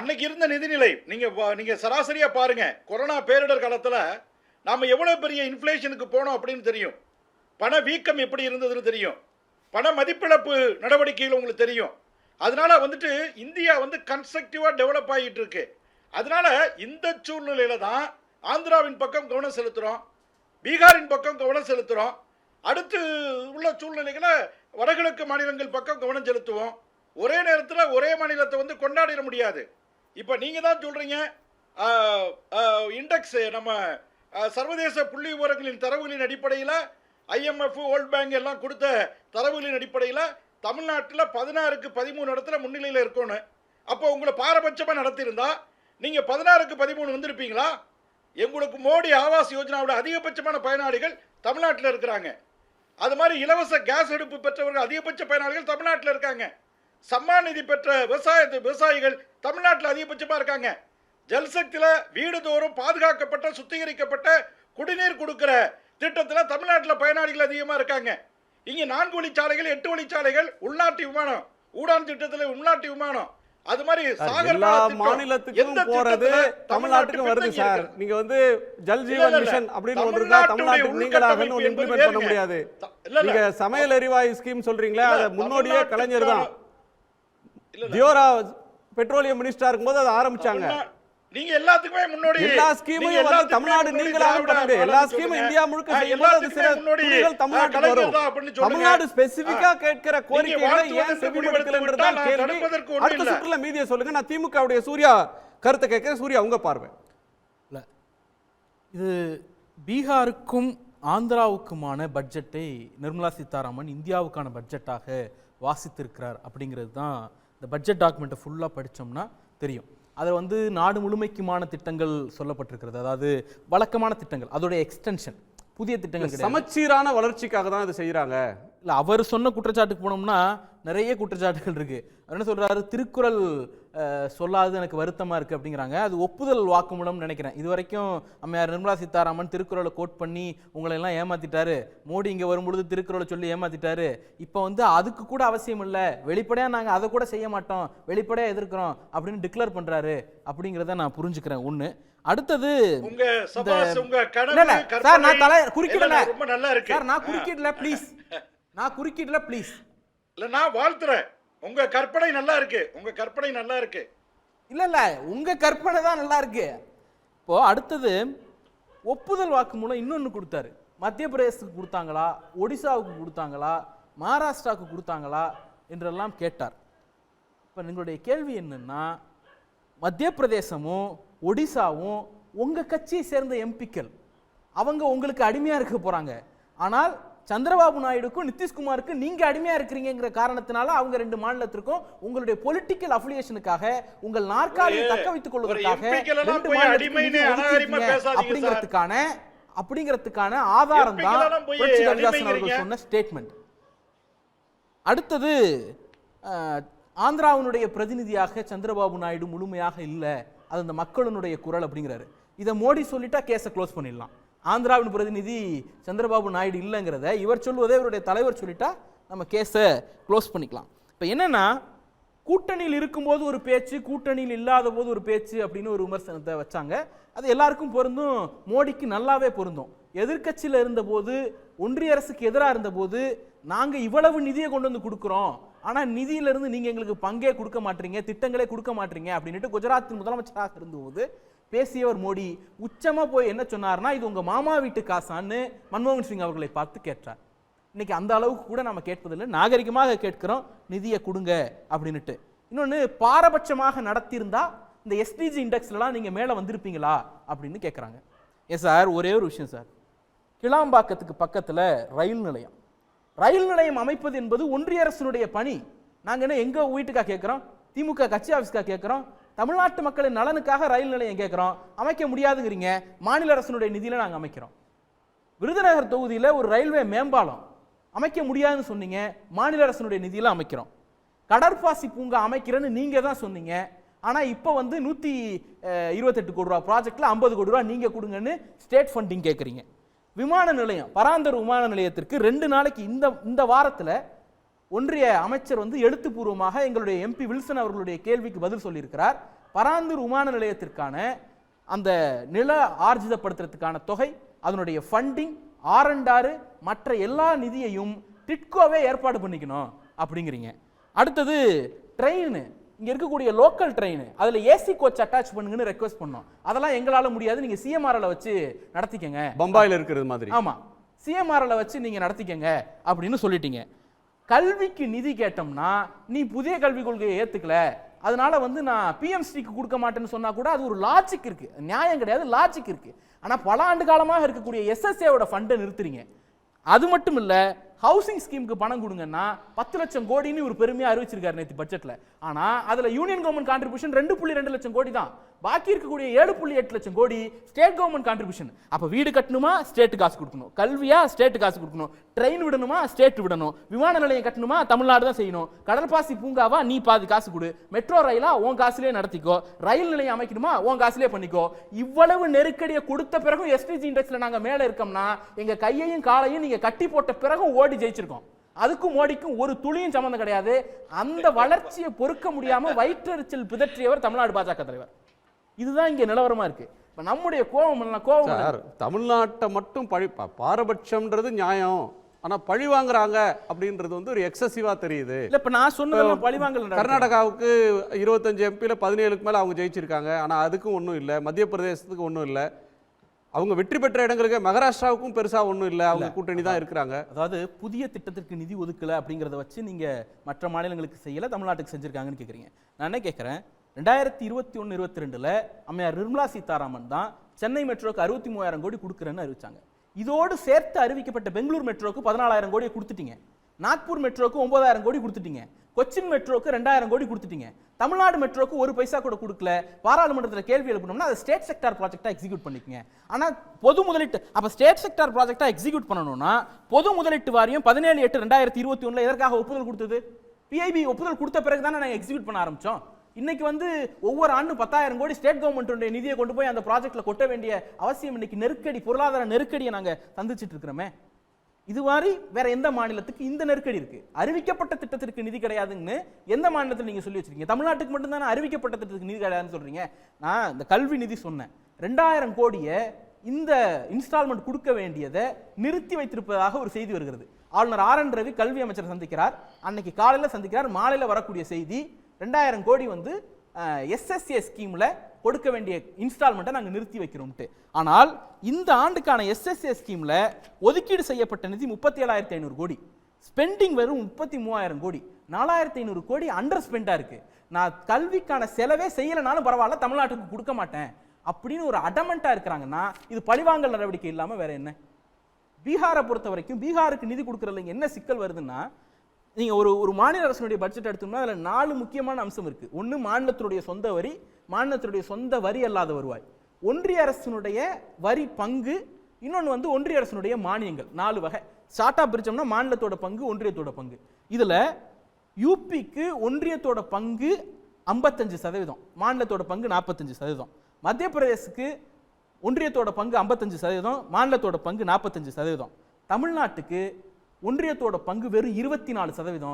அன்னைக்கு இருந்த நிதிநிலை நீங்க சராசரியா பாருங்க. கொரோனா பேரிடர் காலத்துல நாம எவ்வளவு பெரிய இன்ஃப்ளேஷனுக்கு போனோம் அப்படின்னு தெரியும். பண வீக்கம் எப்படி இருந்ததுன்னு தெரியும். பண மதிப்பிழப்பு நடவடிக்கைகள் உங்களுக்கு தெரியும். அதனால வந்துட்டு இந்தியா வந்து கன்ஸ்ட்ரக்டிவா டெவலப் ஆகிட்டு இருக்கு. அதனால இந்த சூழ்நிலையில தான் ஆந்திராவின் பக்கம் கவனம் செலுத்துறோம், பீகாரின் பக்கம் கவனம் செலுத்துறோம். அடுத்து உள்ள சூழ்நிலைகளை வடகிழக்கு மாநிலங்கள் பக்கம் கவனம் செலுத்துவோம். ஒரே நேரத்தில் ஒரே மாநிலத்தை வந்து கொண்டாடிட முடியாது. இப்போ நீங்க தான் சொல்றீங்க இண்டெக்ஸ், நம்ம சர்வதேச புள்ளி விவரங்களின் தரவுகளின் அடிப்படையில், IMF வேர்ல்ட் பேங்க் எல்லாம் கொடுத்த தரவுகளின் அடிப்படையில் தமிழ்நாட்டில் 16க்கு 13 இடத்துல முன்னிலையில் இருக்கணும். அப்போ உங்களை பாரபட்சமாக நடத்தியிருந்தா நீங்க 16க்கு 13 வந்திருப்பீங்களா? எங்களுக்கு மோடி ஆவாஸ் யோஜனாவோட அதிகபட்சமான பயனாளிகள் தமிழ்நாட்டில் இருக்கிறாங்க. அது மாதிரி இலவச கேஸ் அடுப்பு பெற்றவர்கள் அதிகபட்ச பயனாளிகள் தமிழ்நாட்டில் இருக்காங்க. சம்மான் நிதி பெற்ற விவசாயிகள் தமிழ்நாட்டில் அதிகபட்சமாக இருக்காங்க. ஜல்சக்தியில் வீடு தோறும் பாதுகாக்கப்பட்ட சுத்திகரிக்கப்பட்ட குடிநீர் கொடுக்கிற திட்டத்தில் தமிழ்நாட்டில் பயனாளிகள் அதிகமாக இருக்காங்க. இங்கே 4 வழிச்சாலைகள் 8 வழிச்சாலைகள், உள்நாட்டு விமானம், ஊடான் திட்டத்தில் உள்நாட்டு விமானம், அது மாதிரி எல்லா மாநிலத்துக்கும் போறது தமிழ்நாட்டுக்கும் வருது சார். நீங்க வந்து ஜல் ஜீவன் மிஷன் அப்படின்னு ஒன்று இருந்தா தமிழ்நாட்டுக்கு நீங்களாக இம்ப்ளிமெண்ட் பண்ண முடியாது. நீங்க சமையல் எரிவாயு ஸ்கீம் சொல்றீங்களா, அதை முன்னோடியே கலைஞர் தான். தியோரா பெட்ரோலியம் மினிஸ்டரா இருக்கும்போது அதை ஆரம்பிச்சாங்க. நீங்க எல்லாத்துக்குமே முன்னோடி. எல்லா ஸ்கீமையும் வந்து தமிழ்நாடு நீங்களாக பண்ண முடியாது. எல்லா ஸ்கீமும் இந்தியா முழுக்க செய்யும்போது அது சில துறைகள் தமிழ்நாட்டுக்கு வரும். தமிழ்நாடு ஸ்பெசிபிக்கா கேட்கிற கோரிக்கைகளை ஏன் செவிமடுக்கலன்றதா கேள்வி. அடுத்த சுற்றுல மீதியை சொல்லுங்க. நான் திமுகவுடைய சூர்யா கருத்தை கேட்கிறேன். சூர்யா, உங்க பார்வை. இது பீகாருக்கும் ஆந்திராவுக்குமான பட்ஜெட்டை நிர்மலா சீதாராமன் இந்தியாவுக்கான பட்ஜெட்டாக வாசித்திருக்கிறார் அப்படிங்கிறது தான் இந்த பட்ஜெட் டாக்குமெண்ட்டை ஃபுல்லாக படித்தோம்னா தெரியும். அதில் வந்து நாடு முழுமைக்குமான திட்டங்கள் சொல்லப்பட்டிருக்கிறது. அதாவது வழக்கமான திட்டங்கள், அதோடைய எக்ஸ்டென்ஷன், புதிய திட்டங்கள், சமச்சீரான வளர்ச்சிக்காக தான் இதை செய்கிறாங்க. இல்லை, அவர் சொன்ன குற்றச்சாட்டுக்கு போனோம்னா நிறைய குற்றச்சாட்டுகள் இருக்குது. அவர் என்ன சொல்கிறாரு, திருக்குறள் சொல்லாது எனக்கு வருத்தமாக இருக்குது அப்படிங்கிறாங்க. அது ஒப்புதல் வாக்குமூலம்னு நினைக்கிறேன். இது வரைக்கும் அம்மையார் நிர்மலா சீதாராமன் திருக்குறளை கோட் பண்ணி உங்களை எல்லாம் ஏமாற்றிட்டாரு, மோடி இங்கே வரும்பொழுது திருக்குறளை சொல்லி ஏமாற்றிட்டாரு, இப்போ வந்து அதுக்கு கூட அவசியம் இல்லை, வெளிப்படையாக நாங்கள் அதை கூட செய்ய மாட்டோம், வெளிப்படையாக எதிர்க்கிறோம் அப்படின்னு டிக்ளேர் பண்ணுறாரு அப்படிங்கிறத நான் புரிஞ்சுக்கிறேன். ஒன்று. அடுத்தது சார், நான் தலை குறுக்கிடல, நான் குறுக்கிடல ப்ளீஸ், நான் குறுக்கிடல ப்ளீஸ். இல்லை, நான் வாழ்த்துறேன், உங்க கற்பனை நல்லா இருக்கு, உங்க கற்பனை நல்லா இருக்கு. இல்ல இல்ல, உங்க கற்பனை தான் நல்லா இருக்கு. இப்போ அடுத்தது ஒப்புதல் வாக்குமூலம் இன்னொன்று கொடுத்தாரு. மத்திய பிரதேசத்துக்கு கொடுத்தாங்களா, ஒடிசாவுக்கு கொடுத்தாங்களா, மகாராஷ்டிராவுக்கு கொடுத்தாங்களா என்றெல்லாம் கேட்டார். இப்போ எங்களுடைய கேள்வி என்னன்னா, மத்திய பிரதேசமும் ஒடிசாவும் உங்க கட்சியை சேர்ந்த எம்பிக்கள், அவங்க உங்களுக்கு அடிமையா இருக்க போறாங்க. ஆனால் சந்திரபாபு நாயுடுக்கும் நிதிஷ்குமாருக்கு நீங்க அடிமையா இருக்கிறீங்கிற காரணத்தினால அவங்க ரெண்டு மாநிலத்திற்கும் உங்களுடைய பொலிட்டிக்கல் அஃபிலியேஷனுக்காக, உங்கள் நாற்காலியை தக்க வைத்துக் கொள்வதற்காக அப்படிங்கிறதுக்கான ஆதாரம் தான் அவர்கள் சொன்ன ஸ்டேட்மெண்ட். அடுத்தது, ஆந்திராவினுடைய பிரதிநிதியாக சந்திரபாபு நாயுடு முழுமையாக இல்லை, அது அந்த மக்களுடைய குரல் அப்படிங்கிறாரு. இதை மோடி சொல்லிட்டா கேஸை க்ளோஸ் பண்ணிடலாம். ஆந்திராவின் பிரதிநிதி சந்திரபாபு நாயுடு இல்லைங்கிறத இவர் சொல்வதே இவருடைய தலைவர் சொல்லிட்டா நம்ம கேஸை க்ளோஸ் பண்ணிக்கலாம். இப்போ என்னன்னா, கூட்டணியில் இருக்கும்போது ஒரு பேச்சு, கூட்டணியில் இல்லாத போது ஒரு பேச்சு அப்படின்னு ஒரு விமர்சனத்தை வச்சாங்க. அது எல்லாருக்கும் பொருந்தும், மோடிக்கு நல்லாவே பொருந்தும். எதிர்கட்சியில் இருந்தபோது, ஒன்றிய அரசுக்கு எதிராக இருந்தபோது நாங்கள் இவ்வளவு நிதியை கொண்டு வந்து கொடுக்குறோம், ஆனால் நிதியிலிருந்து நீங்கள் எங்களுக்கு பங்கே கொடுக்க மாட்டீங்க, திட்டங்களே கொடுக்க மாட்டீங்க அப்படின்ட்டு குஜராத்தின் முதலமைச்சராக இருந்தபோது பேசியவர் மோடி உச்சமா போய் என்ன சொன்னார்னா, இது உங்க மாமா வீட்டு காசான்னு மன்மோகன் சிங் அவர்களை பார்த்து கேட்டார். இன்னைக்கு அந்த அளவுக்கு கூட நம்ம கேட்பதில்லை, நாகரிகமாக கேட்கிறோம், நிதியை கொடுங்க அப்படின்னுட்டு. இன்னொன்று, பாரபட்சமாக நடத்தியிருந்தா இந்த எஸ்டிஜி இண்டெக்ஸ்லாம் நீங்க மேலே வந்திருப்பீங்களா அப்படின்னு கேட்குறாங்க. ஏன் சார், ஒரே ஒரு விஷயம் சார், கிளாம்பாக்கத்துக்கு பக்கத்தில் ரயில் நிலையம் அமைப்பது என்பது ஒன்றிய அரசினுடைய பணி. நாங்கள் என்ன எங்க வீட்டுக்காக கேட்குறோம், திமுக கட்சி ஆஃபீஸ்க்காக கேட்குறோம், தமிழ்நாட்டு மக்களின் நலனுக்காக ரயில் நிலையம் கேட்குறோம், அமைக்க முடியாதுங்கிறீங்க, மாநில அரசினுடைய நிதியில் நாங்கள் அமைக்கிறோம். விருதுநகர் தொகுதியில் ஒரு ரயில்வே மேம்பாலம் அமைக்க முடியாதுன்னு சொன்னீங்க, மாநில அரசினுடைய நிதியில் அமைக்கிறோம். கடற்பாசி பூங்கா அமைக்கிறேன்னு நீங்கள் தான் சொன்னீங்க, ஆனால் இப்போ வந்து 128 கோடி ரூபா ப்ராஜெக்டில் 50 கோடி ரூபா நீங்கள் கொடுங்கன்னு ஸ்டேட் ஃபண்டிங் கேட்குறீங்க. விமான நிலையம், பராந்தர் விமான நிலையத்திற்கு 2 நாளைக்கு இந்த வாரத்தில் ஒன்றிய அமைச்சர் வந்து எழுத்துப்பூர்வமாக எங்களுடைய எம்பி வில்சன் அவர்களுடைய கேள்விக்கு பதில் சொல்லியிருக்கிறார். பராந்தூர் விமான நிலையத்திற்கான அந்த நில ஆர்ஜிதப்படுத்துறதுக்கான தொகை, அதனுடைய ஃபண்டிங், R&R மற்ற எல்லா நிதியையும் டிட்கோவே ஏற்பாடு பண்ணிக்கணும் அப்படிங்கிறீங்க. அடுத்தது ட்ரெயின், இங்கே இருக்கக்கூடிய லோக்கல் ட்ரெயின், அதில் ஏசி கோச் அட்டாச் பண்ணுங்கன்னு ரெக்வஸ்ட் பண்ணோம். அதெல்லாம் எங்களால் முடியாது, நீங்கள் சிஎம்ஆர்எல் வச்சு நடத்திக்கங்க, பம்பாயில் இருக்கிறது மாதிரி. ஆமாம், சிஎம்ஆர்எல் வச்சு நீங்கள் நடத்திக்கங்க அப்படின்னு சொல்லிட்டீங்க. கல்விக்கு நிதி கேட்டோம்னா நீ புதிய கல்விக் கொள்கையை ஏற்றுக்கல, அதனால வந்து நான் பிஎம்ஸ்டிக்கு கொடுக்க மாட்டேன்னு சொன்னா கூட அது ஒரு லாஜிக் இருக்கு, நியாயம் கிடையாது, லாஜிக் இருக்கு. ஆனால் பல ஆண்டு காலமாக இருக்கக்கூடிய எஸ்எஸ்ஏவோட ஃபண்டை நிறுத்துறீங்க. அது மட்டும் இல்லை, ஹவுசிங் ஸ்கீமுக்கு பணம் கொடுங்கன்னா 10 லட்சம் கோடின்னு ஒரு பெருமையாக அறிவிச்சிருக்காரு நேற்று பட்ஜெட்டில். ஆனால் அதில் யூனியன் கவர்மெண்ட் கான்ட்ரிபியூஷன் 2.2 லட்சம் கோடி தான், பாக்கி இருக்கக்கூடிய 7.8 லட்சம் கோடி ஸ்டேட் கவர்மெண்ட் கான்ட்ரிபியூஷன். அப்போ வீடு கட்டணுமா ஸ்டேட்டு காசு கொடுக்கணும், கல்வியா ஸ்டேட்டு காசு கொடுக்கணும், ட்ரெயின் விடணுமா ஸ்டேட் விடணும், விமான நிலையம் கட்டணுமா தமிழ்நாடு தான் செய்யணும், கடற்பாசி பூங்காவா நீ பாதி காசு கொடு, மெட்ரோ ரயிலா உன் காசுலேயே நடத்திக்கோ, ரயில் நிலையம் அமைக்கணுமா உன் காசுலேயே பண்ணிக்கோ. இவ்வளவு நெருக்கடியை கொடுத்த பிறகும் எஸ்டிஜி இண்டெக்ஸில் நாங்கள் மேலே இருக்கோம்னா எங்கள் கையையும் காலையும் நீங்கள் கட்டி போட்ட பிறகும் ஓடி ஜெயிச்சிருக்கோம். அதுக்கும் மோடிக்கும் ஒரு துளியும் சம்பந்தம் கிடையாது. அந்த வளர்ச்சியை பொறுக்க முடியாம வயிற்றெரிச்சல் பிதற்றியவர் தமிழ்நாடு பாஜக தலைவர். இதுதான் இங்க நிலவரமா இருக்கு. இப்ப நம்முடைய கோபம் தமிழ்நாட்டை மட்டும் பாரபட்சம்ன்றது நியாயம், ஆனா பழி வாங்குறாங்க அப்படின்றது வந்து ஒரு எக்ஸசிவா தெரியுது. இல்ல இப்ப நான் சொன்னதெல்லாம் பழி வாங்கல. கர்நாடகாவுக்கு 25 எம்பியில் 17க்கு மேல அவங்க ஜெயிச்சிருக்காங்க, ஆனா அதுக்கும் ஒன்றும் இல்லை. மத்திய பிரதேசத்துக்கு ஒன்றும் இல்லை. அவங்க வெற்றி பெற்ற இடங்களுக்கு மகாராஷ்டிராவுக்கும் பெருசா ஒன்றும் இல்லை, அவங்க கூட்டணி தான் இருக்கிறாங்க. அதாவது புதிய திட்டத்திற்கு நிதி ஒதுக்கல அப்படிங்கிறத வச்சு நீங்க மற்ற மாநிலங்களுக்கு செய்யல, தமிழ்நாட்டுக்கு செஞ்சிருக்காங்கன்னு கேட்குறீங்க. நான் என்ன கேட்குறேன், 2021-22 அம்மையார் நிர்மலா சீதாராமன் தான் சென்னை மெட்ரோக்கு 63,000 கோடி கொடுக்குறேன்னு அறிவிச்சாங்க. இதோடு சேர்த்து அறிவிக்கப்பட்ட பெங்களூர் மெட்ரோக்கு 14,000 கோடியை கொடுத்துட்டீங்க. நாக்பூர் மெட்ரோக்கு 9,000 கோடி கொடுத்துட்டீங்க. கொச்சின் மெட்ரோக்கு 2,000 கோடி கொடுத்துட்டீங்க. தமிழ்நாடு மெட்ரோக்கு ஒரு பைசா கூட கொடுக்கல. பாராளுமன்றத்தில் கேள்வி எழுப்பணும்னா அதை ஸ்டேட் செக்டார் ப்ராஜெக்டா எக்ஸிக்யூட் பண்ணிக்கங்க. ஆனால் பொது முதலீட்டு அப்போ ஸ்டேட் செக்டார் ப்ராஜெக்டா எக்ஸிக்யூட் பண்ணணும்னா பொது முதலீட்டு வாரியம் 17/8/2021 எதற்காக ஒப்புதல் கொடுத்தது? பிஐபி ஒப்புதல் கொடுத்த பிறகு தானே நாங்கள் எக்ஸிக்யூட் பண்ண ஆரம்பித்தோம். இன்னைக்கு வந்து ஒவ்வொரு ஆண்டும் 10,000 கோடி ஸ்டேட் கவர்மெண்ட்டுடைய நிதியை கொண்டு போய் அந்த ப்ராஜெக்ட்ல கொட்ட வேண்டிய அவசியம் இன்னைக்கு நெருக்கடி, பொருளாதார நெருக்கடியை நாங்கள் சந்திச்சுட்டு இருக்கிறோமே. இது மாதிரி வேற எந்த மாநிலத்துக்கு இந்த நெருக்கடி இருக்கு? அறிவிக்கப்பட்ட திட்டத்திற்கு நிதி கிடையாதுன்னு எந்த மாநிலத்தில் நீங்க சொல்லி வச்சிருக்கீங்க? தமிழ்நாட்டுக்கு மட்டும்தானே அறிவிக்கப்பட்ட திட்டத்துக்கு நிதி கிடையாதுன்னு சொல்றீங்க. நான் இந்த கல்வி நிதி சொன்னேன். 2,000 கோடியை இந்த இன்ஸ்டால்மெண்ட் கொடுக்க வேண்டியதை நிறுத்தி வைத்திருப்பதாக ஒரு செய்தி வருகிறது. ஆளுநர் RN ரவி கல்வி அமைச்சர் சந்திக்கிறார். அன்னைக்கு காலையில் சந்திக்கிறார், மாலையில் வரக்கூடிய செய்தி 2,000 கோடி வந்து SSA ஸ்கீம்ல கொடுக்க வேண்டிய இன்ஸ்டால்மெண்ட்டை நாங்கள் நிறுத்தி வைக்கிறோம்ட்டு. ஆனால் இந்த ஆண்டுக்கான SSA ஸ்கீம்ல ஒதுக்கீடு செய்யப்பட்ட நிதி 37,500 கோடி, ஸ்பெண்டிங் வெறும் 33,000 கோடி, 4,500 கோடி அண்டர் ஸ்பெண்டா இருக்கு. நான் கல்விக்கான செலவே செய்யலைனாலும் பரவாயில்ல, தமிழ்நாட்டுக்கு கொடுக்க மாட்டேன் அப்படின்னு ஒரு அடமெண்டா இருக்கிறாங்கன்னா இது பழிவாங்கல் நடவடிக்கை இல்லாமல் வேற என்ன? பீகாரை பொறுத்த வரைக்கும் பீகாருக்கு நிதி கொடுக்கறதுல என்ன சிக்கல் வருதுன்னா, நீங்க ஒரு மாநில அரசுடைய பட்ஜெட் எடுத்தோம்னா அதுல 4 முக்கியமான அம்சம் இருக்கு. ஒன்று மாநிலத்தினுடைய சொந்த வரி, மாநிலத்தினுடைய சொந்த வரி அல்லாத வருவாய், ஒன்றிய அரசினுடைய வரி பங்கு, இன்னொன்று வந்து ஒன்றிய அரசினுடைய மானியங்கள். 4 வகை ஷார்ட்டா பிரிச்சோம்னா மாநிலத்தோட பங்கு, ஒன்றியத்தோட பங்கு. இதுல யூபிக்கு ஒன்றியத்தோட பங்கு 55%, மாநிலத்தோட பங்கு 45%. மத்திய பிரதேசுக்கு ஒன்றியத்தோட பங்கு 55%, மாநிலத்தோட பங்கு 45%. தமிழ்நாட்டுக்கு ஒன்றியத்தோட பங்கு வெறும் 24%,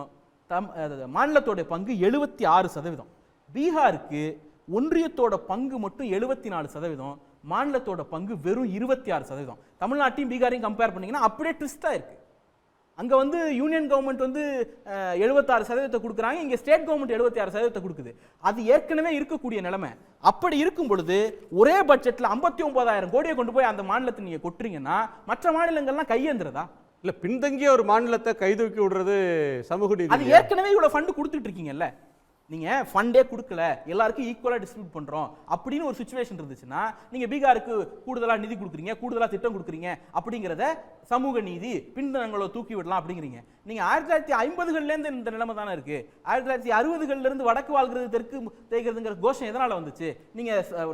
மாநிலத்தோட பங்கு 76%. பீகாருக்கு ஒன்றியத்தோட பங்கு மட்டும் 74%, மாநிலத்தோட பங்கு வெறும் 26%. தமிழ்நாட்டையும் பீகாரையும் கம்பேர் பண்ணீங்கன்னா அப்படியே ட்விஸ்டா இருக்கு. அங்க வந்து யூனியன் கவர்மெண்ட் வந்து 76% கொடுக்குறாங்க, இங்க ஸ்டேட் கவர்மெண்ட் 76% கொடுக்குது. அது ஏற்கனவே இருக்கக்கூடிய நிலைமை. அப்படி இருக்கும் பொழுது ஒரே பட்ஜெட்ல 59,000 கோடியை கொண்டு போய் அந்த மாநிலத்தை நீங்க கொட்டுறீங்கன்னா மற்ற மாநிலங்கள்லாம் கையேந்துறதா? இல்ல பின்தங்கிய ஒரு மாநிலத்தை கைதூக்கி விடுறது சமூக நீதி. அது ஏற்கனவே இவ்வளவு ஃபண்ட் கொடுத்துட்டு இருக்கீங்கல்ல, நீங்க ஃபண்டே கொடுக்கல, எல்லாருக்கும் ஈக்குவலா டிஸ்ட்ரிபியூட் பண்றோம் அப்படின்னு ஒரு சிச்சுவேஷன் இருந்துச்சுன்னா நீங்க பீகாருக்கு கூடுதலா நிதி கொடுக்குறீங்க, கூடுதலா திட்டம் கொடுக்குறீங்க அப்படிங்கிறத சமூக நீதி பின்தங்களை தூக்கி விடலாம் அப்படிங்கிறீங்க. நீங்க 1950கள்ல இருந்து இந்த நிலைமை தானே இருக்கு. 1960கள்ல இருந்து வடக்கு வாழ்கிறது தெற்கு தேய்கிறதுங்கிற கோஷம் எதனால வந்துச்சு? நீங்க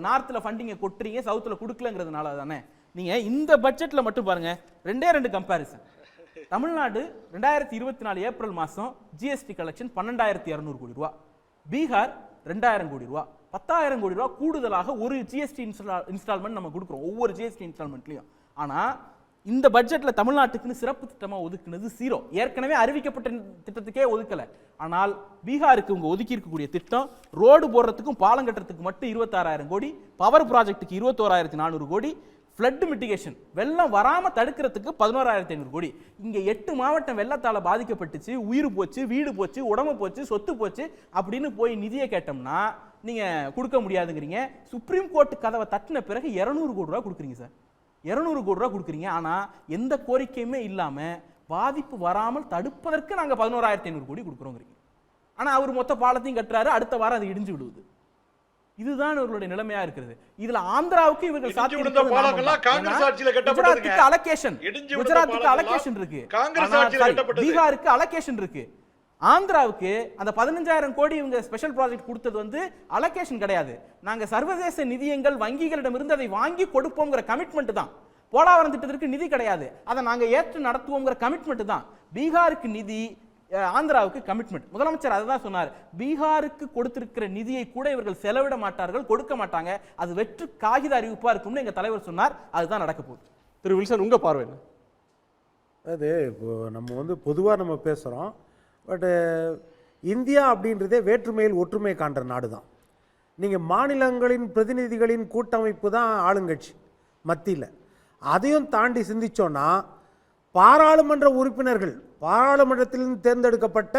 நார்த்ல ஃபண்டிங்க கொட்டுறீங்க, சவுத்துல கொடுக்கலங்கிறதுனால தானே. நீங்க இந்த பட்ஜெட்ல மட்டும் பாருங்க, 2 கம்பேரிசன். தமிழ்நாடு 2024 ஏப்ரல் மாசம் ஜிஎஸ்டி கலெக்ஷன் 12,200 கோடி ரூபாய், பீகார் 2,000 கோடி ரூபாய், 10,000 கோடி ரூபாய் கூடுதலாக ஒரு ஜிஎஸ்டி இன்ஸ்டால்மெண்ட் நம்ம கொடுக்குறோம் ஒவ்வொரு ஜிஎஸ்டி இன்ஸ்டால்மெண்ட்லையும். ஆனா இந்த பட்ஜெட்ல தமிழ்நாட்டுக்குன்னு சிறப்பு திட்டமா ஒதுக்குனது 0. ஏற்கனவே அறிவிக்கப்பட்ட திட்டத்துக்கே ஒதுக்கல. ஆனால் பீகாருக்கு உங்க ஒதுக்கி இருக்கக்கூடிய திட்டம் ரோடு போடுறதுக்கும் பாலம் கட்டுறதுக்கு மட்டும் 26,000 கோடி, பவர் ப்ராஜெக்ட்டுக்கு 21,400 கோடி, ஃப்ளட் மிட்டிகேஷன் வெள்ளம் வராம தடுக்கிறதுக்கு 11,500 கோடி. இங்க 8 மாவட்டம் வெள்ளத்தால பாதிக்கப்பட்டுச்சு, உயிர் போச்சு, வீடு போச்சு, உடம்பு போச்சு, சொத்து போச்சு அப்படின்னு போய் நிதியை கேட்டோம்னா நீங்க கொடுக்க முடியாதுங்கிறீங்க. சுப்ரீம் கோர்ட் கதவை தட்டின பிறகு 200 கோடி ரூபாய் கொடுக்குறீங்க சார், 200 கோடி ரூபாய் கொடுக்குறீங்க. ஆனா எந்த கோரிக்கையுமே இல்லாம பாதிப்பு வராமல் தடுப்பதற்கு நாங்க 11,500 கோடி கொடுக்குறோங்கிறீங்க. ஆனா அவர் மொத்த பாலத்தையும் கட்டுறாரு, அடுத்த வாரம் அது இடிஞ்சு விடுவது. இதுதான் இவர்களுடைய நிலைமையா இருக்கிறது. இதுல ஆந்திராவுக்கு இவர்கள் குஜராத்துக்கு அலோகேஷன் இருக்கு, பீகாருக்கு அலோகேஷன் இருக்கு. ஆந்திராவுக்கு அந்த 15,000 கோடி இவங்க ஸ்பெஷல் ப்ராஜெக்ட் கொடுத்தது வந்து அலோகேஷன் கிடையாது. நாங்க சர்வதேச நிதியங்கள் வங்கிகளிடமிருந்து அதை வாங்கி கொடுப்போங்கிற கமிட்மெண்ட் தான். போலாவரம் திட்டத்திற்கு நிதி கிடையாது, அதை நாங்க ஏற்று நடத்துவோங்கிற கமிட்மெண்ட் தான். பீகாருக்கு நிதி, ஆந்திராவுக்கு கமிட்மெண்ட். முதலமைச்சர் அதுதான் சொன்னார், பீகாருக்கு கொடுத்திருக்கிற நிதியை கூட இவர்கள் செலவிட மாட்டார்கள், கொடுக்க மாட்டாங்க, அது வெற்று காகித அறிவிப்பா இருக்கும்னு எங்க தலைவர் சொன்னார். அதுதான் நடக்க போகுது. திரு வில்சன், உங்க பார்வை என்ன? அது இப்போ நம்ம வந்து பொதுவாக நம்ம பேசுகிறோம், பட்டு இந்தியா அப்படின்றதே வேற்றுமையில் ஒற்றுமை காண்ற நாடு தான். நீங்கள் மாநிலங்களின் பிரதிநிதிகளின் கூட்டமைப்பு தான் ஆளுங்கட்சி மத்தியில். அதையும் தாண்டி சிந்திச்சோன்னா பாராளுமன்ற உறுப்பினர்கள், பாராளுமன்றத்திலிருந்து தேர்ந்தெடுக்கப்பட்ட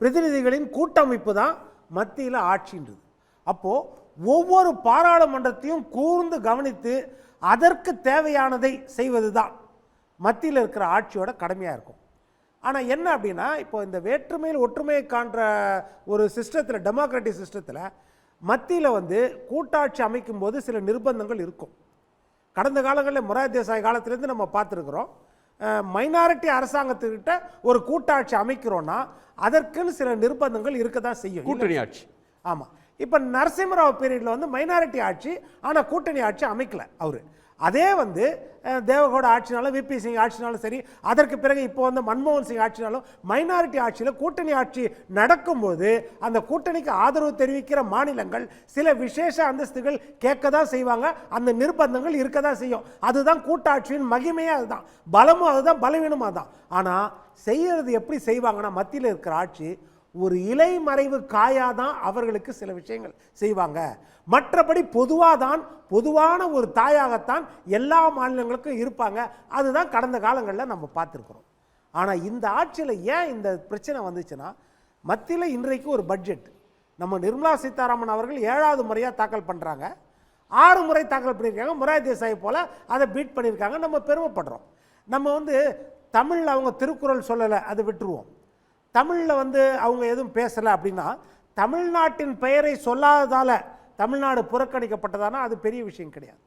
பிரதிநிதிகளின் கூட்டமைப்பு தான் மத்தியில் ஆட்சின்றது. அப்போது ஒவ்வொரு பாராளுமன்றத்தையும் கூர்ந்து கவனித்து அதற்கு தேவையானதை செய்வது தான் மத்தியில் இருக்கிற ஆட்சியோட கடமையாக இருக்கும். ஆனால் என்ன அப்படின்னா, இப்போ இந்த வேற்றுமையில் ஒற்றுமையை காண்ற ஒரு சிஸ்டத்தில், டெமோக்ராட்டிக் சிஸ்டத்தில் மத்தியில் வந்து கூட்டாட்சி அமைக்கும் போது சில நிர்பந்தங்கள் இருக்கும். கடந்த காலங்களில் மொரார்ஜி தேசாய் காலத்திலேருந்து நம்ம பார்த்துருக்குறோம். மைனாரிட்டி அரசாங்கத்துக்கிட்ட ஒரு கூட்டாட்சி அமைக்கிறோன்னா அதற்குன்னு சில நிர்பந்தங்கள் இருக்க தான் செய்யும். கூட்டணி ஆட்சி. ஆமாம். இப்போ நரசிம்மராவ் பீரியடில் வந்து மைனாரிட்டி ஆட்சி, ஆனால் கூட்டணி ஆட்சி அமைக்கல அவர். அதே வந்து தேவகவுட ஆட்சினாலும் விபி சிங் ஆட்சினாலும் சரி, அதற்கு பிறகு இப்போ வந்து மன்மோகன் சிங் ஆட்சினாலும் மைனாரிட்டி ஆட்சியில் கூட்டணி ஆட்சி நடக்கும்போது அந்த கூட்டணிக்கு ஆதரவு தெரிவிக்கிற மாநிலங்கள் சில விசேஷ அந்தஸ்துகள் கேட்க தான் செய்வாங்க. அந்த நிர்பந்தங்கள் இருக்க தான் செய்யும். அதுதான் கூட்டாட்சியின் மகிமையே, அதுதான் பலமும், அதுதான் பலவீனமும் அதுதான். ஆனால் செய்யறது எப்படி செய்வாங்கன்னா, மத்தியில் இருக்கிற ஆட்சி ஒரு இலை மறைவு காயாதான் அவர்களுக்கு சில விஷயங்கள் செய்வாங்க. மற்றபடி பொதுவான ஒரு தாயாகத்தான் எல்லா மாநிலங்களுக்கும் இருப்பாங்க. அதுதான் கடந்த காலங்களில் நம்ம பார்த்துருக்குறோம். ஆனால் இந்த ஆட்சியில் ஏன் இந்த பிரச்சனை வந்துச்சுன்னா, மத்தியில் இன்றைக்கு ஒரு பட்ஜெட் நம்ம நிர்மலா சீதாராமன் அவர்கள் 7வது முறையாக தாக்கல் பண்ணுறாங்க. 6 முறை தாக்கல் பண்ணியிருக்காங்க. மொரார்ஜி தேசாய் போல் அதை பீட் பண்ணியிருக்காங்க. நம்ம பெருமைப்படுறோம். நம்ம வந்து தமிழில் அவங்க திருக்குறள் சொல்லலை, அதை விட்டுருவோம். தமிழில் வந்து அவங்க எதுவும் பேசலை அப்படின்னா, தமிழ்நாட்டின் பெயரை சொல்லாததால் தமிழ்நாடு புறக்கணிக்கப்பட்டதானா அது பெரிய விஷயம் கிடையாது.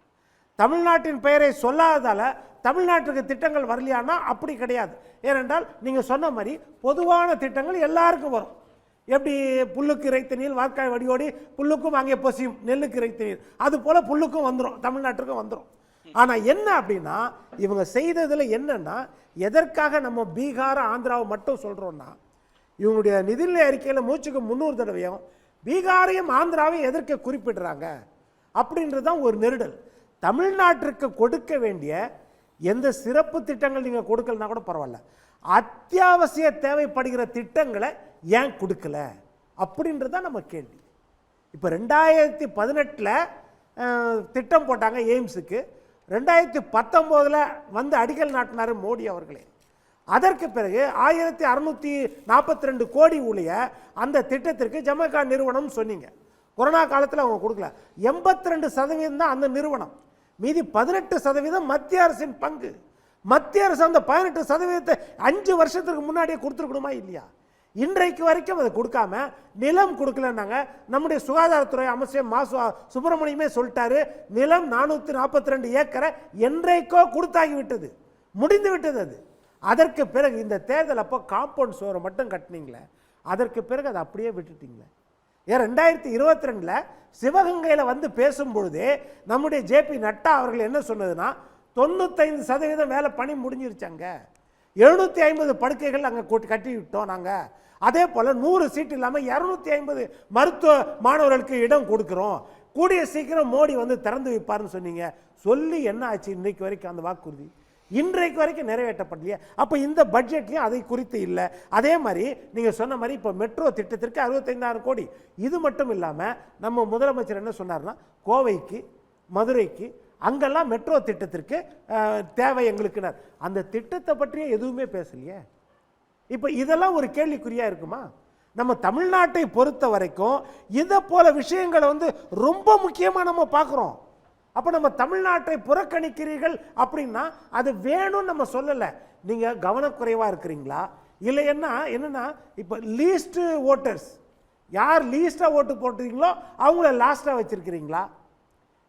தமிழ்நாட்டின் பெயரை சொல்லாததால் தமிழ்நாட்டுக்கு திட்டங்கள் வரலையானா அப்படி கிடையாது. ஏனென்றால் நீங்கள் சொன்ன மாதிரி பொதுவான திட்டங்கள் எல்லாருக்கும் வரும். எப்படி புல்லுக்கு இறைத்த நீர் வாய்க்காய் வடியோடி புல்லுக்கும் அங்கே பொசியும், நெல்லுக்கு இறைத்த நீர், அது போல் புல்லுக்கும் வந்துடும், தமிழ்நாட்டுக்கும் வந்துடும். ஆனால் என்ன அப்படின்னா, இவங்க செய்ததில் என்னென்னா, எதற்காக நம்ம பீகார் ஆந்திராவை மட்டும் சொல்கிறோன்னா, இவங்களுடைய நிதிநிலை அறிக்கையில் மூச்சுக்கு 300 தடவையும் பீகாரையும் ஆந்திராவையும் எதற்கு குறிப்பிடுறாங்க அப்படின்றது தான் ஒரு நெருடல். தமிழ்நாட்டிற்கு கொடுக்க வேண்டிய எந்த சிறப்பு திட்டங்கள் நீங்கள் கொடுக்கலனா கூட பரவாயில்ல, அத்தியாவசிய தேவைப்படுகிற திட்டங்களை ஏன் கொடுக்கல அப்படின்றது தான் நம்ம கேள்வி. இப்போ 2018 திட்டம் போட்டாங்க எய்ம்ஸுக்கு, 2019 வந்து அடிக்கல் நாட்டினார் மோடி அவர்களே. அதற்கு பிறகு 1642 கோடி ஊழிய அந்த திட்டத்திற்கு ஜமைக்கா நிறுவனம் சொன்னீங்க. கொரோனா காலத்தில் அவங்க கொடுக்கல. 82% தான் அந்த நிறுவனம், மீதி 18% மத்திய அரசின் பங்கு. மத்திய அரசு அந்த 18% 5 வருஷத்துக்கு முன்னாடியே கொடுத்துருக்கணுமா இல்லையா? இன்றைக்கு வரைக்கும் அதை கொடுக்காம நிலம் கொடுக்கலன்னாங்க. நம்முடைய சுகாதாரத்துறை அமைச்சர் மா சுப்பிரமணியமே சொல்லிட்டாரு, நிலம் 442 ஏக்கரை என்றைக்கோ கொடுத்தாகி விட்டது, முடிந்து விட்டது அது. அதற்கு பிறகு இந்த தேர்தல் அப்போ காம்பவுண்ட் சுவரை மட்டும் கட்டினீங்களே, அதற்கு பிறகு அதை அப்படியே விட்டுட்டீங்களே. ஏன் 2022 சிவகங்கையில் வந்து பேசும்பொழுதே நம்முடைய ஜேபி நட்டா அவர்கள் என்ன சொன்னதுன்னா, 95% வேலை பணி முடிஞ்சிருச்சாங்க, 750 படுக்கைகள் அங்கே கட்டி விட்டோம் நாங்கள், அதே போல் 100 சீட் இல்லாமல் 250 மருத்துவ மாணவர்களுக்கு இடம் கொடுக்குறோம், கூடிய சீக்கிரம் மோடி வந்து திறந்து வைப்பார்னு சொன்னீங்க. சொல்லி என்ன ஆச்சு இன்னைக்கு வரைக்கும்? அந்த வாக்குறுதி இன்றைக்கு வரைக்கும் நிறைவேற்றப்படலையே. அப்போ இந்த பட்ஜெட்லையும் அதை குறித்து இல்லை. அதே மாதிரி நீங்கள் சொன்ன மாதிரி இப்போ மெட்ரோ திட்டத்திற்கு 65,000 கோடி. இது மட்டும் இல்லாமல் நம்ம முதலமைச்சர் என்ன சொன்னார்னா, கோவைக்கு மதுரைக்கு அங்கெல்லாம் மெட்ரோ திட்டத்திற்கு தேவை எங்களுக்குனார். அந்த திட்டத்தை பற்றியே எதுவுமே பேசலையே. இப்போ இதெல்லாம் ஒரு கேள்விக்குறியாக இருக்குமா? நம்ம தமிழ்நாட்டை பொறுத்த வரைக்கும் இதை போல விஷயங்களை வந்து ரொம்ப முக்கியமாக நம்ம பார்க்குறோம். அப்போ நம்ம தமிழ்நாட்டை புறக்கணிக்கிறீர்கள் அப்படின்னா அது வேணும்னு நம்ம சொல்லலை. நீங்கள் கவனக்குறைவாக இருக்கிறீங்களா இல்லை என்னன்னா இப்போ லீஸ்ட்டு ஓட்டர்ஸ் யார் லீஸ்ட்டாக ஓட்டு போட்டுறீங்களோ அவங்கள லாஸ்ட்டாக வச்சிருக்கிறீங்களா?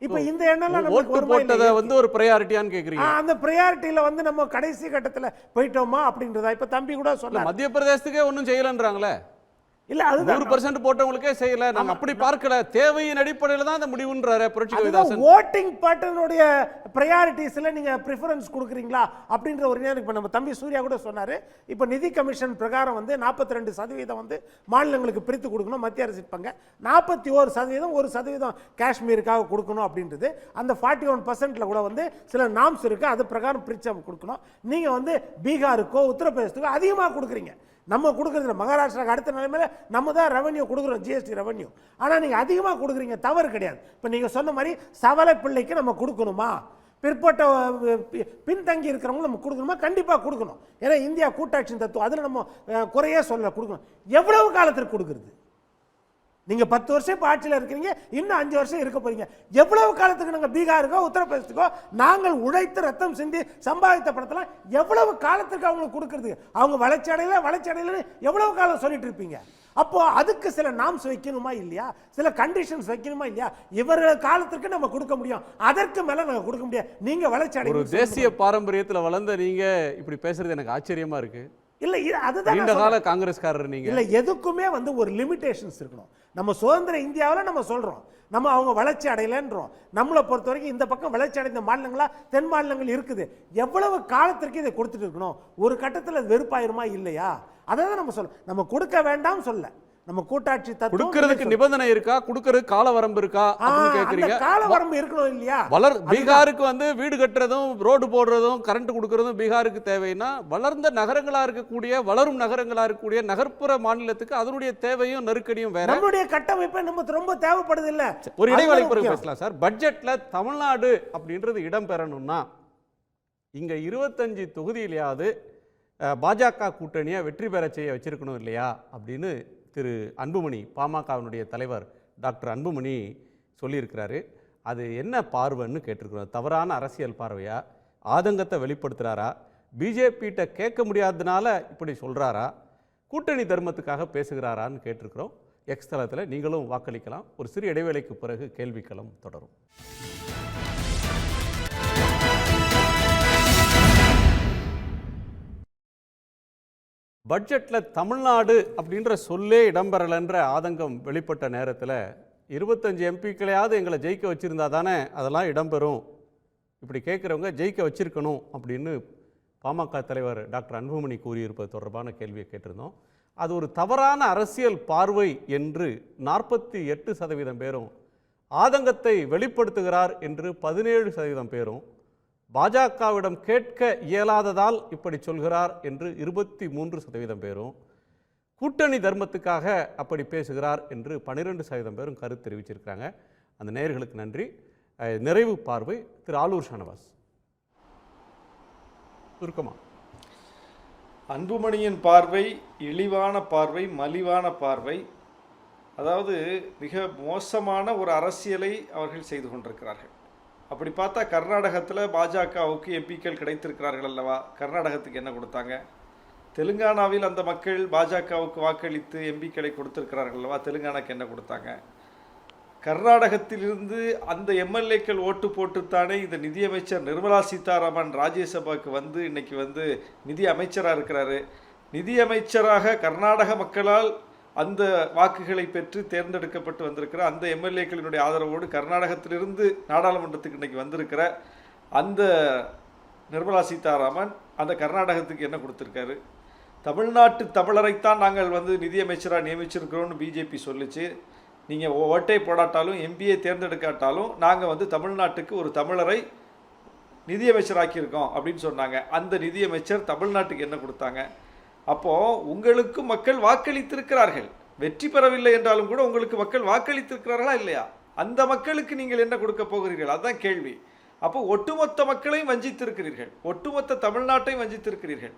இப்போ இந்த எண்ணெல்லாம் ஓட்டு போட்டதை வந்து ஒரு ப்ரையாரிட்டியான்னு கேட்குறீங்க. அந்த ப்ரையாரிட்டியில் வந்து நம்ம கடைசி கட்டத்தில் போயிட்டோமா அப்படின்றதா? இப்போ தம்பி கூட சொன்ன மத்திய பிரதேசத்துக்கே ஒன்றும் செய்யலன்றாங்களே. இல்ல அது 100% போட்டவங்களுக்கே செய்யல, நாங்க அப்படி பார்க்கல, தேவையின் அடிப்படையில் தான் அந்த முடிவுன்றாரு புரட்சி கவிதாசன். ஓட்டிங் பேட்டர்னுடைய பிரையாரிட்டிஸ்ல நீங்க பிரெஃபரன்ஸ் கொடுக்குறீங்களா அப்படின்ற ஒரு நேரம். இப்போ நம்ம தம்பி சூர்யா கூட சொன்னாரு, இப்போ நிதி கமிஷன் பிரகாரம் வந்து 42% வந்து மாநிலங்களுக்கு பிரித்து கொடுக்கணும் மத்திய அரசு பங்க, 41% 1% காஷ்மீருக்காக கொடுக்கணும் அப்படின்றது. அந்த 41%ல கூட வந்து சில நாம்ஸ் இருக்கு, அது பிரகாரம் பிரித்து கொடுக்கணும். நீங்க வந்து பீகாருக்கோ உத்தரப்பிரதேசத்துக்கோ அதிகமாக கொடுக்குறீங்க. நம்ம கொடுக்குறதுல மகாராஷ்டிராவுக்கு அடுத்த நிலைமையில நம்ம தான் ரெவன்யூ கொடுக்குறோம், ஜிஎஸ்டி ரெவன்யூ. ஆனால் நீங்கள் அதிகமாக கொடுக்குறீங்க, தவறு கிடையாது. இப்போ நீங்கள் சொன்ன மாதிரி சவலை பிள்ளைக்கு நம்ம கொடுக்கணுமா, பிற்பட்ட பின்தங்கி இருக்கிறவங்க நம்ம கொடுக்கணுமா? கண்டிப்பாக கொடுக்கணும். ஏன்னா இந்தியா கூட்டாட்சி தத்துவம், அதில் நம்ம குறையே சொல்ல கொடுக்கணும். எவ்வளவு காலத்திற்கு கொடுக்குறது? நீங்கள் 10 வருஷம் இப்போ ஆட்சியில் இருக்கிறீங்க, இன்னும் 5 வருஷம் இருக்க போறீங்க. எவ்வளவு காலத்துக்கு நாங்கள் பீகாருக்கோ உத்தரப்பிரதேசத்துக்கோ நாங்கள் உழைத்து ரத்தம் சிந்தி சம்பாதித்த படத்தெல்லாம் எவ்வளவு காலத்துக்கு அவங்களுக்கு கொடுக்கறது? அவங்க வளர்ச்சி அடையல எவ்வளவு காலம் சொல்லிட்டு இருப்பீங்க? அப்போ அதுக்கு சில நாம்ஸ் வைக்கணுமா இல்லையா, சில கண்டிஷன்ஸ் வைக்கணுமா இல்லையா? இவர்கள் காலத்திற்கு நம்ம கொடுக்க முடியும், அதற்கு மேல நாங்கள் கொடுக்க முடியாது. நீங்க வளர்ச்சி அடைய ஒரு தேசிய பாரம்பரியத்தில் வளர்ந்த நீங்க இப்படி பேசுறது எனக்கு ஆச்சரியமா இருக்கு. இல்ல அதுதான் நீண்ட கால காங்கிரஸ்காரர் நீங்க. இல்ல எதுக்குமே ஒரு லிமிடேஷன்ஸ் இருக்கணும். நம்ம சுதந்திர இந்தியாவில் நம்ம சொல்றோம், நம்ம அவங்க வளர்ச்சி அடையலன்றோம். நம்மளை பொறுத்த வரைக்கும் இந்த பக்கம் வளர்ச்சி அடைந்த மாநிலங்களா தென் மாநிலங்கள் இருக்குது. எவ்வளவு காலத்திற்கு இதை கொடுத்துட்டு இருக்கணும்? ஒரு கட்டத்தில் வெறுப்பாயிருமா இல்லையா? அதை தான் நம்ம சொல்ல, நம்ம கொடுக்க வேண்டாம் சொல்ல. நம்ம கூட்டாட்சி கொடுக்கிறதுக்கு நிபந்தனை இருக்கா, கொடுக்கிறது கால வரம்பு இருக்கா அப்படின்னு கேக்குறீங்க. கால வரம்பு இருக்கணும் இல்லையா? பீகாருக்கு வீடு கட்டுறதும் ரோடு போடுறதும் கரண்ட் கொடுக்கறதும் பீகாருக்கு தேவைன்னா, வளர்ந்த நகரங்களா இருக்கக்கூடிய வளரும் நகரங்களா இருக்கக்கூடிய நகர்ப்புற மாநிலத்துக்கு அதனுடைய தேவையும் நெருக்கடியும் வேற. நம்மளுடைய கட்டமைப்பு நமக்கு ரொம்ப தேவைப்படுது இல்ல. ஒரு இடைவேளை பிறகு பேசலாம் சார். பட்ஜெட்ல தமிழ்நாடு அப்படின்றது இடம் பெறணும்னா இங்க 25 தொகுதியிலேயாவது பாஜக கூட்டணியை வெற்றி பெற செய்ய வச்சிருக்கணும் இல்லையா அப்படின்னு திரு அன்புமணி, பாமகவினுடைய தலைவர் டாக்டர் அன்புமணி சொல்லியிருக்கிறாரு. அது என்ன பார்வைன்னு கேட்டிருக்கிறோம். தவறான அரசியல் பார்வையா, ஆதங்கத்தை வெளிப்படுத்துகிறாரா, பிஜேபிகிட்ட கேட்க முடியாததுனால இப்படி சொல்கிறாரா, கூட்டணி தர்மத்துக்காக பேசுகிறாரான்னு கேட்டிருக்கிறோம். எக்ஸ் தளத்தில் நீங்களும் வாக்களிக்கலாம். ஒரு சிறு இடைவேளைக்கு பிறகு கேள்விக்களம் தொடரும். பட்ஜெட்டில் தமிழ்நாடு அப்படின்ற சொல்லே இடம்பெறலைன்ற ஆதங்கம் வெளிப்பட்ட நேரத்தில் 25 எம்பிக்களையாவது எங்களை ஜெயிக்க வச்சுருந்தா தானே அதெல்லாம் இடம்பெறும், இப்படி கேட்குறவங்க ஜெயிக்க வச்சிருக்கணும் அப்படின்னு பாமக தலைவர் டாக்டர் அன்புமணி கூறியிருப்பது தொடர்பான கேள்வியை கேட்டிருந்தோம். அது ஒரு தவறான அரசியல் பார்வை என்று 48% பேரும், ஆதங்கத்தை வெளிப்படுத்துகிறார் என்று 17% பேரும், பாஜகவிடம் கேட்க இயலாததால் இப்படி சொல்கிறார் என்று 23% பேரும், கூட்டணி தர்மத்துக்காக அப்படி பேசுகிறார் என்று 12% பேரும் கருத்து தெரிவிச்சிருக்காங்க. அந்த நேயர்களுக்கு நன்றி. நிறைவு பார்வை திரு ஆலூர் ஷானவாஸ். சுருக்கமா. அன்புமணியின் பார்வை இழிவான பார்வை, மலிவான பார்வை. அதாவது மிக மோசமான ஒரு அரசியலை அவர்கள் செய்து கொண்டிருக்கிறார்கள். அப்படி பார்த்தா கர்நாடகத்தில் பாஜகவுக்கு எம்பிக்கள் கிடைத்திருக்கிறார்கள் அல்லவா? கர்நாடகத்துக்கு என்ன கொடுத்தாங்க? தெலுங்கானாவில் அந்த மக்கள் பாஜகவுக்கு வாக்களித்து எம்பிக்களை கொடுத்திருக்கிறார்கள் அல்லவா? தெலுங்கானாக்கு என்ன கொடுத்தாங்க? கர்நாடகத்திலிருந்து அந்த எம்எல்ஏக்கள் ஓட்டு போட்டுத்தானே இந்த நிதியமைச்சர் நிர்மலா சீதாராமன் ராஜ்யசபாவுக்கு இன்னைக்கு நிதி அமைச்சராக இருக்கிறாரு. நிதியமைச்சராக கர்நாடக மக்களால் அந்த வாக்குகளை பெற்று தேர்ந்தெடுக்கப்பட்டு வந்திருக்கிற அந்த எம்எல்ஏக்களினுடைய ஆதரவோடு கர்நாடகத்திலிருந்து நாடாளுமன்றத்துக்கு இன்றைக்கி வந்திருக்கிற அந்த நிர்மலா சீதாராமன் அந்த கர்நாடகத்துக்கு என்ன கொடுத்துருக்காரு? தமிழ்நாட்டு தமிழரைத்தான் நாங்கள் நிதியமைச்சராக நியமிச்சிருக்கிறோன்னு பிஜேபி சொல்லிச்சு. நீங்கள் ஓட்டை போடாட்டாலும் எம்பியை தேர்ந்தெடுக்காட்டாலும் நாங்கள் தமிழ்நாட்டுக்கு ஒரு தமிழரை நிதியமைச்சராக்கியிருக்கோம் அப்படின்னு சொன்னாங்க. அந்த நிதியமைச்சர் தமிழ்நாட்டுக்கு என்ன கொடுத்தாங்க? அப்போது உங்களுக்கு மக்கள் வாக்களித்திருக்கிறார்கள். வெற்றி பெறவில்லை என்றாலும் கூட உங்களுக்கு மக்கள் வாக்களித்திருக்கிறார்களா இல்லையா? அந்த மக்களுக்கு நீங்கள் என்ன கொடுக்க போகிறீர்கள்? அதுதான் கேள்வி. அப்போ ஒட்டுமொத்த மக்களையும் வஞ்சித்திருக்கிறீர்கள், ஒட்டுமொத்த தமிழ்நாட்டையும் வஞ்சித்திருக்கிறீர்கள்.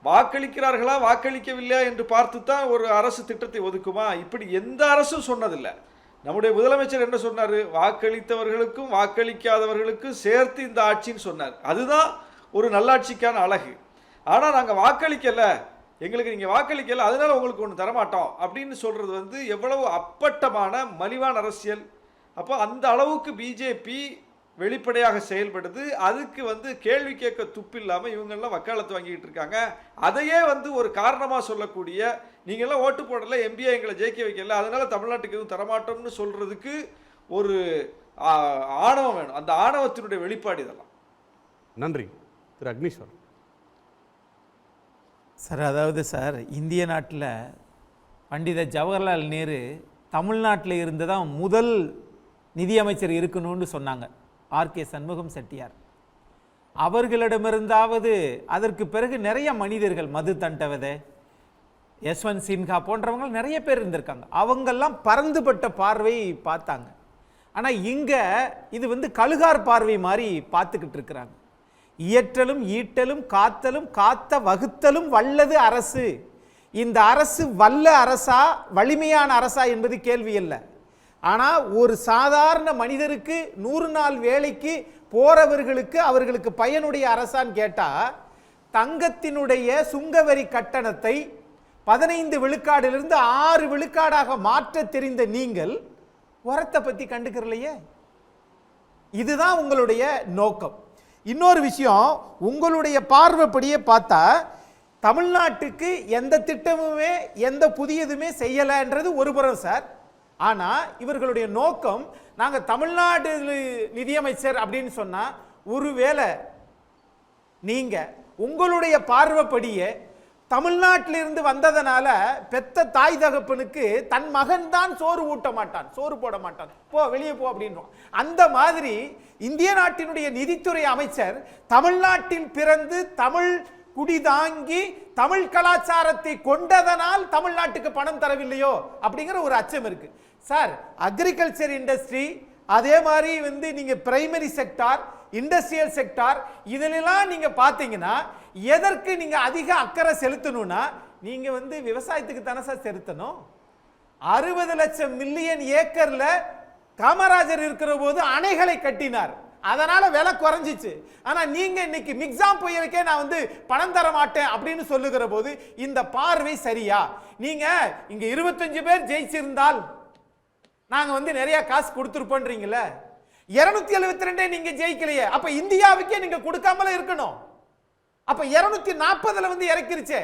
வாக்களிக்கிறார்களா வாக்களிக்கவில்லையா என்று பார்த்து தான் ஒரு அரசு திட்டத்தை ஒதுக்குமா? இப்படி எந்த அரசும் சொன்னதில்லை. நம்முடைய முதலமைச்சர் என்ன சொன்னார்? வாக்களித்தவர்களுக்கும் வாக்களிக்காதவர்களுக்கும் சேர்த்து இந்த ஆட்சின்னு சொன்னார். அதுதான் ஒரு நல்லாட்சிக்கான அழகு. ஆனால் நாங்கள் வாக்களிக்கலை, எங்களுக்கு நீங்கள் வாக்களிக்கலை, அதனால உங்களுக்கு ஒன்று தரமாட்டோம் அப்படின்னு சொல்கிறது எவ்வளவு அப்பட்டமான மலிவான அரசியல். அப்போ அந்த அளவுக்கு பிஜேபி வெளிப்படையாக செயல்படுது. அதுக்கு கேள்வி கேட்க துப்பு இல்லாமல் இவங்கெல்லாம் வக்காலத்து வாங்கிட்டு இருக்காங்க. அதையே ஒரு காரணமாக சொல்லக்கூடிய, நீங்கள்லாம் ஓட்டு போடலை, எம்பியை எங்களை ஜெயிக்க வைக்கல, அதனால தமிழ்நாட்டுக்கு எதுவும் தரமாட்டோம்னு சொல்கிறதுக்கு ஒரு ஆணவம் வேணும். அந்த ஆணவத்தினுடைய வெளிப்பாடு இதெல்லாம். நன்றி. திரு அக்னீஸ்வரன் சார். அதாவது சார், இந்திய நாட்டில் பண்டித ஜவஹர்லால் நேரு தமிழ்நாட்டில் இருந்து தான் முதல் நிதியமைச்சர் இருக்கணும்னு சொன்னாங்க. ஆர்கே சண்முகம் செட்டியார் அவர்களிடமிருந்தாவது அதற்கு பிறகு நிறைய மனிதர்கள், மது தண்டவதே, யஸ்வந்த் சின்ஹா போன்றவங்க நிறைய பேர் இருந்திருக்காங்க. அவங்கெல்லாம் பறந்துபட்ட பார்வை பார்த்தாங்க. ஆனால் இங்கே இது கழுகார் பார்வை மாதிரி பார்த்துக்கிட்டு இருக்கிறாங்க. இயற்றலும் ஈட்டலும் காத்தலும் காத்த வகுத்தலும் வல்லது அரசு இந்த அரசு வல்ல அரசா வலிமையான அரசா என்பது கேள்வி இல்லை. ஆனால் ஒரு சாதாரண மனிதருக்கு 100 நாள் வேலைக்கு போறவர்களுக்கு அவர்களுக்கு பயனுடைய அரசான்னு கேட்டால், தங்கத்தினுடைய சுங்கவரி கட்டணத்தை 15 விழுக்காடிலிருந்து 6 விழுக்காடாக மாற்ற தெரிந்த நீங்கள் உரத்தை பற்றி கண்டுக்கிறலையே. இதுதான் உங்களுடைய நோக்கம். இன்னொரு விஷயம், உங்களுடைய பார்வைப்படியே பார்த்தா தமிழ்நாட்டுக்கு எந்த திட்டமுமே எந்த புதியதுமே செய்யலைன்றது ஒரு புறம் சார். ஆனால் இவர்களுடைய நோக்கம், நாங்கள் தமிழ்நாடு நிதியமைச்சர் அப்படின்னு சொன்னால், ஒருவேளை நீங்கள் உங்களுடைய பார்வைப்படியே தமிழ்நாட்டிலிருந்து வந்ததனால பெத்த தாய் தகப்பனுக்கு தன் மகன் தான் சோறு ஊட்ட மாட்டான், சோறு போட மாட்டான், போ வெளியே போ அப்படின்றோம். அந்த மாதிரி இந்திய நாட்டினுடைய நிதித்துறை அமைச்சர் தமிழ்நாட்டில் பிறந்து தமிழ் குடிதாங்கி தமிழ் கலாச்சாரத்தை கொண்டதனால் தமிழ்நாட்டுக்கு பணம் தரவில்லையோ அப்படிங்கிற ஒரு அச்சம் இருக்கு சார். அக்ரிகல்ச்சர் இண்டஸ்ட்ரி, அதே மாதிரி நீங்க பிரைமரி செக்டார், இண்டஸ்ட்ரியல் செக்டார், இதிலெல்லாம் நீங்க பாத்தீங்கன்னா எதற்கு நீங்க அதிக அக்கறை செலுத்தணும்னா, நீங்க விவசாயத்துக்கு தானே சார் செலுத்தணும். 60 லட்சம் மில்லியன் ஏக்கர்ல காமராஜர் இருக்கிற போது அணைகளை கட்டினார், அதனால விலை குறைஞ்சிச்சு. ஆனா நீங்க இன்னைக்கு மிக்ஸாம் புயலுக்கே நான் பணம் தர மாட்டேன் அப்படின்னு சொல்லுகிற போது இந்த பார்வை சரியா? நீங்க இங்க 25 பேர் ஜெயிச்சிருந்தால் நாங்க நிறைய காசு கொடுத்துருப்போன்றீங்களே, 272 நீங்க ஜெயிக்கலையே, அப்ப இந்தியாவுக்கே நீங்க கொடுக்காமல இருக்கணும். அப்ப 240 இறக்கிருச்சே.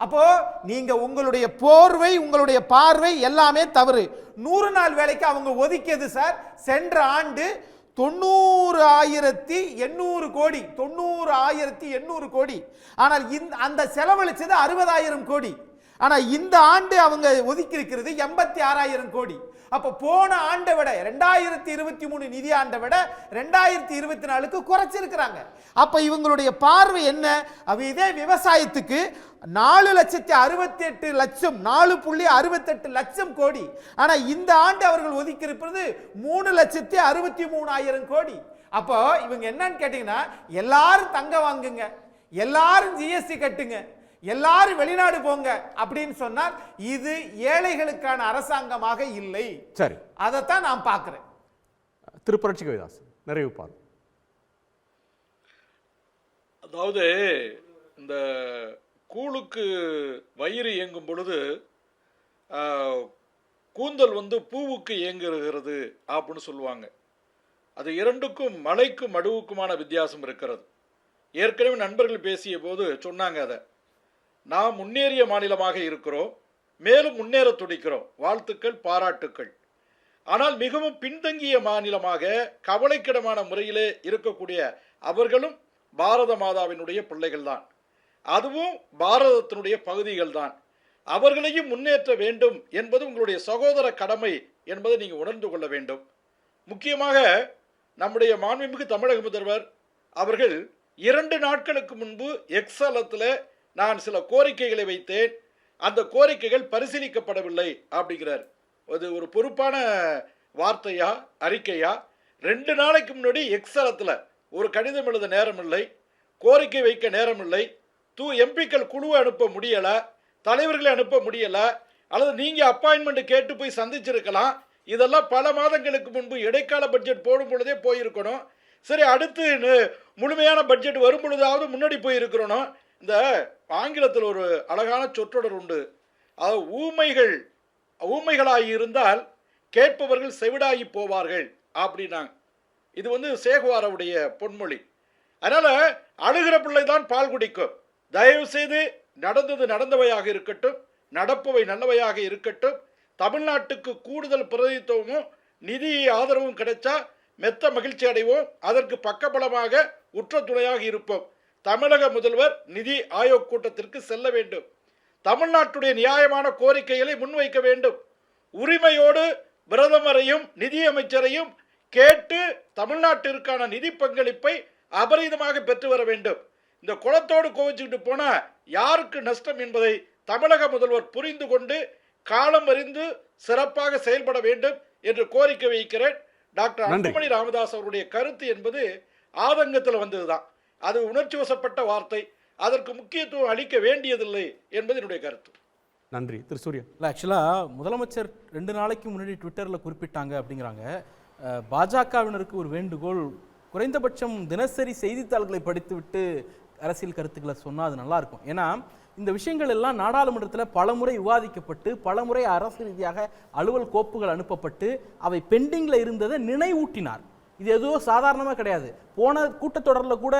அப்போ நீங்க உங்களுடைய போர்வை, உங்களுடைய பார்வை எல்லாமே தவறு. 100 நாள் வேலைக்கு அவங்க ஒதுக்கியது சார் சென்ற ஆண்டு 90,800 கோடி, 90,800 கோடி. ஆனால் அந்த செலவழிச்சது 60,000 கோடி. ஆனா இந்த ஆண்டு அவங்க ஒதுக்கி இருக்கிறது 86,000 கோடி. அப்ப போன ஆண்டை விட 2023 நிதி ஆண்டை விட 2024க்கு குறைச்சிருக்கிறாங்க. அப்ப இவங்களுடைய பார்வை என்ன? இதே விவசாயத்துக்கு 4,68,00,000, 4.68 லட்சம் கோடி. ஆனா இந்த ஆண்டு அவர்கள் ஒதுக்கி இருப்பது 3,63,000 கோடி. அப்போ இவங்க என்னன்னு கேட்டீங்கன்னா, எல்லாரும் தங்க வாங்குங்க, எல்லாரும் ஜிஎஸ்டி கட்டுங்க, எல்லாரும் வெளிநாடு போங்க அப்படின்னு சொன்னால் இது ஏழைகளுக்கான அரசாங்கமாக இல்லை. சரி, அதைத்தான் நான் பார்க்கிறேன். திருப்புரட்சி கவிதாஸ் நிறைவு பார்வை. அதாவது இந்த கூழுக்கு வயிறு இயங்கும் பொழுது கூந்தல் பூவுக்கு இயங்குகிறது அப்படின்னு சொல்லுவாங்க. அது இரண்டுக்கும் மலைக்கும் மடுவுக்குமான வித்தியாசம் இருக்கிறது. ஏற்கனவே நண்பர்கள் பேசிய போது சொன்னாங்க, அதை நாம் முன்னேறிய மாநிலமாக இருக்கிறோம், மேலும் முன்னேற துடிக்கிறோம், வாழ்த்துக்கள், பாராட்டுக்கள். ஆனால் மிகவும் பின்தங்கிய மாநிலமாக கவலைக்கிடமான முறையிலே இருக்கக்கூடிய அவர்களும் பாரத மாதாவினுடைய பிள்ளைகள் தான், அதுவும் பாரதத்தினுடைய பகுதிகள் தான். அவர்களையும் முன்னேற்ற வேண்டும் என்பது உங்களுடைய சகோதர கடமை என்பதை நீங்கள் உணர்ந்து கொள்ள வேண்டும். முக்கியமாக நம்முடைய மாண்புமிகு தமிழக முதல்வர் அவர்கள் 2 நாட்களுக்கு முன்பு எக்ஸலத்தில் நான் சில கோரிக்கைகளை வைத்தேன், அந்த கோரிக்கைகள் பரிசீலிக்கப்படவில்லை அப்படிங்கிறார். அது ஒரு பொறுப்பான வார்த்தையா, அறிக்கையா? 2 நாளைக்கு முன்னாடி எக்ஸலத்தில் ஒரு கடிதம் எழுத நேரம் இல்லை, கோரிக்கை வைக்க நேரம் இல்லை, எம்பிக்கள் குழுவை அனுப்ப முடியலை, தலைவர்களை அனுப்ப முடியலை, அல்லது நீங்கள் அப்பாயின்மெண்ட் கேட்டு போய் சந்திச்சிருக்கலாம். இதெல்லாம் பல மாதங்களுக்கு முன்பு இடைக்கால பட்ஜெட் போடும் பொழுதே போயிருக்கணும். சரி, அடுத்து முழுமையான பட்ஜெட் வரும் பொழுதாவது முன்னாடி போயிருக்கிறோம். இந்த ஆங்கிலத்தில் ஒரு அழகான சொற்றொடர் உண்டு, அது ஊமைகளாகி இருந்தால் கேட்பவர்கள் செவிடாகி போவார்கள் அப்படின்னாங்க. இது சேகுவாரவுடைய பொன்மொழி. அதனால அழுகிற பிள்ளை தான் பால் குடிக்கும். தயவு செய்து நடந்தது நடந்தவையாக இருக்கட்டும், நடப்பவை நல்லவையாக இருக்கட்டும். தமிழ்நாட்டுக்கு கூடுதல் பிரதிநிதித்துவமும் நிதி ஆதரவும் கிடைச்சா மெத்த மகிழ்ச்சி அடைவோம், அதற்கு பக்கபலமாக உற்ற துணையாக இருப்போம். தமிழக முதல்வர் நிதி ஆயோக் கூட்டத்திற்கு செல்ல வேண்டும், தமிழ்நாட்டுடைய நியாயமான கோரிக்கைகளை முன்வைக்க வேண்டும், உரிமையோடு பிரதமரையும் நிதியமைச்சரையும் கேட்டு தமிழ்நாட்டிற்கான நிதி பங்களிப்பை அபரிதமாக பெற்று வர வேண்டும். இந்த குளத்தோடு கோவிச்சுக்கிட்டு போனா யாருக்கு நஷ்டம் என்பதை தமிழக முதல்வர் புரிந்து கொண்டு காலம் அறிந்து சிறப்பாக செயல்பட வேண்டும் என்று கோரிக்கை வைக்கிறேன். டாக்டர் அன்புமணி ராமதாஸ் அவருடைய கருத்து என்பது ஆதங்கத்தில் வந்ததுதான், அது உணர்ச்சி வசப்பட்ட வார்த்தை, அதற்கு முக்கியத்துவம் அளிக்க வேண்டியதில்லை என்பது என்னுடைய கருத்து. நன்றி. திரு சூர்யா. இல்லை, ஆக்சுவலாக முதலமைச்சர் 2 நாளைக்கு முன்னாடி ட்விட்டரில் குறிப்பிட்டாங்க அப்படிங்கிறாங்க. பாஜகவினருக்கு ஒரு வேண்டுகோள், குறைந்தபட்சம் தினசரி செய்தித்தாள்களை படித்துவிட்டு அரசியல் கருத்துக்களை சொன்னால் அது நல்லாயிருக்கும். ஏன்னா இந்த விஷயங்கள் எல்லாம் நாடாளுமன்றத்தில் பலமுறை விவாதிக்கப்பட்டு பலமுறை அரசு ரீதியாக அலுவல் கோப்புகள் அனுப்பப்பட்டு அவை பெண்டிங்கில் இருந்ததை நினைவூட்டினார். இது எதுவும் சாதாரணமாக கிடையாது. போன கூட்டத்தொடரில் கூட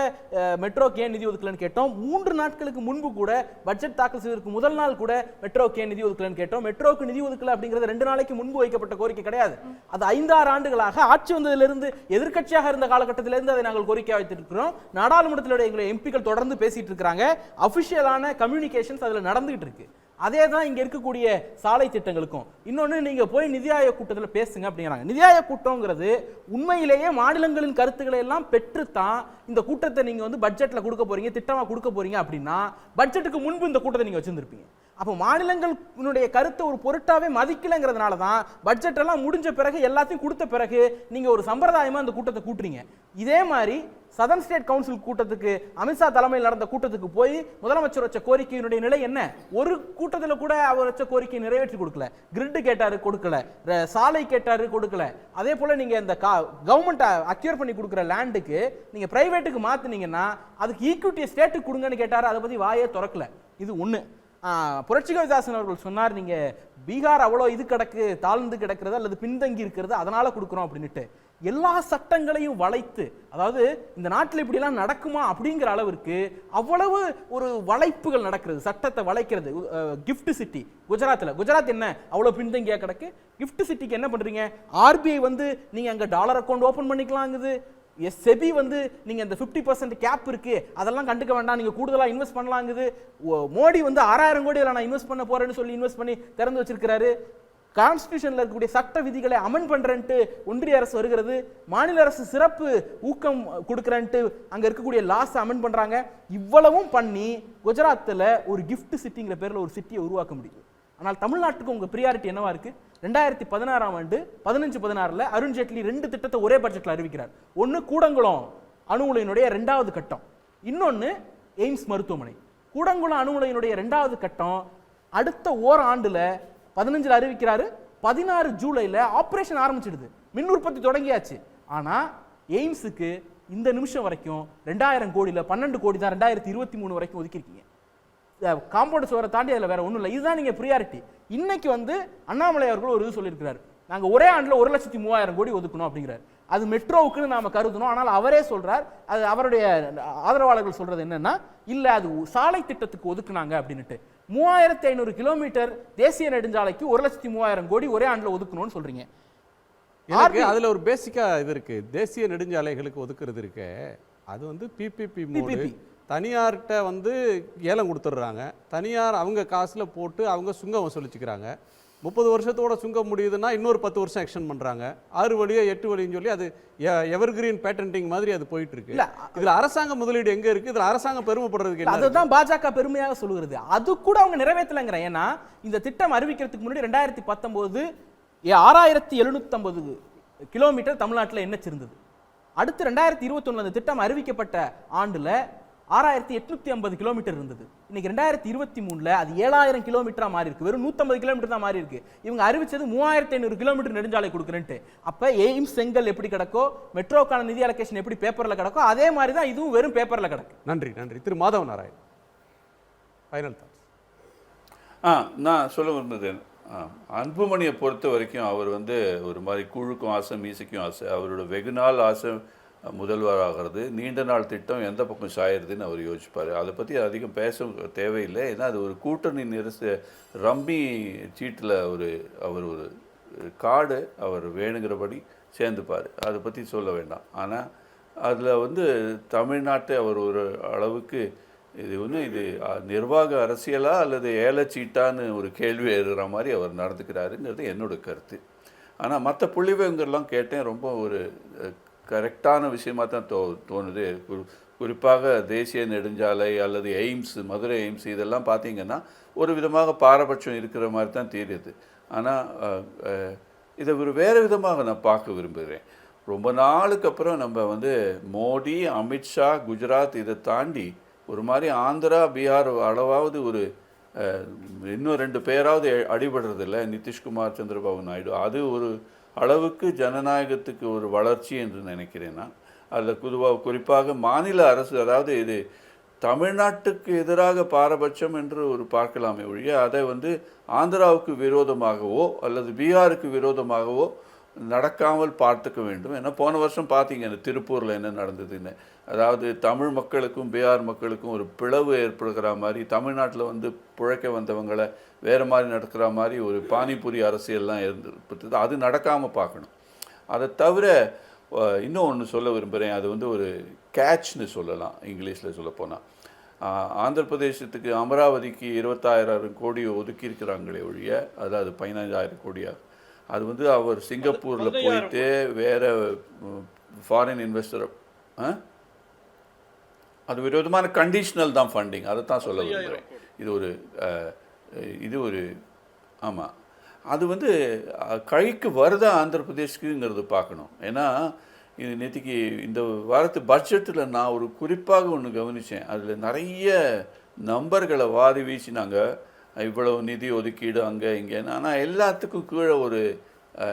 மெட்ரோக்கு ஏன் நிதி ஒதுக்கலன்னு கேட்டோம். 3 நாட்களுக்கு முன்பு கூட பட்ஜெட் தாக்கல் செய்வதற்கு முதல் நாள் கூட மெட்ரோக்கு ஏன் நிதி ஒதுக்கலன்னு கேட்டோம். மெட்ரோக்கு நிதி ஒதுக்கல அப்படிங்கிறது 2 நாளைக்கு முன்பு வைக்கப்பட்ட கோரிக்கை கிடையாது. அது 5-6 ஆண்டுகளாக ஆட்சி வந்ததிலிருந்து, எதிர்க்கட்சியாக இருந்த காலகட்டத்திலிருந்து அதை நாங்கள் கோரிக்கை வைத்திருக்கிறோம். நாடாளுமன்றத்தில் எங்களை எம்பிக்கள் தொடர்ந்து பேசிட்டு இருக்கிறாங்க. அபிஷியலான கம்யூனிகேஷன்ஸ் அதில் நடந்துகிட்டு இருக்கு. அதே தான் இங்கே இருக்கக்கூடிய சாலை திட்டங்களுக்கும். இன்னொன்று, நீங்கள் போய் நிதி ஆயோக் கூட்டத்தில் பேசுங்க அப்படிங்கிறாங்க. நிதி ஆயோக் கூட்டங்கிறது உண்மையிலேயே மாநிலங்களின் கருத்துக்களை எல்லாம் பெற்றுத்தான் இந்த கூட்டத்தை நீங்கள் வந்து பட்ஜெட்டில் கொடுக்க போறீங்க, திட்டமாக கொடுக்க போறீங்க அப்படின்னா பட்ஜெட்டுக்கு முன்பு இந்த கூட்டத்தை நீங்கள் வச்சுருந்துருப்பீங்க. அப்போ மாநிலங்களுடைய கருத்தை ஒரு பொருட்டாவே மதிக்கலைங்கிறதுனால தான் பட்ஜெட் எல்லாம் முடிஞ்ச பிறகு எல்லாத்தையும் கொடுத்த பிறகு நீங்கள் ஒரு சம்பிரதாயமாக அந்த கூட்டத்தை கூட்டுறீங்க. இதே மாதிரி சதர்ன் ஸ்டேட் கவுன்சில் கூட்டத்துக்கு, அமித்ஷா தலைமையில் நடந்த கூட்டத்துக்கு போய் முதலமைச்சர் வச்ச கோரிக்கையினுடைய நிலை என்ன? ஒரு கூட்டத்தில் கூட அவர் வச்ச கோரிக்கை நிறைவேற்றி கொடுக்கல. கிரிட் கேட்டாரு, கொடுக்கல. சாலை கேட்டாரு, கொடுக்கல. அதே போல நீங்க இந்த கவர்மெண்ட் அக்யூர் பண்ணி கொடுக்குற லேண்டுக்கு நீங்க பிரைவேட்டுக்கு மாத்தினீங்கன்னா அதுக்கு ஈக்விட்டி ஸ்டேட்டுக்கு கொடுங்கன்னு கேட்டாரு, அதை பத்தி வாயே திறக்கல. இது ஒண்ணு. புரட்சிகவிதாசன் அவர்கள் சொன்னார், நீங்க பீகார் அவ்வளோ இது கிடக்கு, தாழ்ந்து கிடக்கிறது அல்லது பின்தங்கி இருக்கிறது, அதனால கொடுக்குறோம் அப்படின்ட்டு. எல்லா சட்டங்களையும் வளைத்து, அதாவது இந்த நாட்டில் இப்படிலாம் நடக்குமா அப்படிங்கிற அளவிற்கு அவ்வளவு ஒரு வளைப்புகள் நடக்கிறது, சட்டத்தை வளைக்கிறது. கிஃப்ட் சிட்டி குஜராத் என்ன அவ்வளோ பின்தங்கியா கிடக்கு? கிஃப்ட் சிட்டிக்கு என்ன பண்றீங்க? ஆர்பிஐ வந்து நீங்க அங்க டாலர் அக்கௌண்ட் ஓபன் பண்ணிக்கலாங்குது. செபி வந்து நீங்க இந்த 50% கேப் இருக்கு, அதெல்லாம் கண்டுக்க வேண்டாம், நீங்க கூடுதலா இன்வெஸ்ட் பண்ணலாங்குது. மோடி வந்து 6000 கோடி நான் இன்வெஸ்ட் பண்ண போறேன்னு சொல்லி இன்வெஸ்ட் பண்ணி திறந்து வச்சிருக்கிறாரு. கான்ஸ்டிடியூஷன்ல இருக்கக்கூடிய சட்ட விதிகளை அமெண்ட் பண்றேன்ட்டு ஒன்றிய அரசு வருகிறது. மாநில அரசு சிறப்பு ஊக்கம் கொடுக்கறேன்ட்டு அங்க இருக்கக்கூடிய லாஸ் அமெண்ட் பண்றாங்க. இவ்வளவும் பண்ணி குஜராத்தில் ஒரு கிஃப்ட் சிட்டிங்கிற பேர்ல ஒரு சிட்டியை உருவாக்க முடியும். ஆனால் தமிழ்நாட்டுக்கு உங்க பிரியாரிட்டி என்னவா இருக்கு? 2016ஆம் ஆண்டு 15-16 அருண்ஜேட்லி 2 திட்டத்தை ஒரே பட்ஜெட்ல அறிவிக்கிறார். ஒன்னு கூடங்குளம் அணு உலையினுடைய 2வது கட்டம், இன்னொன்னு எய்ம்ஸ் மருத்துவமனை. கூடங்குளம் அணு உலையினுடைய 2வது கட்டம் அடுத்த ஓராண்டுல 15 அறிவிக்கிறாரு. 16 ஜூலைல ஆபரேஷன் ஆரம்பிச்சிடுது, மின் உற்பத்தி தொடங்கியாச்சு. ஆனா எய்ம்ஸுக்கு இந்த நிமிஷம் வரைக்கும் 2000 கோடியில 12 கோடி தான் 2023 வரைக்கும் ஒதுக்கிருக்கீங்க. காம்பவுண்ட் சுவரை தாண்டி அதில் வேற ஒன்றும் இல்லை. இதுதான் நீங்க பிரியாரிட்டி. இன்னைக்கு வந்து அண்ணாமலை அவர்கள் ஒரு இது சொல்லியிருக்கிறார், நாங்கள் ஒரே ஆண்டில் 1,30,000 கோடி ஒதுக்கணும் அப்படிங்கிறார். அது மெட்ரோவுக்குன்னு நாம கருதணும். ஆனால் அவரே சொல்றார், அது அவருடைய ஆதரவாளர்கள் சொல்றது என்னன்னா, இல்ல அது சாலை திட்டத்துக்கு ஒதுக்குனாங்க அப்படின்னுட்டு. 3500 கிலோமீட்டர் தேசிய நெடுஞ்சாலைக்கு 1,30,000 கோடி ஒரே ஆண்டில் ஒதுக்கணும்னு சொல்றீங்க. எனக்கு அதுல ஒரு பேசிக்கா இது இருக்கு, தேசிய நெடுஞ்சாலைகளுக்கு ஒதுக்குறது இருக்கு. அது வந்து பிபிபி தனியார்கிட்ட வந்து ஏலம் கொடுத்துட்றாங்க. தனியார் அவங்க காசுல போட்டு அவங்க சுங்கம் வசூலிச்சுக்கிறாங்க. 30 வருஷத்தோட சுங்கம் முடியுதுன்னா இன்னொரு 10 வருஷம் எக்ஸ்டெண்ட் பண்றாங்க. 6 வழியோ 8 வழின்னு சொல்லி அது எவர்கிரீன் பேட்டன்டிங் மாதிரி அது போயிட்டு இருக்கு. இதுல அரசாங்க முதலீடு எங்க இருக்கு? இதுல அரசாங்கம் பெருமைப்படுறதுக்கு அதுதான் பாஜக பெருமையாக சொல்லுகிறது. அது கூட அவங்க நிறைவேற்றலைங்கிற. ஏன்னா இந்த திட்டம் அறிவிக்கிறதுக்கு முன்னாடி 2019 6750 கிலோமீட்டர் தமிழ்நாட்டில் என்ஹெச் இருந்தது. அடுத்து 2021 அந்த திட்டம் அறிவிக்கப்பட்ட ஆண்டுல 6850 கிலோமீட்டர் இருந்தது. இன்னைக்கு 2023 அது 7000 கிலோமீட்டரா மாறி இருக்கு. வெறும் 150 கிலோமீட்டர் தான் மாறி இருக்கு. இவங்க அறிவிச்சது 3500 கிலோமீட்டர் நெடுஞ்சாலை கொடுக்குறேன்ட்டு. அப்ப எய்ம்ஸ் செங்கல் எப்படி கிடக்கோ, மெட்ரோக்கான நிதி அலோகேஷன் எப்படி பேப்பர்ல கிடக்கோ, அதே மாதிரி தான் இதுவும் வெறும் பேப்பர்ல கிடக்கு. நன்றி. திரு மாதவ நாராயண், ஃபைனல் தாட்ஸ். நான் சொல்ல விரும்புது, அன்புமணியை பொறுத்த வரைக்கும் அவர் வந்து ஒரு மாதிரி கூழுக்கும் ஆசை மீசைக்கும் ஆசை. அவரோட வெகு நாள் ஆசை முதல்வராகிறது, நீண்ட நாள் திட்டம் எந்த பக்கம் சாயிருதுன்னு அவர் யோசிப்பார். அதை பற்றி அதிகம் பேச தேவையில்லை. ஏன்னா அது ஒரு கூட்டணி ரம்மி சீட்டில் அவர் ஒரு கார்டு அவர் வேணுங்கிறபடி சேர்ந்துப்பார். அதை பற்றி சொல்ல வேண்டாம். ஆனால் அதில் வந்து தமிழ்நாட்டை அவர் ஒரு அளவுக்கு இது நிர்வாக அரசியலா அல்லது ஏலச்சீட்டான்னு ஒரு கேள்வி எழுதுகிற மாதிரி அவர் நடந்துக்கிறாருங்கிறது என்னோட கருத்து. ஆனால் மற்ற புள்ளிவிவரங்கள்லாம் கேட்டேன், ரொம்ப ஒரு கரெக்டான விஷயமாக தான் தோணுது. குறிப்பாக தேசிய நெடுஞ்சாலை அல்லது எய்ம்ஸ், மதுரை எய்ம்ஸ் இதெல்லாம் பார்த்திங்கன்னா ஒரு விதமாக பாரபட்சம் இருக்கிற மாதிரி தான் தெரியுது. ஆனால் இதை ஒரு வேறு விதமாக நான் பார்க்க விரும்புகிறேன். ரொம்ப நாளுக்கு அப்புறம் நம்ம வந்து மோடி, அமித்ஷா, குஜராத் இதை தாண்டி ஒரு மாதிரி ஆந்திரா, பீகார் அளவாவது ஒரு இன்னும் 2 பேராவது அடிபடுறதில்ல, நிதிஷ்குமார், சந்திரபாபு நாயுடு. அது ஒரு அளவுக்கு ஜனநாயகத்துக்கு ஒரு வளர்ச்சி என்று நினைக்கிறேன் நான். அதில் குறிப்பாக மாநில அரசு, அதாவது இது தமிழ்நாட்டுக்கு எதிராக பாரபட்சம் என்று ஒரு பார்க்கலாமே ஒழிய அதை வந்து ஆந்திராவுக்கு விரோதமாகவோ அல்லது பீகாருக்கு விரோதமாகவோ நடக்காமல் பார்த்துக்க வேண்டும். ஏன்னா போன வருஷம் பார்த்தீங்க திருப்பூரில் என்ன நடந்ததுன்னு. அதாவது தமிழ் மக்களுக்கும் பீகார் மக்களுக்கும் ஒரு பிளவு ஏற்படுகிற மாதிரி, தமிழ்நாட்டில் வந்து பிழைக்க வந்தவங்களை வேறு மாதிரி நடக்கிற மாதிரி ஒரு பானிபூரி அரசியல்லாம் இருந்தது. அது நடக்காமல் பார்க்கணும். அதை தவிர இன்னும் ஒன்று சொல்ல விரும்புகிறேன். அது வந்து ஒரு கேட்ச்னு சொல்லலாம் இங்கிலீஷில் சொல்லப்போனால். ஆந்திர பிரதேசத்துக்கு அமராவதிக்கு 26,000 கோடி ஒதுக்கியிருக்கிறாங்களே ஒழிய, அதாவது 15,000 கோடியாக, அது வந்து அவர் சிங்கப்பூரில் போயிட்டு வேறு ஃபாரின் இன்வெஸ்டர் அது விரோதமான கண்டிஷனல் தான் ஃபண்டிங். அதை தான் சொல்ல விரும்புகிறேன். இது ஒரு ஆமாம், அது வந்து கழிக்கு வருதா ஆந்திர பிரதேஷ்க்குங்கிறது பார்க்கணும். ஏன்னா இது நேற்றுக்கு இந்த வாரத்து பட்ஜெட்டில் நான் ஒரு குறிப்பாக ஒன்று கவனித்தேன். அதில் நிறைய நம்பர்களை வாரி வீசினாங்க. இவ்வளவு நிதி ஒதுக்கீடு அங்கே இங்கேன்னு. ஆனால் எல்லாத்துக்கும் கீழே ஒரு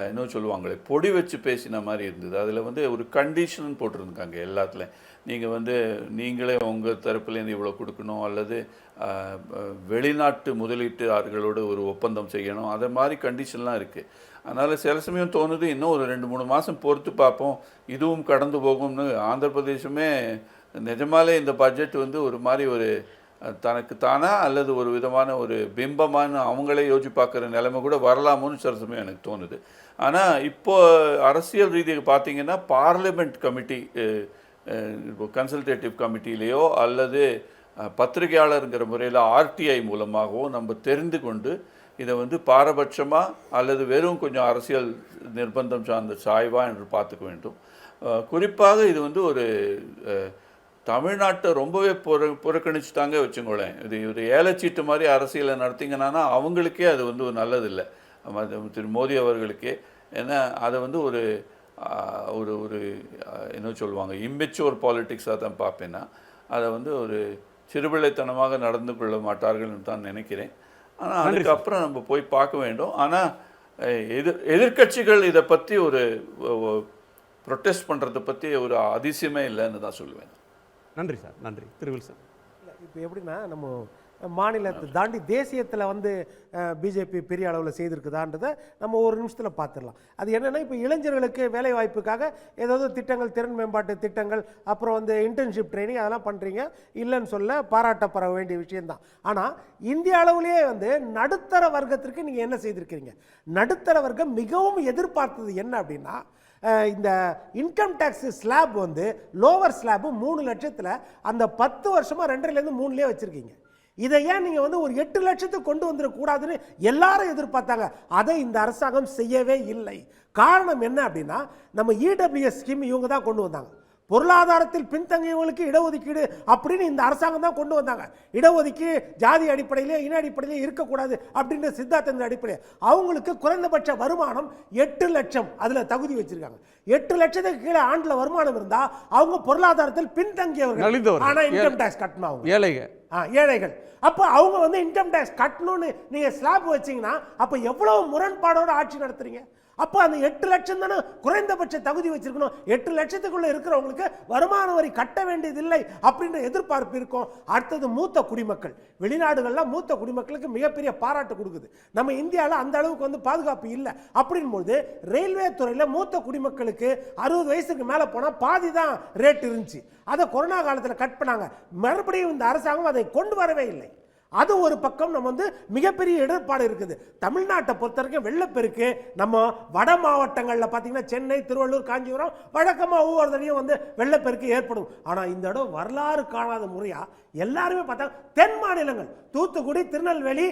என்ன சொல்லுவாங்களே பொடி வச்சு பேசின மாதிரி இருந்தது. அதில் வந்து ஒரு கண்டிஷன் போட்டிருந்தாங்க எல்லாத்துலேயும். நீங்கள் வந்து நீங்களே உங்கள் தரப்புலேருந்து இவ்வளோ கொடுக்கணும், அல்லது வெளிநாட்டு முதலீட்டாளர்களோடு ஒரு ஒப்பந்தம் செய்யணும், அதை மாதிரி கண்டிஷன்லாம் இருக்குது. அதனால் சில சமயம் தோணுது இன்னும் ஒரு 2-3 மாதம் பொறுத்து பார்ப்போம், இதுவும் கடந்து போகும்னு. ஆந்திர பிரதேசமே நிஜமாலே இந்த பட்ஜெட் வந்து ஒரு மாதிரி ஒரு தனக்கு தானா அல்லது ஒரு விதமான ஒரு பிம்பமான அவங்களே யோசிச்சு பார்க்குற நிலைமை கூட வரலாமோன்னு சில சமயம் எனக்கு தோணுது. ஆனால் இப்போ அரசியல் ரீதியாக பார்த்தீங்கன்னா பார்லிமெண்ட் கமிட்டி, இப்போ கன்சல்டேட்டிவ் கமிட்டிலேயோ அல்லது பத்திரிகையாளருங்கிற முறையில் ஆர்டிஐ மூலமாகவோ நம்ம தெரிந்து கொண்டு இதை வந்து பாரபட்சமாக அல்லது வெறும் கொஞ்சம் அரசியல் நிர்பந்தம் சார்ந்த சாய்வா என்று பார்த்துக்க வேண்டும். குறிப்பாக இது வந்து ஒரு தமிழ்நாட்டை ரொம்பவே புறக்கணிச்சுட்டாங்க வச்சுக்கோங்களேன். இது ஒரு ஏலச்சீட்டு மாதிரி அரசியலை நடத்திங்கன்னா அவங்களுக்கே அது வந்து ஒரு நல்லதில்லை, திரு மோடி அவர்களுக்கே. ஏன்னா அதை வந்து ஒரு ஒரு ஒரு என்ன சொல்லுவாங்க, இம்மெச்சூர் பாலிட்டிக்ஸாக தான் பார்ப்பேன்னா, அதை வந்து ஒரு சிறுபிள்ளைத்தனமாக நடந்து கொள்ள மாட்டார்கள்னு தான் நினைக்கிறேன். ஆனால் அதுக்கப்புறம் நம்ம போய் பார்க்க வேண்டும். ஆனால் எதிர்கட்சிகள் இதை பற்றி ஒரு ப்ரொட்டஸ்ட் பண்ணுறதை பற்றி ஒரு அதிசயமே இல்லைன்னு தான் சொல்லுவேன். நன்றி சார். நன்றி திரு வில்சன். இப்போ எப்படின்னா நம்ம மாநிலத்தை தாண்டி தேசியத்தில் வந்து பிஜேபி பெரிய அளவில் செய்திருக்குதான்றதை நம்ம ஒரு நிமிஷத்தில் பார்த்துடலாம். அது என்னென்னா, இப்போ இளைஞர்களுக்கு வேலை வாய்ப்புக்காக ஏதாவது திட்டங்கள், திறன் மேம்பாட்டு திட்டங்கள், அப்புறம் வந்து இன்டர்ன்ஷிப் ட்ரைனிங் அதெல்லாம் பண்ணுறீங்க, இல்லைன்னு சொல்ல பாராட்டப்பட வேண்டிய விஷயந்தான். ஆனால் இந்திய அளவுலேயே வந்து நடுத்தர வர்க்கத்திற்கு நீங்கள் என்ன செய்திருக்கிறீங்க? நடுத்தர வர்க்கம் மிகவும் எதிர்பார்த்தது என்ன அப்படின்னா, இந்த இன்கம் டேக்ஸ் ஸ்லாப் வந்து லோவர் ஸ்லாபு 3 லட்சத்தில் அந்த 10 வருஷமாக 2லேருந்து 3லே வச்சுருக்கீங்க. இதை ஏன் நீங்கள் வந்து ஒரு 8 லட்சத்துக்கு கொண்டு வந்துடக்கூடாதுன்னு எல்லாரும் எதிர்பார்த்தாங்க. அதை இந்த அரசாங்கம் செய்யவே இல்லை. காரணம் என்ன அப்படின்னா, நம்ம இடபிள்யூஎஸ் ஸ்கீம் இவங்க தான் கொண்டு வந்தாங்க. பொருளாதாரத்தில் பின்தங்கியவங்களுக்கு இடஒதுக்கீடு அப்படின்னு இந்த அரசாங்கம் தான் கொண்டு வந்தாங்க. இடஒதுக்கீடு ஜாதி அடிப்படையிலே இன அடிப்படையிலே இருக்கக்கூடாது அப்படின்ற சித்தாந்தத்தின் அடிப்படையில் அவங்களுக்கு குறைந்தபட்ச வருமானம் 8 லட்சம் அதில் தகுதி வச்சிருக்காங்க. 8 லட்சத்துக்கு கீழே ஆண்டில் வருமானம் இருந்தால் அவங்க பொருளாதாரத்தில் பின்தங்கியவர்கள். ஆனால் இன்கம் டேக்ஸ் கட்டணும் அவங்க ஏழைகள். அப்போ அவங்க வந்து இன்கம் டேக்ஸ் கட்டணும்னு நீங்கள் ஸ்லாப் வச்சிங்கன்னா அப்போ எவ்வளோ முரண்பாடோட ஆட்சி நடத்துறீங்க? அப்போ அந்த 8 லட்சம் தானே குறைந்தபட்ச தகுதி வச்சிருக்கணும். 8 லட்சத்துக்குள்ள இருக்கிறவங்களுக்கு வருமான வரி கட்ட வேண்டியதில்லை அப்படின்ற எதிர்பார்ப்பு இருக்கும். அடுத்தது மூத்த குடிமக்கள். வெளிநாடுகள்லாம் மூத்த குடிமக்களுக்கு மிகப்பெரிய பாராட்டு கொடுக்குது. நம்ம இந்தியாவில் அந்த அளவுக்கு வந்து பாதுகாப்பு இல்லை. அப்படின்போது ரயில்வே துறையில் மூத்த குடிமக்களுக்கு 60 வயசுக்கு மேலே போனால் பாதி தான் ரேட் இருந்துச்சு. அதை கொரோனா காலத்தில் கட் பண்ணாங்க. மறுபடியும் இந்த அரசாங்கம் அதை கொண்டு வரவே இல்லை. அது ஒரு பக்கம் நம்ம வந்து மிகப்பெரிய இடர்பாடு இருக்குது. தமிழ்நாட்டை பொறுத்த வரைக்கும் வெள்ளப்பெருக்கு நம்ம வட மாவட்டங்களில் பார்த்தீங்கன்னா சென்னை, திருவள்ளூர், காஞ்சிபுரம் வழக்கமாக ஒவ்வொரு தடையும் வந்து வெள்ளப்பெருக்கு ஏற்படும். ஆனால் இந்த இடம் வரலாறு காணாத முறையாக எல்லாருமே பார்த்தா தென் மாநிலங்கள் தூத்துக்குடி, திருநெல்வேலி,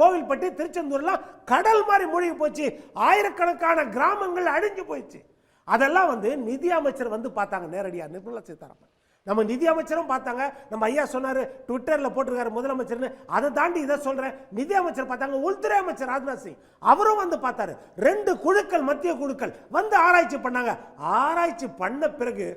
கோவில்பட்டி, திருச்செந்தூர்லாம் கடல் மாதிரி மூழ்கி போச்சு. ஆயிரக்கணக்கான கிராமங்கள் அழிஞ்சு போயிடுச்சு. அதெல்லாம் வந்து நிதி அமைச்சர் வந்து பார்த்தாங்க நேரடியாக, நிர்மலா சீதாராமன். நம்ம நிதி அமைச்சரும் பார்த்தாங்க. நம்ம ஐயா சொன்னார், ட்விட்டரில் போட்டிருக்காரு முதலமைச்சர்னு. அதை தாண்டி இதை சொல்கிறேன், நிதி அமைச்சர் பார்த்தாங்க. உள்துறை அமைச்சர் ராஜ்நாத் சிங் அவரும் வந்து பார்த்தாரு. 2 குழுக்கள், மத்திய குழுக்கள் வந்து ஆராய்ச்சி பண்ணாங்க. ஆராய்ச்சி பண்ண பிறகு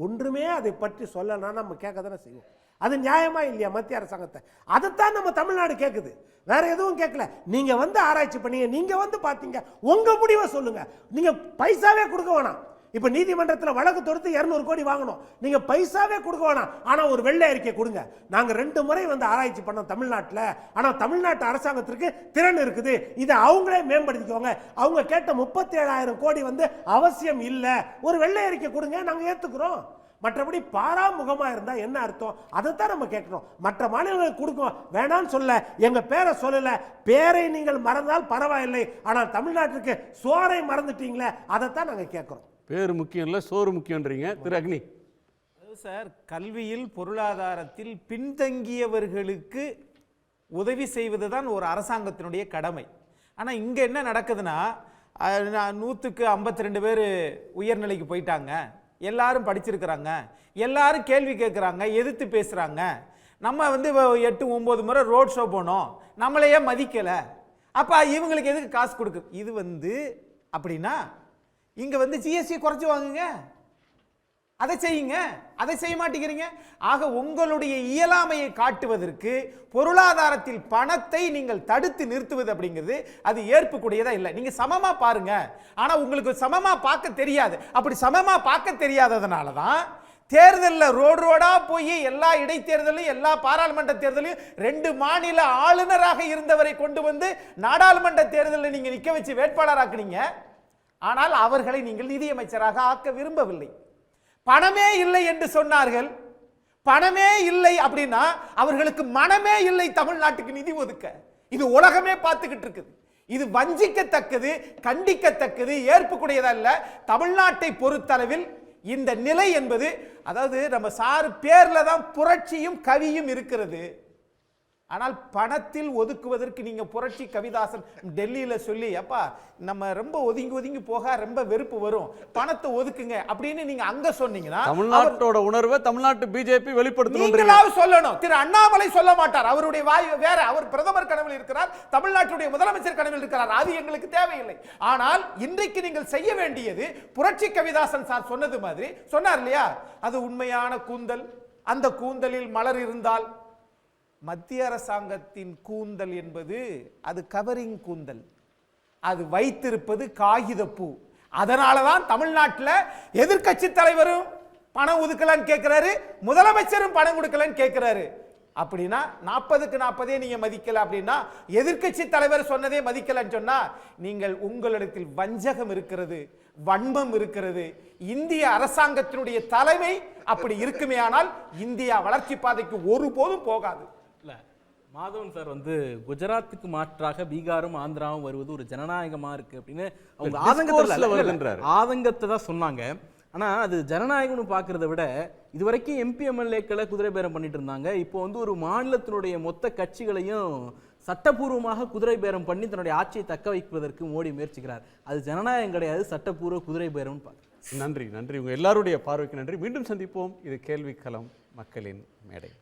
ஒன்றுமே அதை பற்றி சொல்லனா நம்ம கேட்க தானே செய்வோம். அது நியாயமா இல்லையா மத்திய அரசாங்கத்தை? அதைத்தான் நம்ம தமிழ்நாடு கேட்குது, வேற எதுவும் கேட்கல. நீங்க வந்து ஆராய்ச்சி பண்ணீங்க, நீங்க வந்து பார்த்தீங்க, உங்க முடிவை சொல்லுங்க. நீங்க பைசாவே கொடுக்க வேணாம். இப்போ நீதிமன்றத்தில் வழக்கு தொடுத்து 200 கோடி வாங்கணும், நீங்க பைசாவே கொடுக்க வேணாம். ஆனா ஒரு வெள்ளை அறிக்கை கொடுங்க. நாங்க 2 முறை வந்து ஆராய்ச்சி பண்ணோம் தமிழ்நாட்டில், ஆனா தமிழ்நாட்டு அரசாங்கத்திற்கு திறன் இருக்குது, இதை அவங்களே மேம்படுத்திக்கோங்க. அவங்க கேட்ட 37,000 கோடி வந்து அவசியம் இல்லை, ஒரு வெள்ளை அறிக்கை கொடுங்க, நாங்க ஏத்துக்கிறோம். மற்றபடி பாராமுகமா இருந்தா என்ன அர்த்தம்? அதைத்தான் நம்ம கேட்கிறோம். மற்ற மாநிலங்களுக்கு கொடுக்கும் வேணான்னு சொல்ல, எங்க பேரை சொல்லல, பேரை நீங்கள் மறந்தால் பரவாயில்லை, ஆனால் தமிழ்நாட்டுக்கு சோறை மறந்துட்டீங்களே, அதைத்தான் நாங்க கேட்கிறோம். பேர் முக்கியம் இல்லை, சோறு முக்கியன்றீங்க திரு அக்னி. சார், கல்வியில் பொருளாதாரத்தில் பின்தங்கியவர்களுக்கு உதவி செய்வது தான் ஒரு அரசாங்கத்தினுடைய கடமை. ஆனால் இங்கே என்ன நடக்குதுன்னா, 100க்கு 52 பேர் உயர்நிலைக்கு போயிட்டாங்க, எல்லாரும் படிச்சிருக்கிறாங்க, எல்லாரும் கேள்வி கேட்குறாங்க, எதிர்த்து பேசுகிறாங்க. நம்ம வந்து 8-9 முறை ரோட் ஷோ போனோம், நம்மளையே மதிக்கலை, அப்போ இவங்களுக்கு எதுக்கு காசு கொடுக்கு? இது வந்து அப்படின்னா இங்கே வந்து ஜிஎஸ்டி குறைச்சி வாங்குங்க, அதை செய்யுங்க, அதை செய்ய மாட்டேங்கிறீங்க. ஆக உங்களுடைய இயலாமையை காட்டுவதற்கு பொருளாதாரத்தில் பணத்தை நீங்கள் தடுத்து நிறுத்துவது அப்படிங்கிறது அது ஏற்புக்கூடியதா இல்லை. நீங்க சமமா பாருங்க, ஆனா உங்களுக்கு சமமா பார்க்க தெரியாது. அப்படி சமமா பார்க்க தெரியாததுனால தான் தேர்தலில் ரோடா போய் எல்லா இடைத்தேர்தலையும் எல்லா பாராளுமன்ற தேர்தலையும் 2 மாநில ஆளுநராக இருந்தவரை கொண்டு வந்து நாடாளுமன்ற தேர்தலில் நீங்க நிக்க வச்சு வேட்பாளராக்குனீங்க. ஆனால் அவர்களை நீங்கள் நிதியமைச்சராக ஆக்க விரும்பவில்லை. பணமே இல்லை என்று சொன்னார்கள். பணமே இல்லை அப்படின்னா அவர்களுக்கு மனமே இல்லை தமிழ்நாட்டுக்கு நிதி ஒதுக்க. இது உலகமே பார்த்துக்கிட்டு இருக்குது. இது வஞ்சிக்கத்தக்கது, கண்டிக்கத்தக்கது, ஏற்புக்கூடியதல்ல. தமிழ்நாட்டை பொறுத்தளவில் இந்த நிலை என்பது, அதாவது நம்ம சார் பேர்ல தான் புரட்சியும் கவியும் இருக்கிறது. ஆனால் பணத்தில் ஒதுக்குவதற்கு நீங்க புரட்சி கவிதாசன் டெல்லியில சொல்லி, அப்பா நம்ம ரொம்ப ஒதுங்கி போக ரொம்ப வெறுப்பு வரும், பணத்தை ஒதுக்குங்க அப்படின்னு நீங்க அங்க சொன்னீங்கன்னா தமிழ்நாட்டோட உணர்வை தமிழ்நாட்டு பிஜேபி வெளிப்படுத்தணும் சொல்லணும். திரு அண்ணாமலை சொல்ல மாட்டார், அவருடைய வாய் வேற, அவர் பிரதமர் கனவில் இருக்கிறார், தமிழ்நாட்டுடைய முதலமைச்சர் கனவில் இருக்கிறார், அது எங்களுக்கு தேவையில்லை. ஆனால் இன்றைக்கு நீங்கள் செய்ய வேண்டியது புரட்சி கவிதாசன் சார் சொன்னது மாதிரி சொன்னார் இல்லையா, அது உண்மையான கூந்தல், அந்த கூந்தலில் மலர் இருந்தால். மத்திய அரசாங்கத்தின் கூந்தல் என்பது அது கவரிங் கூந்தல், அது வைத்திருப்பது காகிதப்பூ. அதனாலதான் தமிழ்நாட்டில் எதிர்க்கட்சி தலைவரும் பணம் ஒதுக்கலான்னு கேட்கிறாரு, முதலமைச்சரும் பணம் கொடுக்கலான்னு கேட்கிறாரு. அப்படின்னா 40க்கு 40 நீங்க மதிக்கல அப்படின்னா, எதிர்க்கட்சி தலைவர் சொன்னதே மதிக்கலன்னு சொன்னா, நீங்கள் உங்களிடத்தில் வஞ்சகம் இருக்கிறது, வன்மம் இருக்கிறது. இந்திய அரசாங்கத்தினுடைய தலைமை அப்படி இருக்குமே ஆனால் இந்தியா வளர்ச்சி பாதைக்கு ஒருபோதும் போகாது. மாதவன் சார் வந்து குஜராத்துக்கு மாற்றாக பீகாரும் ஆந்திராவும் வருவது ஒரு ஜனநாயகமா இருக்கு அப்படின்னு அவங்க ஆதங்கத்தை தான் சொன்னாங்க. ஆனா அது ஜனநாயகம்னு பாக்குறத விட இதுவரைக்கும் எம்பி எம்எல்ஏக்களை குதிரை பேரம் பண்ணிட்டு இருந்தாங்க. இப்போ வந்து ஒரு மாநிலத்தினுடைய மொத்த கட்சிகளையும் சட்டப்பூர்வமாக குதிரை பேரம் பண்ணி தன்னுடைய ஆட்சியை தக்க வைப்பதற்கு மோடி முயற்சிக்கிறார். அது ஜனநாயகம் கிடையாது, சட்டப்பூர்வ குதிரை பேரம். நன்றி நன்றி, உங்க எல்லாருடைய பார்வைக்கு நன்றி. மீண்டும் சந்திப்போம். இது கேள்வி களம், மக்களின் மேடை.